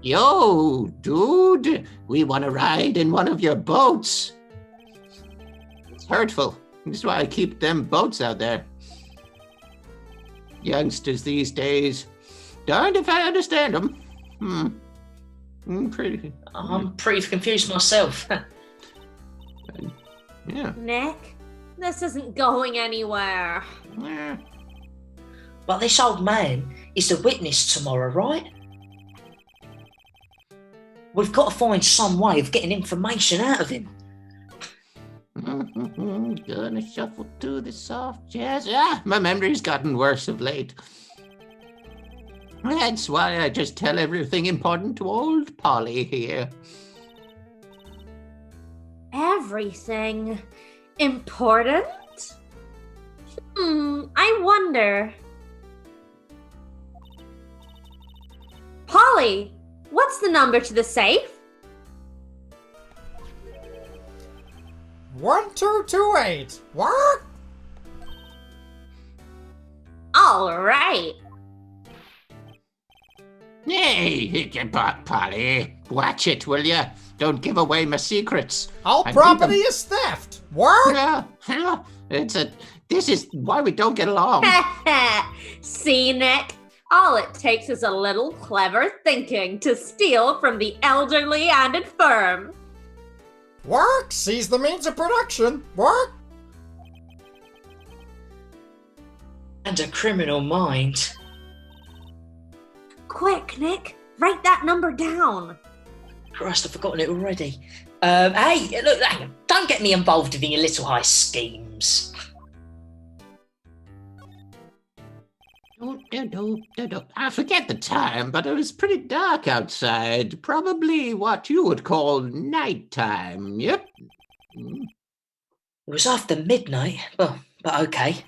K: "Yo, dude, we want to ride in one of your boats." It's hurtful. That's why I keep them boats out there. Youngsters these days, darned if I understand them. I'm pretty
B: confused myself.
K: Yeah.
D: Nick, this isn't going anywhere.
K: Yeah.
B: But this old man is the witness tomorrow, right? We've got to find some way of getting information out of him.
K: Gonna shuffle to the soft jazz. My memory's gotten worse of late. That's why I just tell everything important to old Polly here.
D: Everything important? I wonder. Polly, what's the number to the safe?
A: 1228. What?
D: All right.
K: Hey, Polly, watch it, will ya? Don't give away my secrets.
A: All property is theft. What?
K: Yeah. This is why we don't get along.
D: See, Nick? All it takes is a little clever thinking to steal from the elderly and infirm.
A: What? Seize the means of production. What?
B: And a criminal mind.
D: Quick, Nick, write that number down.
B: Christ, I've forgotten it already. Hey, look, hang on. Don't get me involved in your little high schemes.
K: I forget the time, but it was pretty dark outside. Probably what you would call nighttime. Yep.
B: It was after midnight. Well, but okay.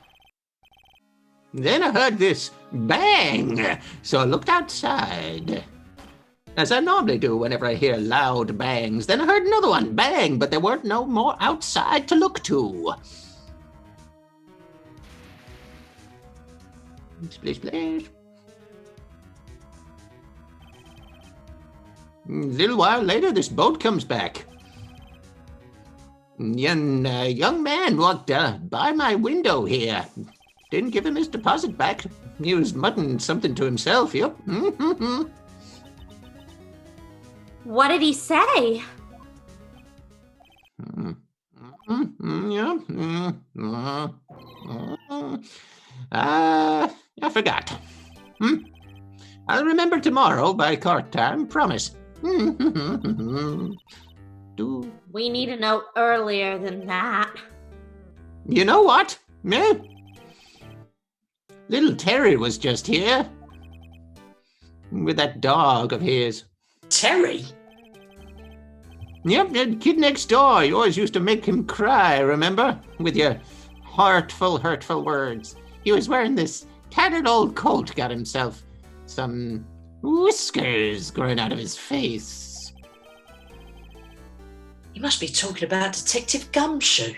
K: Then I heard this bang, so I looked outside. As I normally do whenever I hear loud bangs. Then I heard another one, bang, but there weren't no more outside to look to. Splish, splash. A little while later, this boat comes back. Young man walked by my window here. Didn't give him his deposit back. He was muttering something to himself, yep.
D: What did he say?
K: I forgot. I'll remember tomorrow by cart time, promise.
D: We need a note earlier than that.
K: You know what? Little Terry was just here. With that dog of his.
B: Terry?
K: Yep, that kid next door. You always used to make him cry, remember? With your hurtful words. He was wearing this tattered old coat, got himself some whiskers growing out of his face.
B: You must be talking about Detective Gumshoe.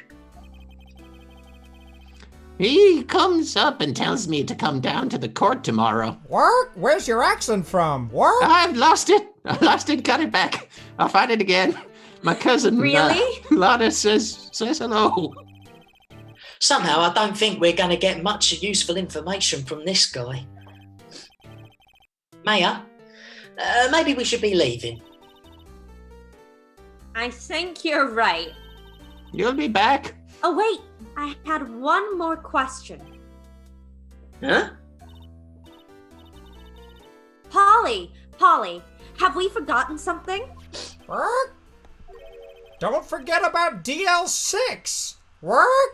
K: He comes up and tells me to come down to the court tomorrow.
A: What? Where's your accent from? What?
K: I've lost it. Got it back. I'll find it again. My cousin,
D: Really?
K: Lotta says hello.
B: Somehow I don't think we're going to get much useful information from this guy. Maya, maybe we should be leaving.
D: I think you're right.
K: You'll be back.
D: Oh, wait. I had one more question.
B: Huh?
D: Polly, have we forgotten something?
A: What? Don't forget about DL6. What?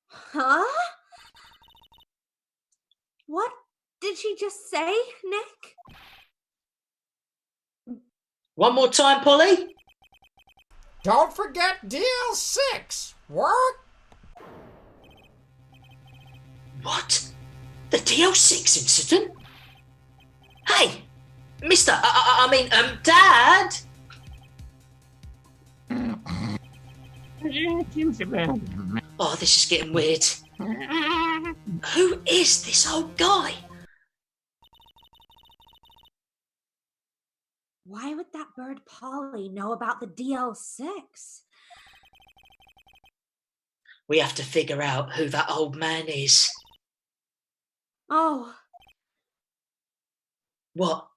D: Huh? What did she just say, Nick?
B: One more time, Polly?
A: Don't forget DL6. What?
B: What? The DL6 incident? Hey, Mister, Dad? Oh, this is getting weird. Who is this old guy?
D: Why would that bird Polly know about the DL6?
B: We have to figure out who that old man is.
D: Oh,
B: What?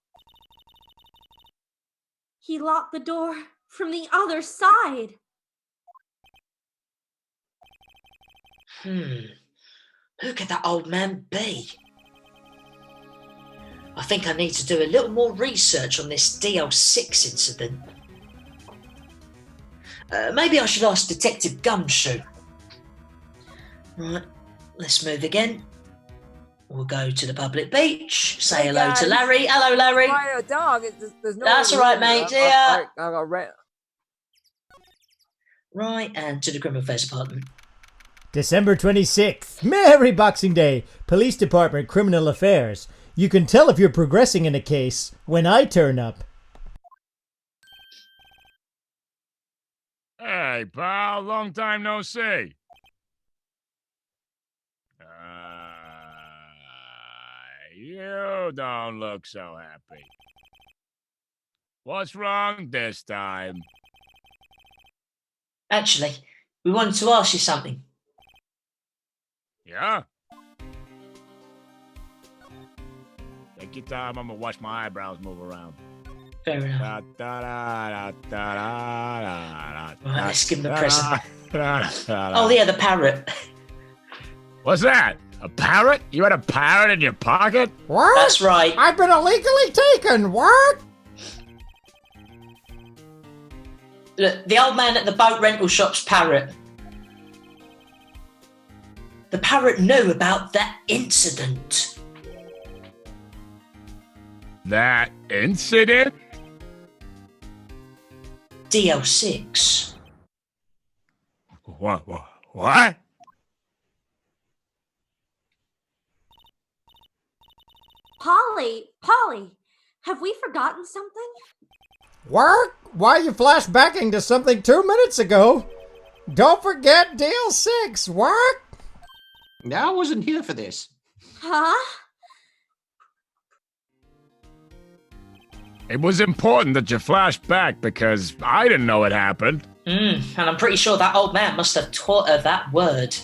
D: he locked the door from the other side.
B: Who could that old man be? I think I need to do a little more research on this DL6 incident. Maybe I should ask Detective Gumshoe. Right, let's move again. We'll go to the public beach, say hello
J: guys.
B: to Larry. Hello, Larry.
J: Why a dog? There's no.
B: That's all right, mate. Yeah.
J: I
B: Right, and to the criminal affairs department.
I: December 26th. Merry Boxing Day. Police Department Criminal Affairs. You can tell if you're progressing in a case when I turn up.
G: Hey, pal, long time no see. You don't look so happy. What's wrong this time?
B: Actually, we wanted to ask you something.
G: Yeah? Take your time, I'm gonna watch my eyebrows move around.
B: Fair enough.
G: Right,
B: Right, let's give him a present. Oh, yeah, the parrot.
G: What's that? A parrot? You had a parrot in your pocket?
A: What?
B: That's right.
A: I've been illegally taken. What?
B: Look, the old man at the boat rental shop's parrot. the parrot knew about that incident.
G: That incident?
B: DL6.
G: What?
D: Polly, have we forgotten something?
A: Work? Why are you flashbacking to something 2 minutes ago? Don't forget DL6, work?
K: I wasn't here for this.
D: Huh?
G: It was important that you flashed back because I didn't know it happened.
B: And I'm pretty sure that old man must have taught her that word.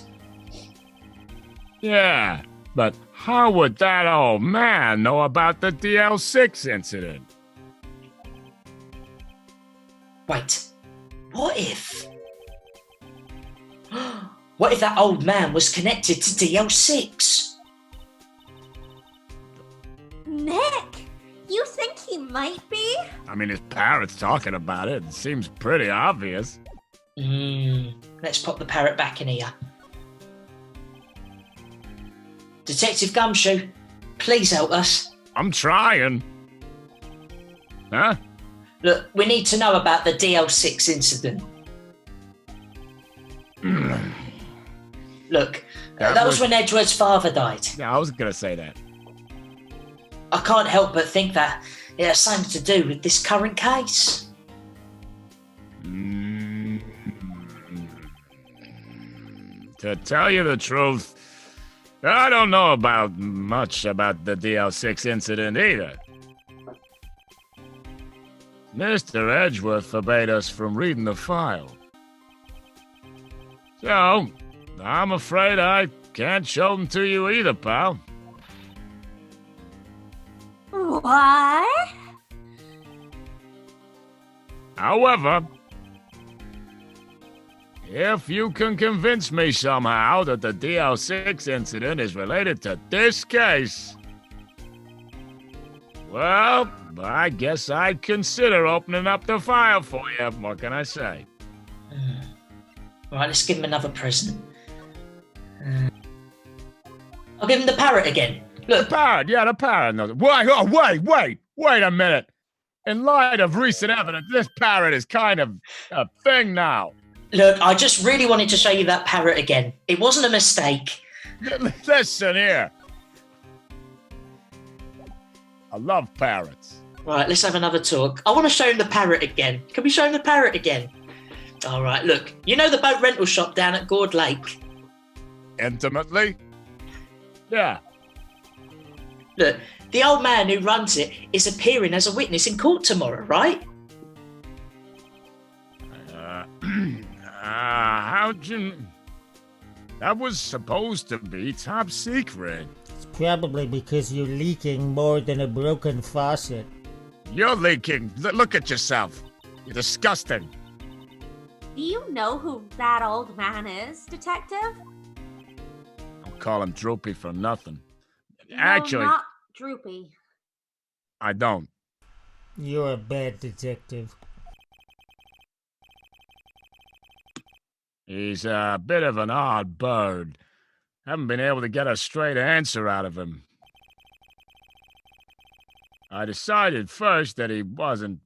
G: Yeah, but how would that old man know about the DL6 incident?
B: Wait, what if? What if that old man was connected to DL6?
D: Nick, you think he might be?
G: I mean, his parrot's talking about it. It seems pretty obvious.
B: Let's pop the parrot back in here. Detective Gumshoe, please help us.
G: I'm trying. Huh?
B: Look, we need to know about the DL6 incident. Look, that was when Edward's father died.
G: Yeah, I was gonna say that.
B: I can't help but think that it has something to do with this current case.
G: To tell you the truth, I don't know about much about the DL6 incident either. Mr. Edgeworth forbade us from reading the file. So, I'm afraid I can't show them to you either, pal.
D: What?
G: However, if you can convince me somehow that the DL6 incident is related to this case, well, I guess I'd consider opening up the file for you. What can I say?
B: Right, let's give him another present. I'll give him the parrot again. Look.
G: The parrot, yeah, the parrot. No, wait a minute. In light of recent evidence, this parrot is kind of a thing now.
B: Look, I just really wanted to show you that parrot again. It wasn't a mistake.
G: Listen here. I love parrots.
B: Right, let's have another talk. I want to show him the parrot again. Can we show him the parrot again? All right, look. You know the boat rental shop down at Gord Lake?
G: Intimately? Yeah.
B: Look, the old man who runs it is appearing as a witness in court tomorrow, right?
G: How'd you... That was supposed to be top secret.
I: It's probably because you're leaking more than a broken faucet.
G: You're leaking. Look at yourself. You're disgusting.
D: Do you know who that old man is, Detective?
G: Don't call him Droopy for nothing.
D: No,
G: Actually,
D: not Droopy.
G: I don't.
I: You're a bad detective.
G: He's a bit of an odd bird. Haven't been able to get a straight answer out of him. I decided first that he wasn't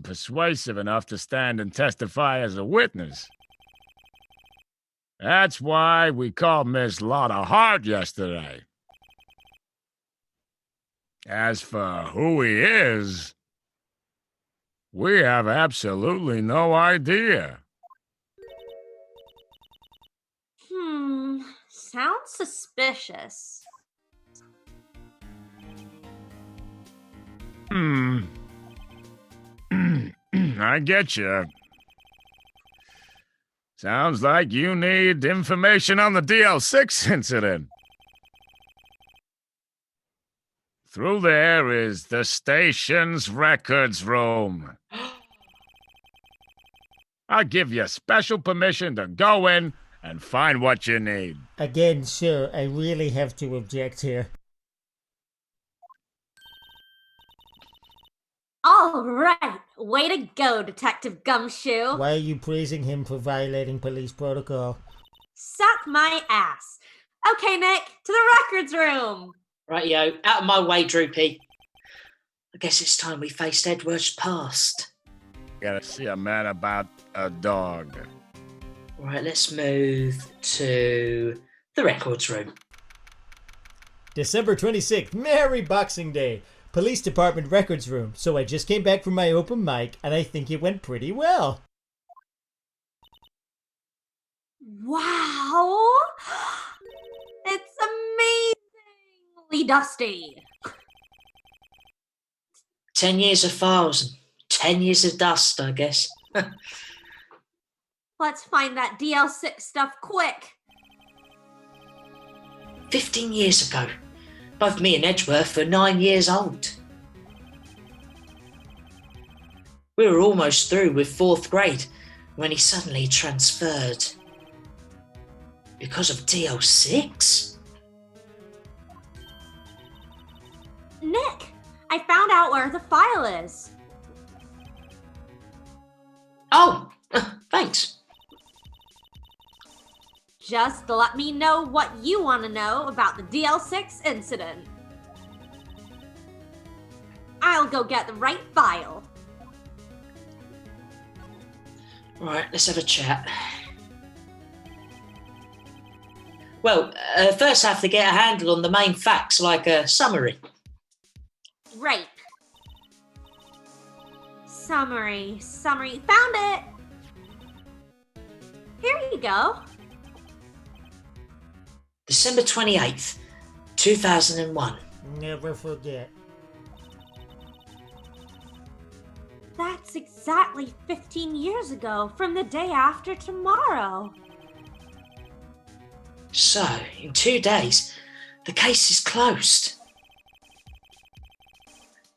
G: persuasive enough to stand and testify as a witness. That's why we called Miss Lotta Hart yesterday. As for who he is, we have absolutely no idea.
D: Sounds suspicious.
G: I get you. Sounds like you need information on the DL6 incident. Through there is the station's records room. I'll give you special permission to go in and find what you need.
I: Again, sir, I really have to object here.
D: All right, way to go, Detective Gumshoe.
I: Why are you praising him for violating police protocol?
D: Suck my ass. Okay, Nick, to the records room.
B: Rightio, out of my way, Droopy. I guess it's time we faced Edward's past.
G: Gotta see a man about a dog.
B: Right, let's move to the records room.
I: December 26th, Merry Boxing Day. Police Department records room. So I just came back from my open mic, and I think it went pretty well.
D: Wow! It's amazingly dusty.
B: 10 years of files and 10 years of dust, I guess.
D: Let's find that DL6 stuff quick.
B: 15 years ago. Both me and Edgeworth were 9 years old. We were almost through with 4th grade when he suddenly transferred. Because of DL6?
D: Nick, I found out where the file is.
B: Oh, thanks.
D: Just let me know what you want to know about the DL6 incident. I'll go get the right file.
B: Right, let's have a chat. Well, first I have to get a handle on the main facts, like a summary.
D: Right. Summary. Found it. Here you go.
B: December 28th, 2001.
I: Never forget.
D: That's exactly 15 years ago from the day after tomorrow.
B: So, in 2 days, the case is closed.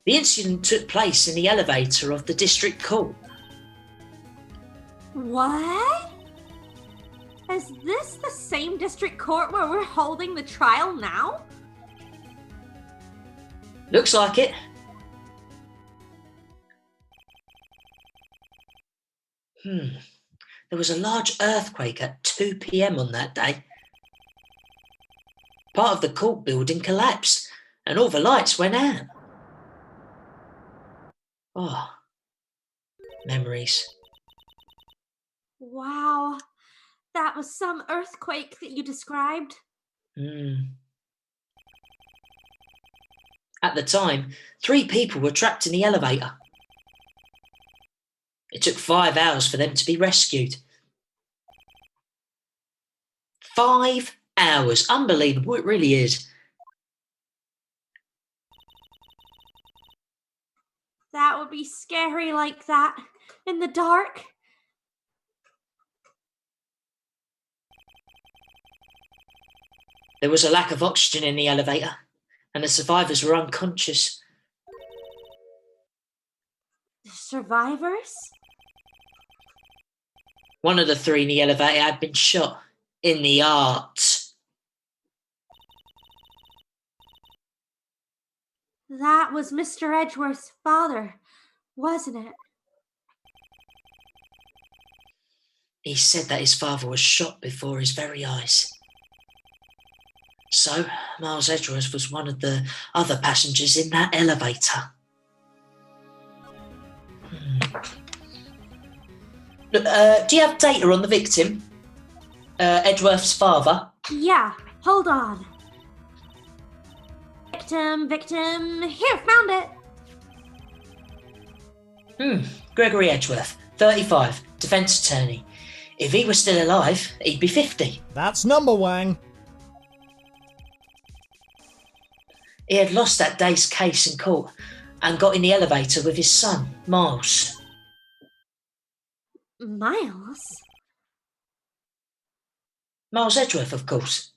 B: The incident took place in the elevator of the district court.
D: What? Is this the same district court where we're holding the trial now?
B: Looks like it. There was a large earthquake at 2 p.m. on that day. Part of the court building collapsed and all the lights went out. Oh, memories.
D: Wow, that was some earthquake that you described.
B: At the time, 3 people were trapped in the elevator. It took 5 hours for them to be rescued. 5 hours. Unbelievable, it really is.
D: That would be scary like that, in the dark.
B: There was a lack of oxygen in the elevator, and the survivors were unconscious.
D: The survivors?
B: One of the 3 in the elevator had been shot in the heart.
D: That was Mr. Edgeworth's father, wasn't it?
B: He said that his father was shot before his very eyes. So, Miles Edgeworth was one of the other passengers in that elevator. Look, do you have data on the victim? Edgeworth's father?
D: Yeah, hold on. Victim. Here, found it.
B: Gregory Edgeworth, 35, defence attorney. If he was still alive, he'd be 50.
I: That's number Wang.
B: He had lost that day's case in court and got in the elevator with his son, Miles.
D: Miles?
B: Miles Edgeworth, of course.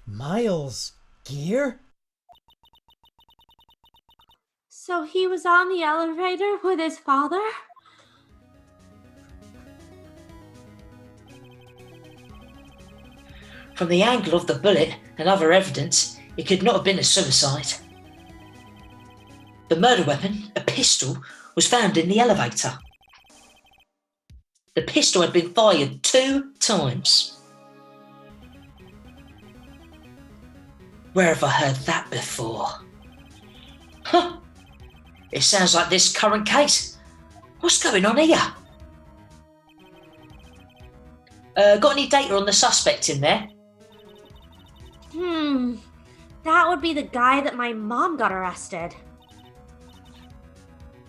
I: Miles Gear?
D: So he was on the elevator with his father?
B: From the angle of the bullet and other evidence, it could not have been a suicide. The murder weapon, a pistol, was found in the elevator. The pistol had been fired 2 times. Where have I heard that before? Huh. It sounds like this current case. What's going on here? Got any data on the suspect in there?
D: That would be the guy that my mom got arrested.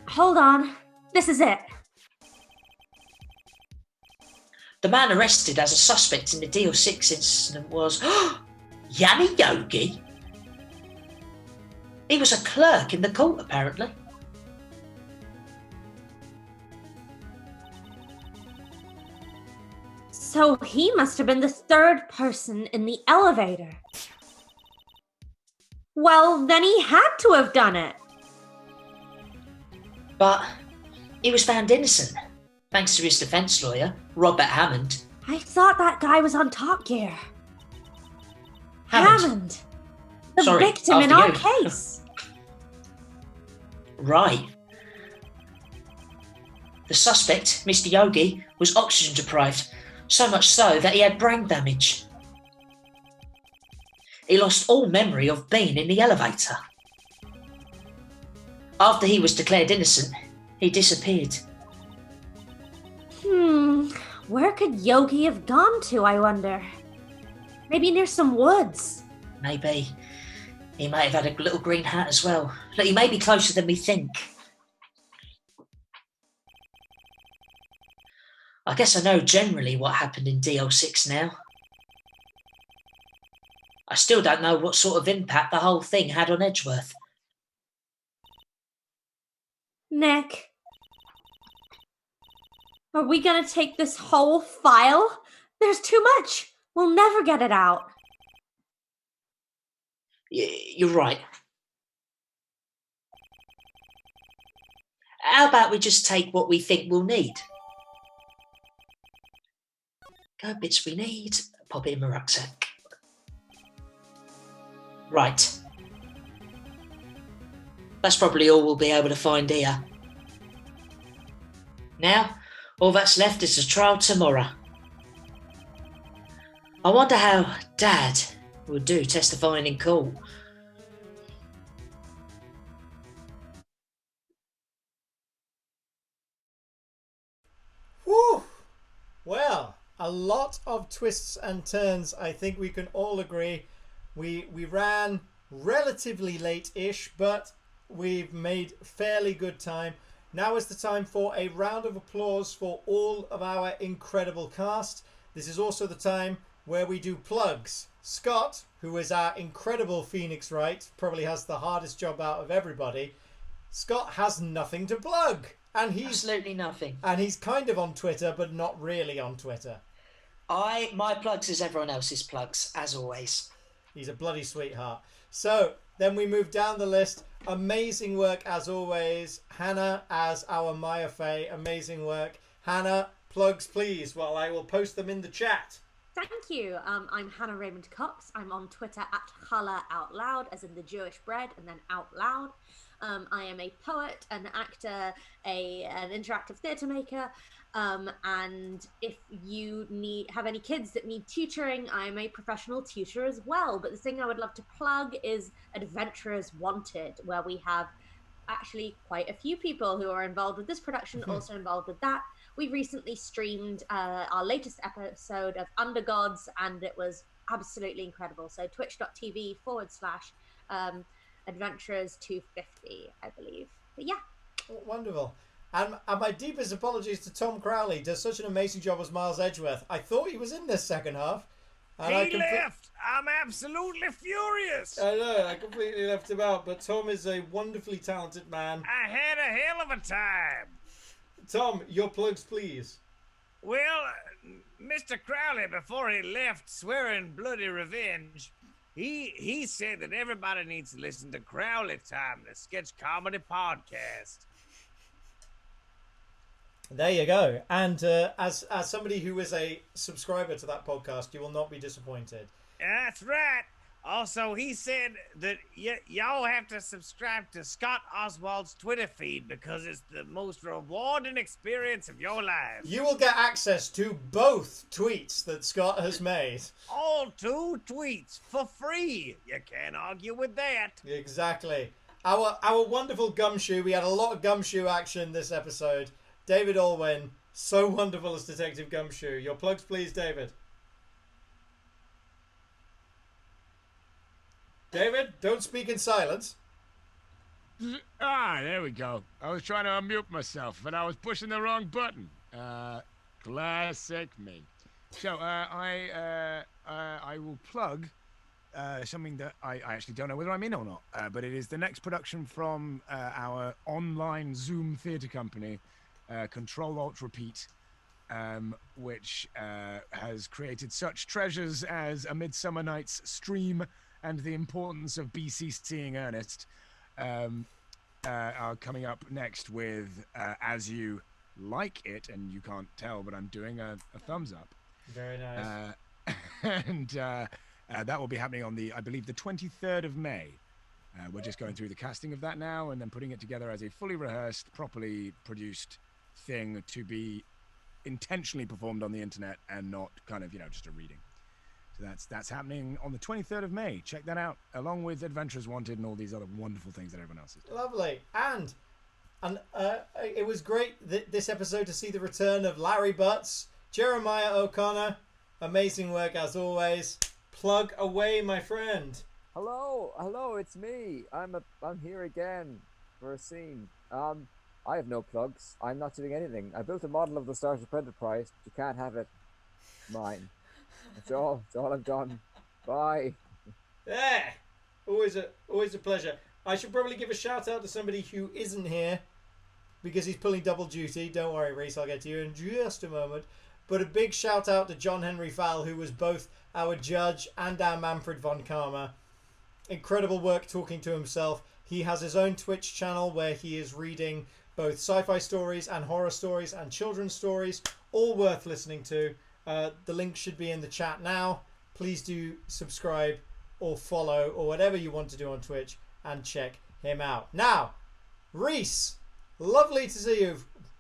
D: Hold on. This is it.
B: The man arrested as a suspect in the DL6 incident was Yanni Yogi. He was a clerk in the court, apparently.
D: So he must have been the third person in the elevator. Well, then he had to have done it.
B: But he was found innocent, thanks to his defence lawyer, Robert Hammond.
D: I thought that guy was on Top Gear.
B: Hammond.
D: The
B: Sorry,
D: victim in
B: after
D: our
B: you.
D: case.
B: Right. The suspect, Mr. Yogi, was oxygen deprived, so much so that he had brain damage. He lost all memory of being in the elevator. After he was declared innocent, he disappeared.
D: Where could Yogi have gone to, I wonder? Maybe near some woods.
B: Maybe. He might have had a little green hat as well. Look, he may be closer than we think. I guess I know generally what happened in DL6 now. I still don't know what sort of impact the whole thing had on Edgeworth.
D: Nick, are we gonna take this whole file? There's too much. We'll never get it out.
B: You're right. How about we just take what we think we'll need? Go bits we need, pop it in my rucksack. Right. That's probably all we'll be able to find here. Now, all that's left is the trial tomorrow. I wonder how Dad will do testifying in court.
A: Whew! Well, a lot of twists and turns. I think we can all agree. We ran relatively late-ish, but we've made fairly good time. Now is the time for a round of applause for all of our incredible cast. This is also the time where we do plugs. Scott, who is our incredible Phoenix Wright, probably has the hardest job out of everybody. Scott has nothing to plug. And he's
B: absolutely nothing.
A: And he's kind of on Twitter, but not really on Twitter.
B: My plugs is everyone else's plugs, as always.
A: He's a bloody sweetheart. So then we move down the list. Amazing work as always. Hannah as our Maya Fey. Amazing work. Hannah, plugs please. Well, I will post them in the chat.
D: Thank you. I'm Hannah Raymond Cox. I'm on Twitter at Challah Out Loud, as in the Jewish bread, and then out loud. I am a poet, an actor, an interactive theatre maker, and if you have any kids that need tutoring, I'm a professional tutor as well. But the thing I would love to plug is Adventurers Wanted, where we have actually quite a few people who are involved with this production, also involved with that. We recently streamed our latest episode of Undergods, and it was absolutely incredible. So twitch.tv/Adventurers 250, I believe. But yeah.
A: Oh, wonderful. And my deepest apologies to Tom Crowley. Does such an amazing job as Miles Edgeworth. I thought he was in this second half. And
L: he left! I'm absolutely furious!
A: I know, I completely left him out. But Tom is a wonderfully talented man.
L: I had a hell of a time.
A: Tom, your plugs, please.
L: Well, Mr. Crowley, before he left swearing bloody revenge, he said that everybody needs to listen to Crowley Time, the sketch comedy podcast.
A: There you go. And as somebody who is a subscriber to that podcast, you will not be disappointed.
L: That's right. Also, he said that y'all have to subscribe to Scott Oswald's Twitter feed because it's the most rewarding experience of your life.
A: You will get access to both tweets that Scott has made.
L: All 2 tweets for free. You can't argue with that.
A: Exactly. Our wonderful Gumshoe. We had a lot of Gumshoe action this episode. David Alwyn, so wonderful as Detective Gumshoe. Your plugs, please, David. David, don't speak in silence.
G: There we go. I was trying to unmute myself, but I was pushing the wrong button. Classic me. So, I will plug something that I actually don't know whether I'm in or not, but it is the next production from our online Zoom theatre company, Control Alt Repeat, which has created such treasures as A Midsummer Night's Stream and The Importance of BCCing Ernest, are coming up next with As You Like It, and you can't tell, but I'm doing a thumbs up.
A: Very nice.
G: And that will be happening on I believe, the 23rd of May. We're just going through the casting of that now and then putting it together as a fully rehearsed, properly produced thing to be intentionally performed on the internet and not kind of, just a reading. So that's happening on the 23rd of May. Check that out, along with Adventurers Wanted and all these other wonderful things that everyone else is doing.
A: Lovely. And it was great this episode to see the return of Larry Butts, Jeremiah O'Connor. Amazing work as always. Plug away, my friend.
J: Hello, it's me. I'm here again for a scene. I have no plugs. I'm not doing anything. I built a model of the Starship Enterprise, but you can't have it. Mine. That's all I've done. Bye.
A: Yeah. Always a pleasure. I should probably give a shout out to somebody who isn't here because he's pulling double duty. Don't worry, Reese, I'll get to you in just a moment. But a big shout out to John Henry Fowle, who was both our judge and our Manfred von Karma. Incredible work talking to himself. He has his own Twitch channel where he is reading both sci-fi stories and horror stories and children's stories, all worth listening to. The link should be in the chat now. Please do subscribe or follow or whatever you want to do on Twitch and check him out. Now, Reese, lovely to see you.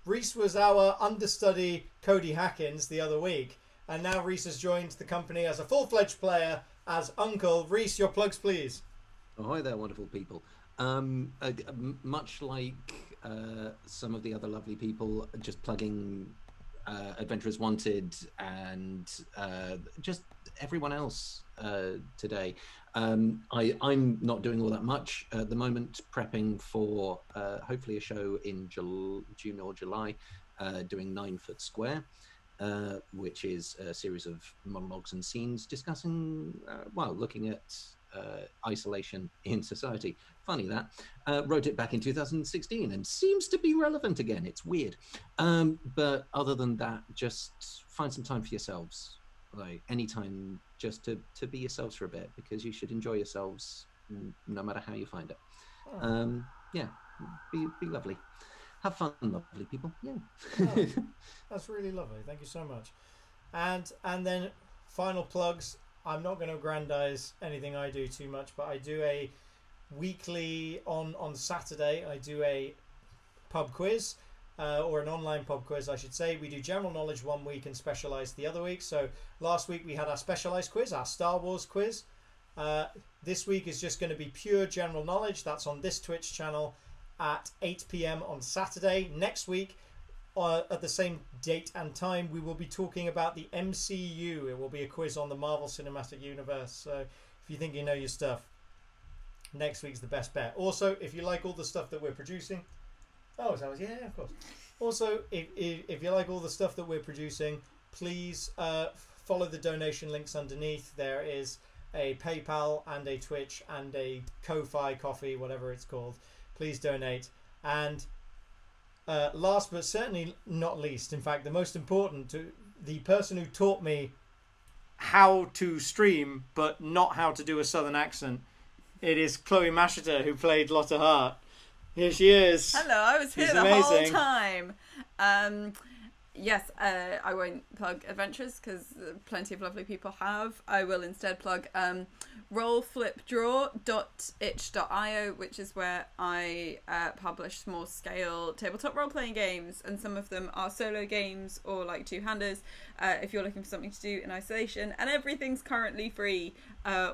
A: Reese was our understudy Cody Hackins the other week, and now Reese has joined the company as a full-fledged player as Uncle. Reese, your plugs, please.
K: Oh, hi there, wonderful people. Much like some of the other lovely people, just plugging Adventurers Wanted and just everyone else today. I'm not doing all that much at the moment, prepping for hopefully a show in June or July, doing 9 Foot Square, which is a series of monologues and scenes discussing, looking at isolation in society. Funny that. Wrote it back in 2016 and seems to be relevant again. It's weird. But other than that, just find some time for yourselves. Like any time just to be yourselves for a bit, because you should enjoy yourselves no matter how you find it. Yeah, be lovely. Have fun, lovely people. Yeah.
A: Oh, that's really lovely. Thank you so much. And then final plugs. I'm not going to aggrandize anything I do too much, but I do a weekly on Saturday. I do a pub quiz, or an online pub quiz, I should say. We do general knowledge one week and specialized the other week. So last week we had our specialized quiz, our Star Wars quiz. This week is just going to be pure general knowledge. That's on this Twitch channel at 8 p.m. on Saturday. Next week, at the same date and time, we will be talking about the MCU. It will be a quiz on the Marvel Cinematic Universe. So if you think you know your stuff, next week's the best bet. Also, if you like all the stuff that we're producing, yeah, of course. Also, if you like all the stuff that we're producing, please follow the donation links underneath. There is a PayPal and a Twitch and a Ko-Fi coffee, whatever it's called. Please donate. And last but certainly not least, in fact, the most important, the person who taught me how to stream but not how to do a southern accent, it is Chloe Masheter, who played Lotta Hart. Here she is.
H: Hello, I was here
A: She's
H: the
A: amazing.
H: whole time. yes, I won't plug adventures because plenty of lovely people have. I will instead plug rollflipdraw.itch.io, which is where I publish small scale tabletop role playing games, and some of them are solo games or like two-handers if you're looking for something to do in isolation, and everything's currently free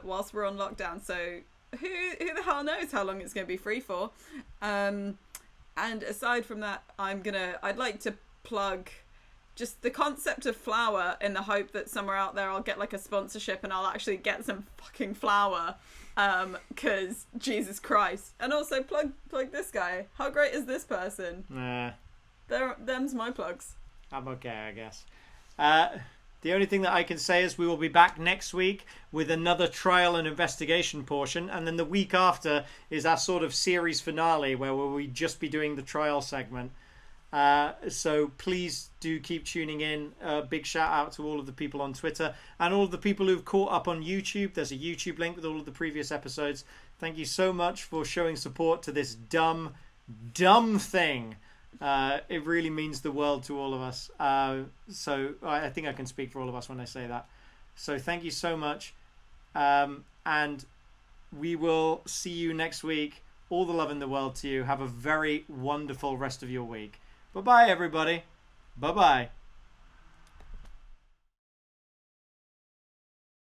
H: whilst we're on lockdown, so who the hell knows how long it's going to be free for. And aside from that, I'd like to plug just the concept of flour in the hope that somewhere out there I'll get like a sponsorship and I'll actually get some fucking flour, because Jesus Christ. And also plug this guy. How great is this person?
A: Nah,
H: them's my plugs.
A: I'm okay, I guess. The only thing that I can say is we will be back next week with another trial and investigation portion, and then the week after is our sort of series finale where we'll just be doing the trial segment. So please do keep tuning in. Big shout out to all of the people on Twitter and all of the people who've caught up on YouTube. There's a YouTube link with all of the previous episodes. Thank you so much for showing support to this dumb thing. It really means the world to all of us. So I think I can speak for all of us when I say that. So thank you so much. And we will see you next week. All the love in the world to you. Have a very wonderful rest of your week. Bye-bye, everybody. Bye-bye.